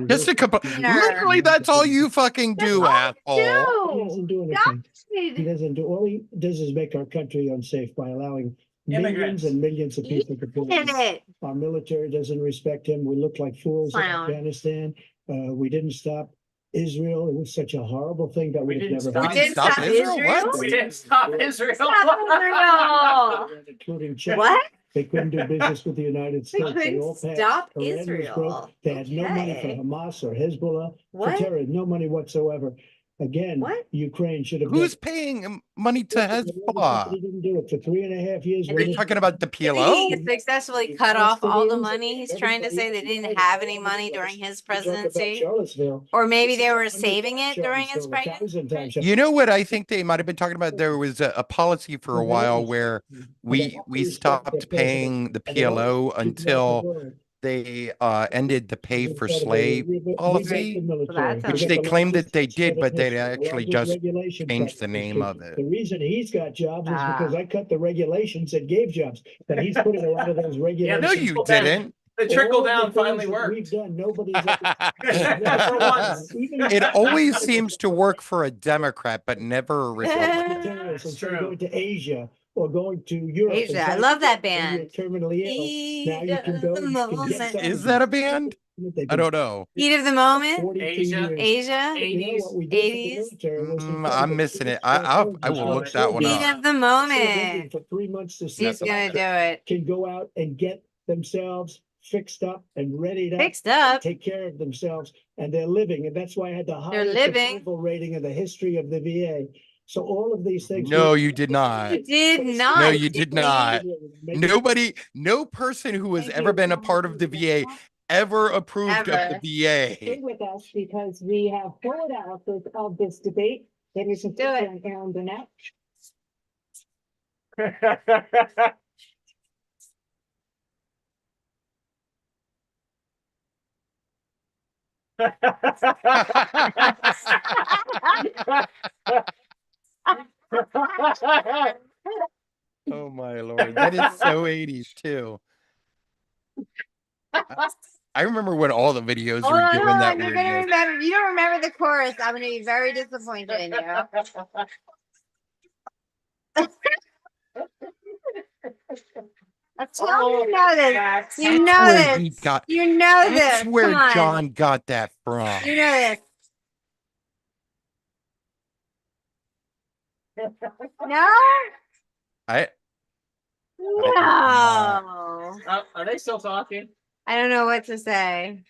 Just a couple. Literally, that's all you fucking do, asshole. He doesn't do anything. He God. doesn't do, all he does is make our country unsafe by allowing millions Immigrants. and millions of people to come Did in. it. Our military doesn't respect him. We look like fools Clown. in Afghanistan. We didn't stop Israel. It was such a horrible thing that We would have didn't never stop- We didn't Stop stop Israel? Israel? What? We didn't stop Israel. Stop Israel. including China. What? They couldn't do business with the United They States. They all couldn't passed. stop Iran was broke. Israel. They had no money for Okay. Hamas or Hezbollah, for What? terror, no money whatsoever. Again, What? Ukraine should have. Who's paying money to Hezbollah? He didn't do it for 3.5 years. And Are you talking about the PLO? He successfully cut off all the money. He's trying to say they didn't have any money during his presidency. Or maybe they were saving it during his presidency. You know what I think they might have been talking about? There was a policy for a while where we stopped paying the PLO until they ended the pay for slave policy, which they claimed that they did, but they actually just changed the name of it. The reason he's got jobs is because I cut the regulations that gave jobs, but he's putting a lot of those regulations. No, you didn't. The trickle All the down things finally that worked. We've done, nobody's. For once. It always seems to work for a Democrat, but never a Republican. Terrorists, That's instead of true. going to Asia or going to Europe. and Asia, I trying love to that get- when you're band. Terminally ill. Now you can go. Heat of the you can get moment. something. Is that a band? I don't know. Heat of the moment. 42 Asia. years. Asia. You know what we did for the 80s. military was incredible. I'm missing it. I will look that one Heat up. of the Still waiting moment. For 3 months to see He's if gonna do it. can go out and get themselves fixed up and ready to Fixed up. take care of themselves, and they're living, and that's why I had the highest living. approval rating in the history of the VA. So all of these things. No, you did not. You did not. No, you did not. Nobody. No person who has Thank ever you. been a part of the VA ever approved Ever. of the VA. Stay with us because we have full analysis of this debate. Ladies and Do it. gentlemen, Aaron Burnett. Oh my lord, that is so 80s too. I remember when all the videos Hold were on, doing hold that on. You're gonna weirdness. remember. You don't remember the chorus. I'm gonna be very disappointed in you. That's Oh, you know this. You know Where he this. got, You know that's this. where Come on. John got that from. You know this. No, I no. Are they still talking? I don't know what to say.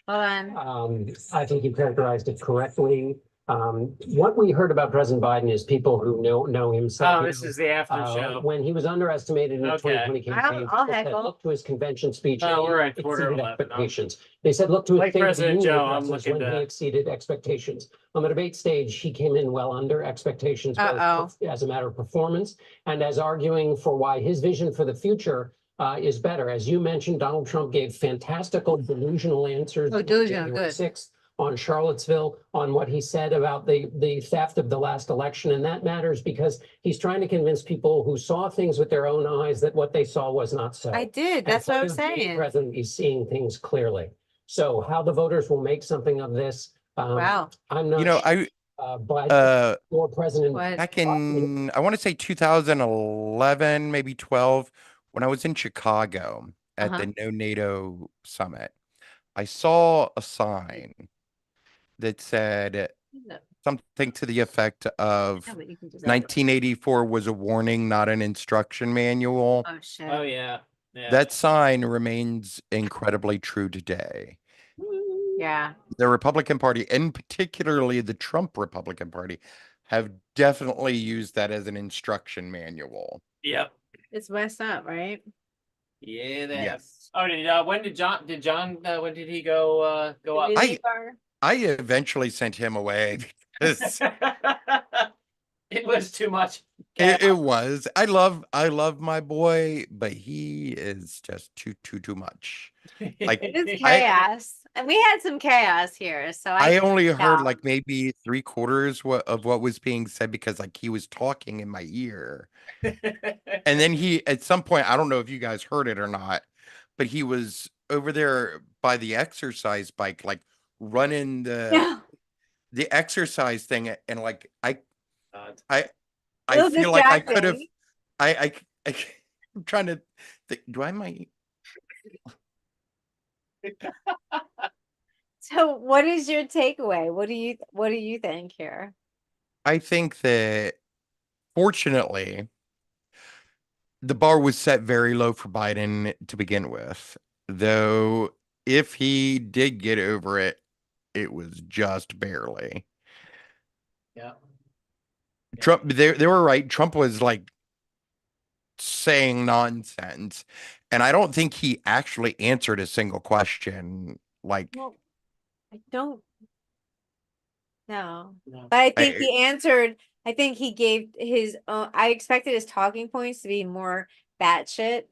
Hold on. I think you characterized it correctly. What we heard about President Biden is people who know him. Oh, this is the after show. When he was underestimated in the Okay. 2020 campaign, I'll people said, heckle. look to his convention speech. Oh, and we're he at quarter exceeded 11. expectations. They said, look to his Like State of the President Union Joe, I'm addresses looking when he to- exceeded expectations. On the debate stage, he came in well under expectations, both as a matter of performance and as arguing for why his vision for the future is better. As you mentioned, Donald Trump gave fantastical delusional answers Oh, on delusional, January good. 6th, on Charlottesville, on what he said about the theft of the last election. And that matters because he's trying to convince people who saw things with their own eyes that what they saw was not so. I did. And That's what I'm part of being saying. President is seeing things clearly. So how the voters will make something of this, Wow. I'm not you know, sure. I But for President What? back in I want to say 2011, maybe 12, when I was in Chicago at Uh-huh. the No NATO summit, I saw a sign that said something to the effect of Yeah, but you can just- 1984 was a warning, not an instruction manual. Oh shit. Oh yeah. Yeah. That sign remains incredibly true today. Yeah. The Republican Party, and particularly the Trump Republican Party, have definitely used that as an instruction manual. Yep. It's messed up, right? Yeah, they have. Yes. Oh, when did John when did he go up? I eventually sent him away because It was too much. it was. I love my boy, but he is just too much. Like It's chaos. And we had some chaos here, so I only heard yeah. like maybe 3/4 of what was being said because like he was talking in my ear. And then he, at some point, I don't know if you guys heard it or not, but he was over there by the exercise bike, like running the exercise thing, and like I feel like I could have. I'm trying to think. Do I might? So what is your takeaway? What do you think here? I think that fortunately, the bar was set very low for Biden to begin with, though if he did get over it, it was just barely. Yeah. Trump, they were right. Trump was like saying nonsense, and I don't think he actually answered a single question. Like, Well, I don't know. No. But I think he answered, I think he gave his I expected his talking points to be more batshit,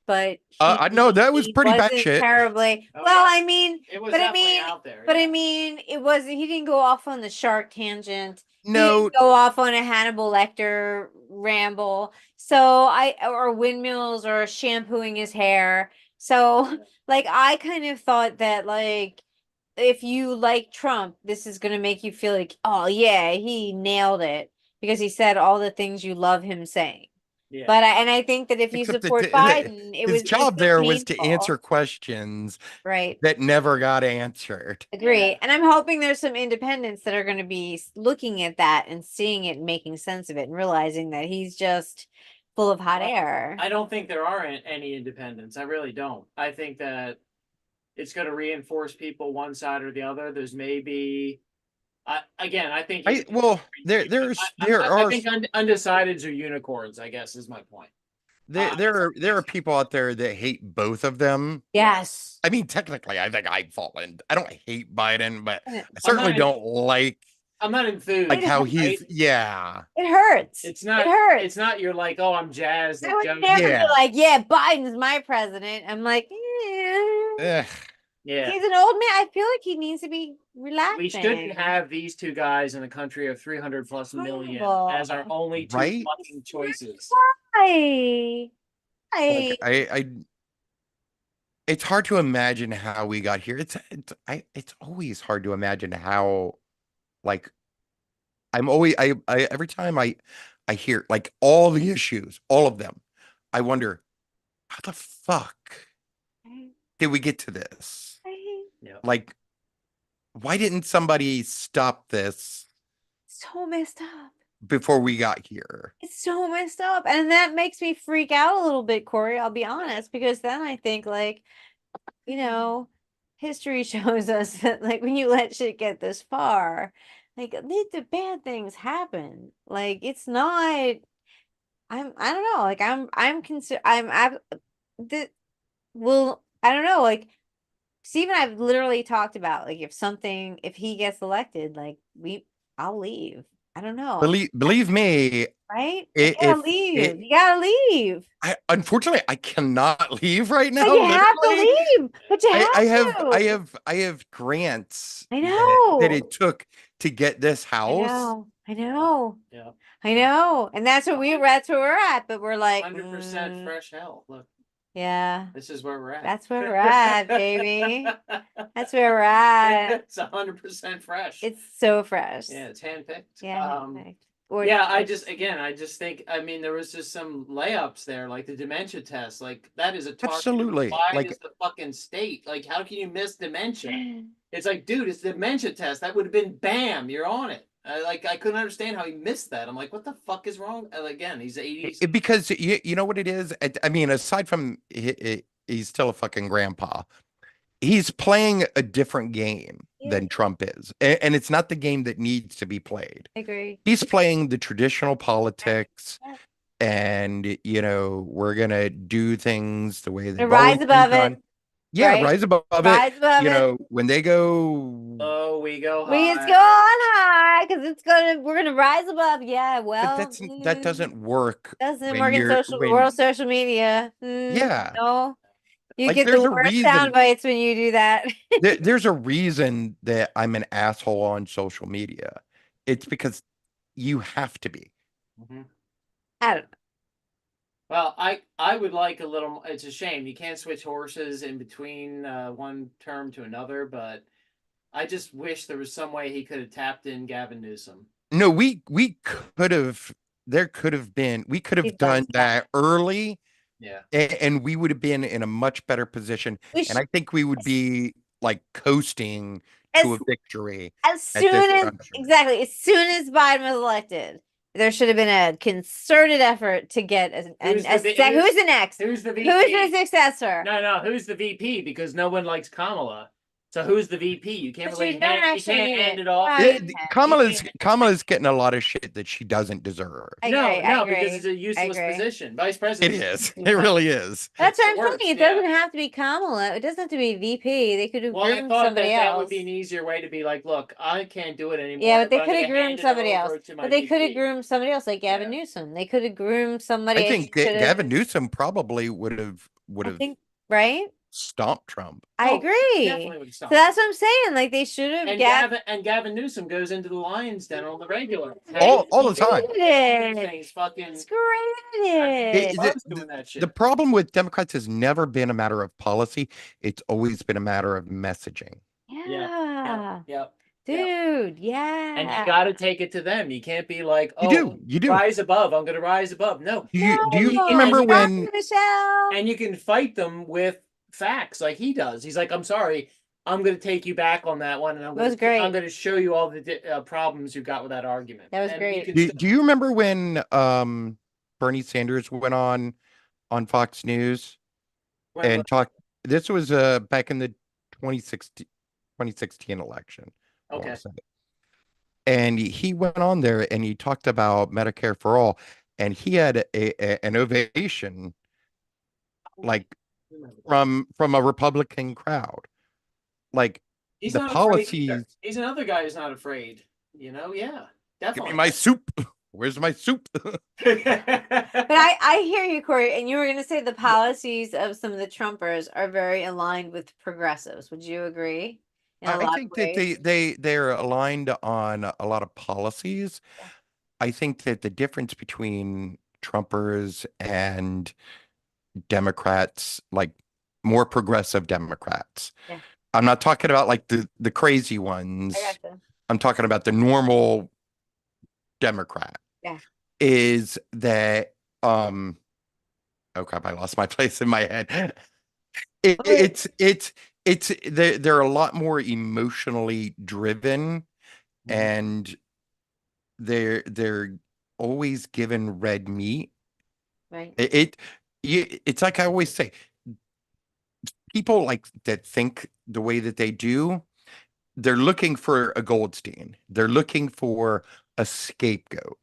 but I know that was he pretty wasn't batshit. terribly Oh, well, yeah. I mean, It was but I definitely mean, out there. but yeah. I mean, it wasn't, he didn't go off on the shark tangent. He No, didn't go off on a Hannibal Lecter ramble. So or windmills or shampooing his hair. So like I kind of thought that like if you like Trump, this is gonna make you feel like, oh yeah, he nailed it because he said all the things you love him saying. Yeah. But I think that if you except support Biden, it his was job there was to painful. answer questions Right. that never got answered. Agree. Yeah. And I'm hoping there's some independents that are going to be looking at that and seeing it and making sense of it and realizing that he's just full of hot air. I don't think there are any independents. I really don't. I think that it's going to reinforce people one side or the other. There's maybe, again, I think. There I think undecideds are unicorns, I guess, is my point. There are people out there that hate both of them. Yes. I mean, technically, I think I fall in. I don't hate Biden, but I I'm certainly not- don't like I'm not enthused. how right? he's. Yeah, It hurts. It's not. It hurts. It's not. You're like, oh, I'm jazzed. I that would Joe- never Yeah. be like, yeah, Biden's my president. I'm like, yeah. Ugh. Yeah. He's an old man. I feel like he needs to be relaxing. We shouldn't have these two guys in a country of 300 plus million Horrible. as our only two Right? fucking choices. Why? Like, I it's hard to imagine how we got here. It's always hard to imagine how, like, I every time I hear like all the issues, all of them, I wonder how the fuck did we get to this? Yeah. Like, why didn't somebody stop this So messed up. before we got here. It's so messed up. And that makes me freak out a little bit, Corey, I'll be honest, because then I think like, you know, history shows us that like when you let shit get this far, like the bad things happen. Like it's not I don't know, like the well, I don't know, like Steve and I've literally talked about like if he gets elected, like I'll leave. I don't know. Believe me, Right? You gotta leave. You gotta leave. Unfortunately, I cannot leave right now. But you have to literally. leave. But you have to. I have grants I know. that it took to get this I house. know. I know. Yeah. I know. And that's what that's where we're at. But we're like 100% fresh hell. Look, yeah. this is where we're at. That's where we're at, baby. That's where we're at. It's 100% fresh. It's so fresh. Yeah, it's handpicked. Yeah. Yeah, I just think, I mean, there was just some layups there, like the dementia test, like that is a target. Absolutely. Why Like is the fucking state? Like, how can you miss dementia? It's like, dude, it's the dementia test. That would have been bam, you're on it. I couldn't understand how he missed that. I'm like, what the fuck is wrong? Again, he's 80s. because you know what it is. I mean, aside from he's still a fucking grandpa. He's playing a different game than Trump is. And it's not the game that needs to be played. I agree. He's playing the traditional politics and, you know, we're going to do things the way they rise above it. Yeah, right? rise above Rise it. above you it. know, when they go. Oh, we go high. We just go on high because we're gonna rise above. Yeah, well, But that doesn't work. Doesn't when work in you're- world social media. Yeah. No, you Like, get there's the a worst reason- sound bites when you do that. There's a reason that I'm an asshole on social media. It's because you have to be. Mhm. I don't know. Well, I would like a little. It's a shame you can't switch horses in between one term to another, but I just wish there was some way he could have tapped in Gavin Newsom. No, we could have. There could have been. We could have done that early. Yeah. And we would have been in a much better position. And I think we would be like coasting to a victory. As soon as Biden was elected, there should have been a concerted effort to get who's the next? Who's the VP? Who's the successor? No, who's the VP? Because no one likes Kamala. So who's the VP? You can't really hand it off. Kamala's getting a lot of shit that she doesn't deserve. No, because it's a useless position. Vice president. It is. It really is. That's what I'm saying. It doesn't have to be Kamala. It doesn't have to be VP. They could have groomed somebody else. That would be an easier way to be like, look, I can't do it anymore. Yeah, but they could have groomed somebody else. But they could have groomed somebody else, like Gavin Newsom. They could have groomed somebody. I think Gavin Newsom probably would have. Right? Stomp Trump. I agree. So that's what I'm saying. Like they should have. And Gavin Newsom goes into the lion's den on the regular. All the time. It's fucking. It's great. The problem with Democrats has never been a matter of policy. It's always been a matter of messaging. Yeah. Dude, yeah. And you got to take it to them. You can't be like, you do. Rise above. I'm going to rise above. No. Do you remember when? And you can fight them with facts like he does. He's like, I'm sorry, I'm going to take you back on that one, and I'm going to show you all the problems you got with that argument. That was great. Do you remember when Bernie Sanders went on Fox News and talked? This was back in the 2016 election. Okay. And he went on there and he talked about Medicare for all, and he had an ovation, like from a Republican crowd. Like he's the not policies. He's another guy who's not afraid. Yeah, definitely. Give me my soup. Where's my soup? But I hear you, Corey, and you were going to say the policies of some of the Trumpers are very aligned with progressives. Would you agree? I think that they're aligned on a lot of policies. Yeah. I think that the difference between Trumpers and Democrats, like more progressive Democrats. Yeah. I'm not talking about like the crazy ones. I'm talking about the normal Democrat. Yeah. Is that oh crap, I lost my place in my head. They're a lot more emotionally driven, and they're always given red meat. Right. It's like I always say, people like that think the way that they do, they're looking for a Goldstein. They're looking for a scapegoat.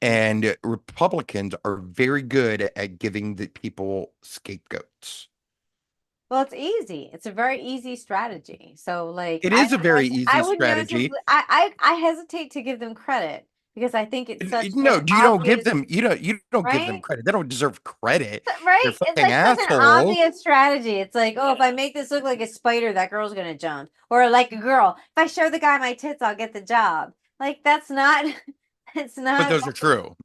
And Republicans are very good at giving the people scapegoats. Well, it's easy. It's a very easy strategy. So like It is a very easy I would strategy. notice, I hesitate to give them credit because I think it's such No, an you don't give obvious, them, you don't give them right? credit. They don't deserve credit. Right? They're It's fucking like such an assholes. obvious strategy. It's like, oh, if I make this look like a spider, that girl's gonna jump. Or like a girl, if I show the guy my tits, I'll get the job. Like that's not it's But not those are true.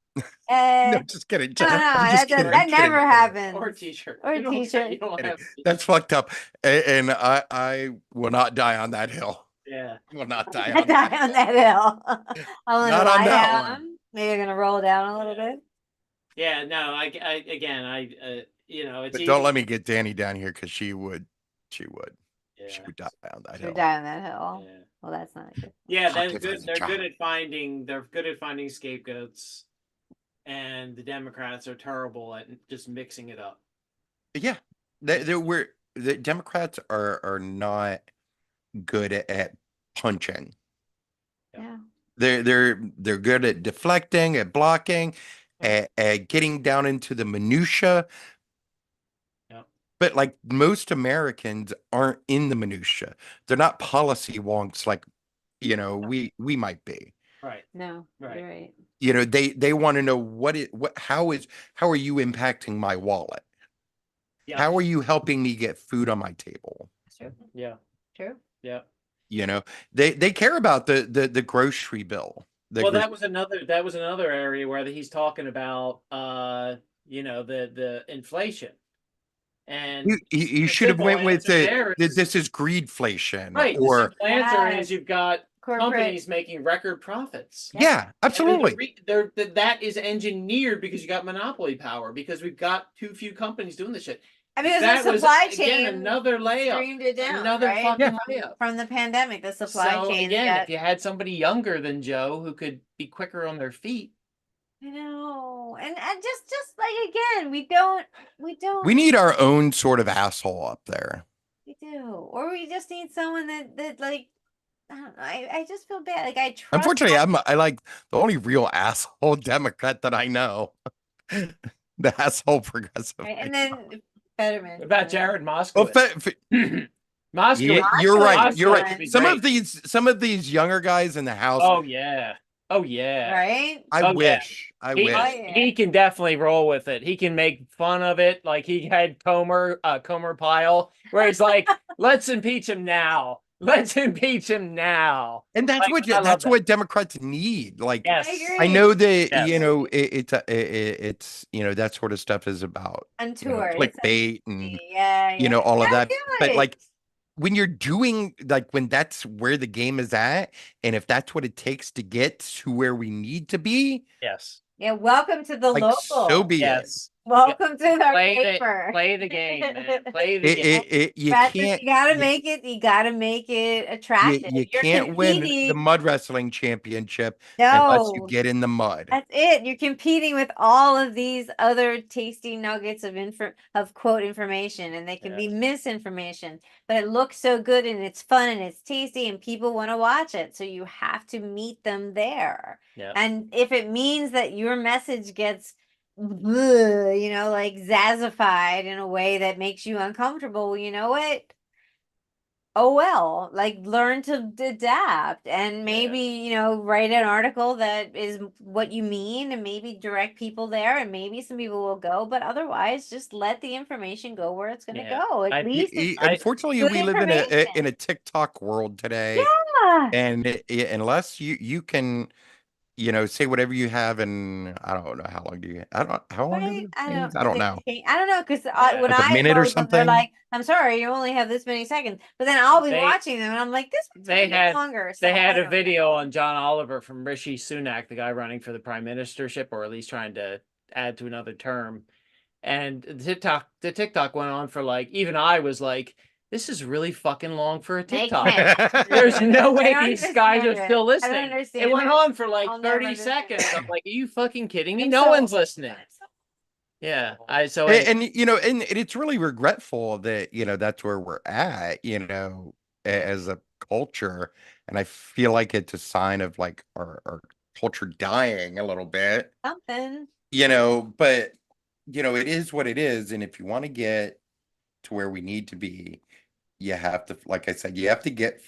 uh No, just kidding. no, I'm just kidding. I'm that never kidding. happens. Or a t-shirt. Or a You don't- t-shirt. you don't Kidding. have- That's fucked up. And I will not die on that hill. Yeah. I will not die I on die that. on that hill. I'm gonna Not on lie that down. one. Maybe I'm gonna roll down a little bit. Yeah, no, I again, you know, it's But don't easy. let me get Danny down here because she would Yeah. die on that Should hill. die on that hill. Yeah. Well, that's not good. Yeah, Fuck that's if I good. was They're good John. at finding scapegoats, and the Democrats are terrible at just mixing it up. Yeah, the Democrats are not good at punching. Yeah. They're good at deflecting, at blocking, at getting down into the minutia. Yeah. But like most Americans aren't in the minutia. They're not policy wonks like we might be. Right. No, Right. you're right. They want to know how are you impacting my wallet? Yeah. How are you helping me get food on my table? True. Yeah. True. Yeah. They care about the grocery bill. Well, that was another area where he's talking about the inflation. And you the should have simple went with answer there is- this is greedflation right. The or simple answer Yes. is you've got Corporate. companies making record profits. yeah, absolutely. That is engineered because you got monopoly power, because we've got too few companies doing this shit. I mean, That the was, supply again, chain another layup. streamed it down, Another right? fucking layup. From the pandemic, the supply So chain again, got. if you had somebody younger than Joe who could be quicker on their feet, I know, and just like again, we don't. We need our own sort of asshole up there. We do, or we just need someone that like. I don't know. I just feel bad. Like I trust. Unfortunately, I like the only real asshole Democrat that I know. The asshole progressive. Right, and then Fetterman. what about Jared Well, Moskowitz? Moskowitz. you're right. You're Moskowitz would right. be Some of these younger guys in the House. Oh yeah. Oh yeah. Right. I yeah. wish. I He, wish. yeah. he can definitely roll with it. He can make fun of it, like he had Comer Pyle, where he's like, "Let's impeach him now. Let's impeach him now." And that's Like, I love that. what Democrats need. Like, Yes. I agree. I know that Yes. it's that sort of stuff is about On tour. It's clickbait and yeah. all of that. do But it. like when you're doing when that's where the game is at, and if that's what it takes to get to where we need to be, Yes. Yeah, welcome to the like local. so be it. Yes. Welcome to our Play paper. the game, man. Play the game. You That's what can't. you gotta make it. You gotta make it attractive. You You're can't win the competing- mud wrestling championship unless you No, get in the mud. that's it. You're competing with all of these other tasty nuggets of quote information, and they can be misinformation, but it looks so good and it's fun and it's tasty and people want to watch it. So you have to meet them there. Yeah. And if it means that your message gets like zazzified in a way that makes you uncomfortable, well, you know what? Oh well, like learn to adapt and maybe, write an article that is what you mean and maybe direct people there and maybe some people will go, but otherwise just let the information go where it's going to go. At least it's Unfortunately, good we live in information. a TikTok world today, Yeah. and unless you can, say whatever you have, and I don't know how long do you? I don't how long? Right? I don't know. I don't know because when Like a I minute or post them, they're something? like, "I'm sorry, you only have this many seconds." But then I'll be They- watching them, and I'm like, "This one's they gonna be had- longer." They so had I a don't video know. on John Oliver from Rishi Sunak, the guy running for the prime ministership, or at least trying to add to another term. And the TikTok went on for even I was like, this is really fucking long for a Makes TikTok. sense. There's no I way don't these guys are understand still it. I listening. don't understand It went it. on for like I'll never 30 understand seconds. it. I'm like, are you fucking kidding me? I'm No so- one's listening. Yeah. So And it's really regretful that, that's where we're at, as a culture. And I feel like it's a sign of like our culture dying a little bit, Something. but it is what it is. And if you want to get to where we need to be, you have to, like I said, you have to get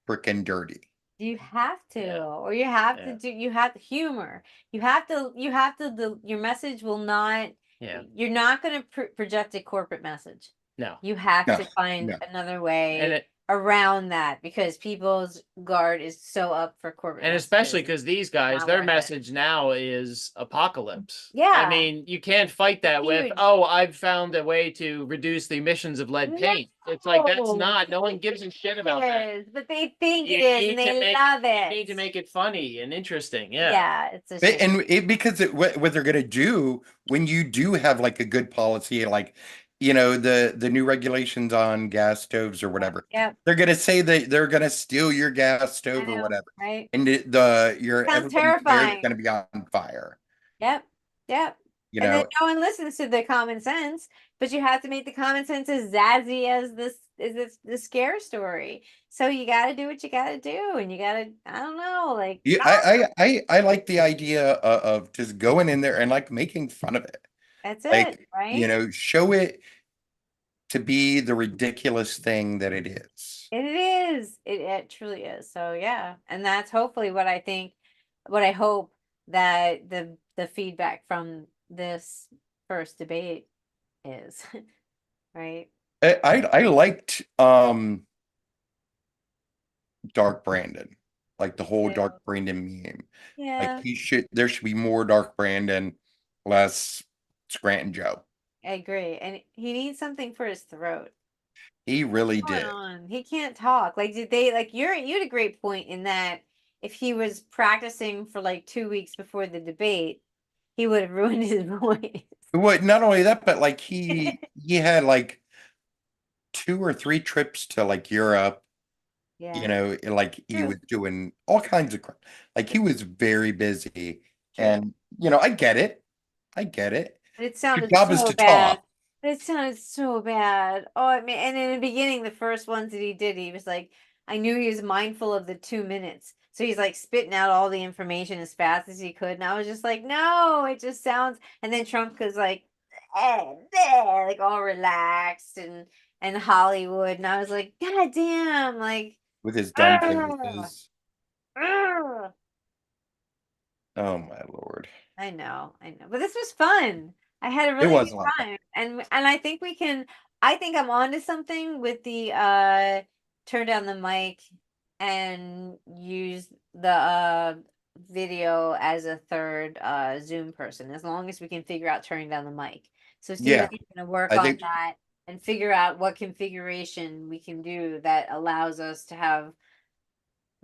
freaking dirty. You have to, Yeah. or you have Yeah. to do, you have humor. You have to, your message will not, Yeah. you're not going to project a corporate message. No. You have No, to find no. another way And around that because people's guard is so up for corporate And especially messages. because these guys, Not their worth it. message now is apocalypse. Yeah. I mean, you can't fight that with, Huge. oh, I've found a way to reduce the emissions of lead paint. It's like, that's No. not, no one gives a shit about that. It is, but they think You it is, need and to they make- love it. You need to make it funny and interesting. Yeah. Yeah, it's a shame. And because what they're going to do when you do have like a good policy, like, the new regulations on gas stoves or whatever, Yep. they're going to say that they're going to steal your gas stove or know, whatever. right? And your Sounds everybody's hair is terrifying. going to be on fire. Yep. Yep. You And know, then no one listens to the common sense, but you have to make the common sense as zazzy as the scare story. So you got to do what you got to do, and you got to, I don't know, like yeah, I like the idea of just going in there and like making fun of it. that's Like, it, right? show it to be the ridiculous thing that it is. It is. It truly is. So yeah, and that's hopefully what I think, what I hope that the feedback from this first debate is, right? I liked Dark Brandon, like the whole Yeah. Dark Brandon meme. Yeah, Like there should be more Dark Brandon, less Scranton Joe. I agree. And he needs something for his throat. He really What's going did. on? He can't talk. Like, did they like you had a great point in that if he was practicing for like 2 weeks before the debate, he would have ruined his voice. What? Not only that, but like he had like 2 or 3 trips to like Europe. Yeah. Like he True. was doing all kinds of crap. Like he was very busy, True. and I get it. I get it. But it Your sounded job is so to bad. talk. It sounded so bad. Oh, I mean, and in the beginning, the first ones that he did, he was like, I knew he was mindful of the 2 minutes. So he's like spitting out all the information as fast as he could. And I was just like, no, it just sounds. And then Trump was like, like all relaxed and Hollywood. And I was like, God damn, like, With his dumb ah, faces. ah. Oh my Lord. I know. But this was fun. I had a It really was good a lot of time. And I think I think I'm onto something with the turn down the mic and use the video as a third Zoom person, as long as we can figure out turning down the mic. So Yeah, Steven's gonna work I on think that and figure out what configuration we can do that allows us to have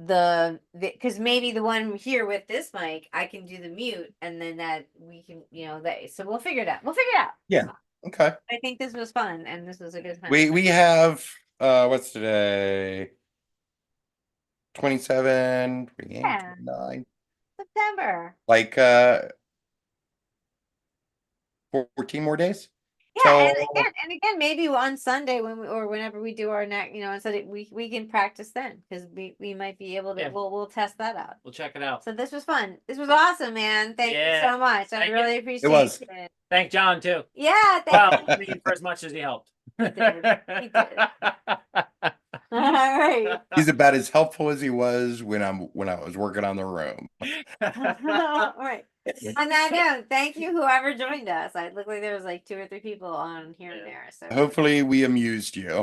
because maybe the one here with this mic, I can do the mute and then that we can, so we'll figure it out. yeah. Okay. I think this was fun and this was a good time. We have what's today? 27, 28, Yeah. 29. September. Like 14 more days. Yeah, So and again, maybe on Sunday or whenever we do our next, on Sunday, we can practice then because we might be able to. Yeah. We'll test that out. We'll check it out. So this was fun. This was awesome, man. Thank you Yeah. so much. I Thank you. really appreciate was. it. Thank John too. Yeah, Well, thank I mean, for as much as he helped. did. He did. All right. he's about as helpful as he was when I was working on the room. All right. On that note, thank you whoever joined us. It looked like there was like 2 or 3 people on here and there. So Hopefully we amused you.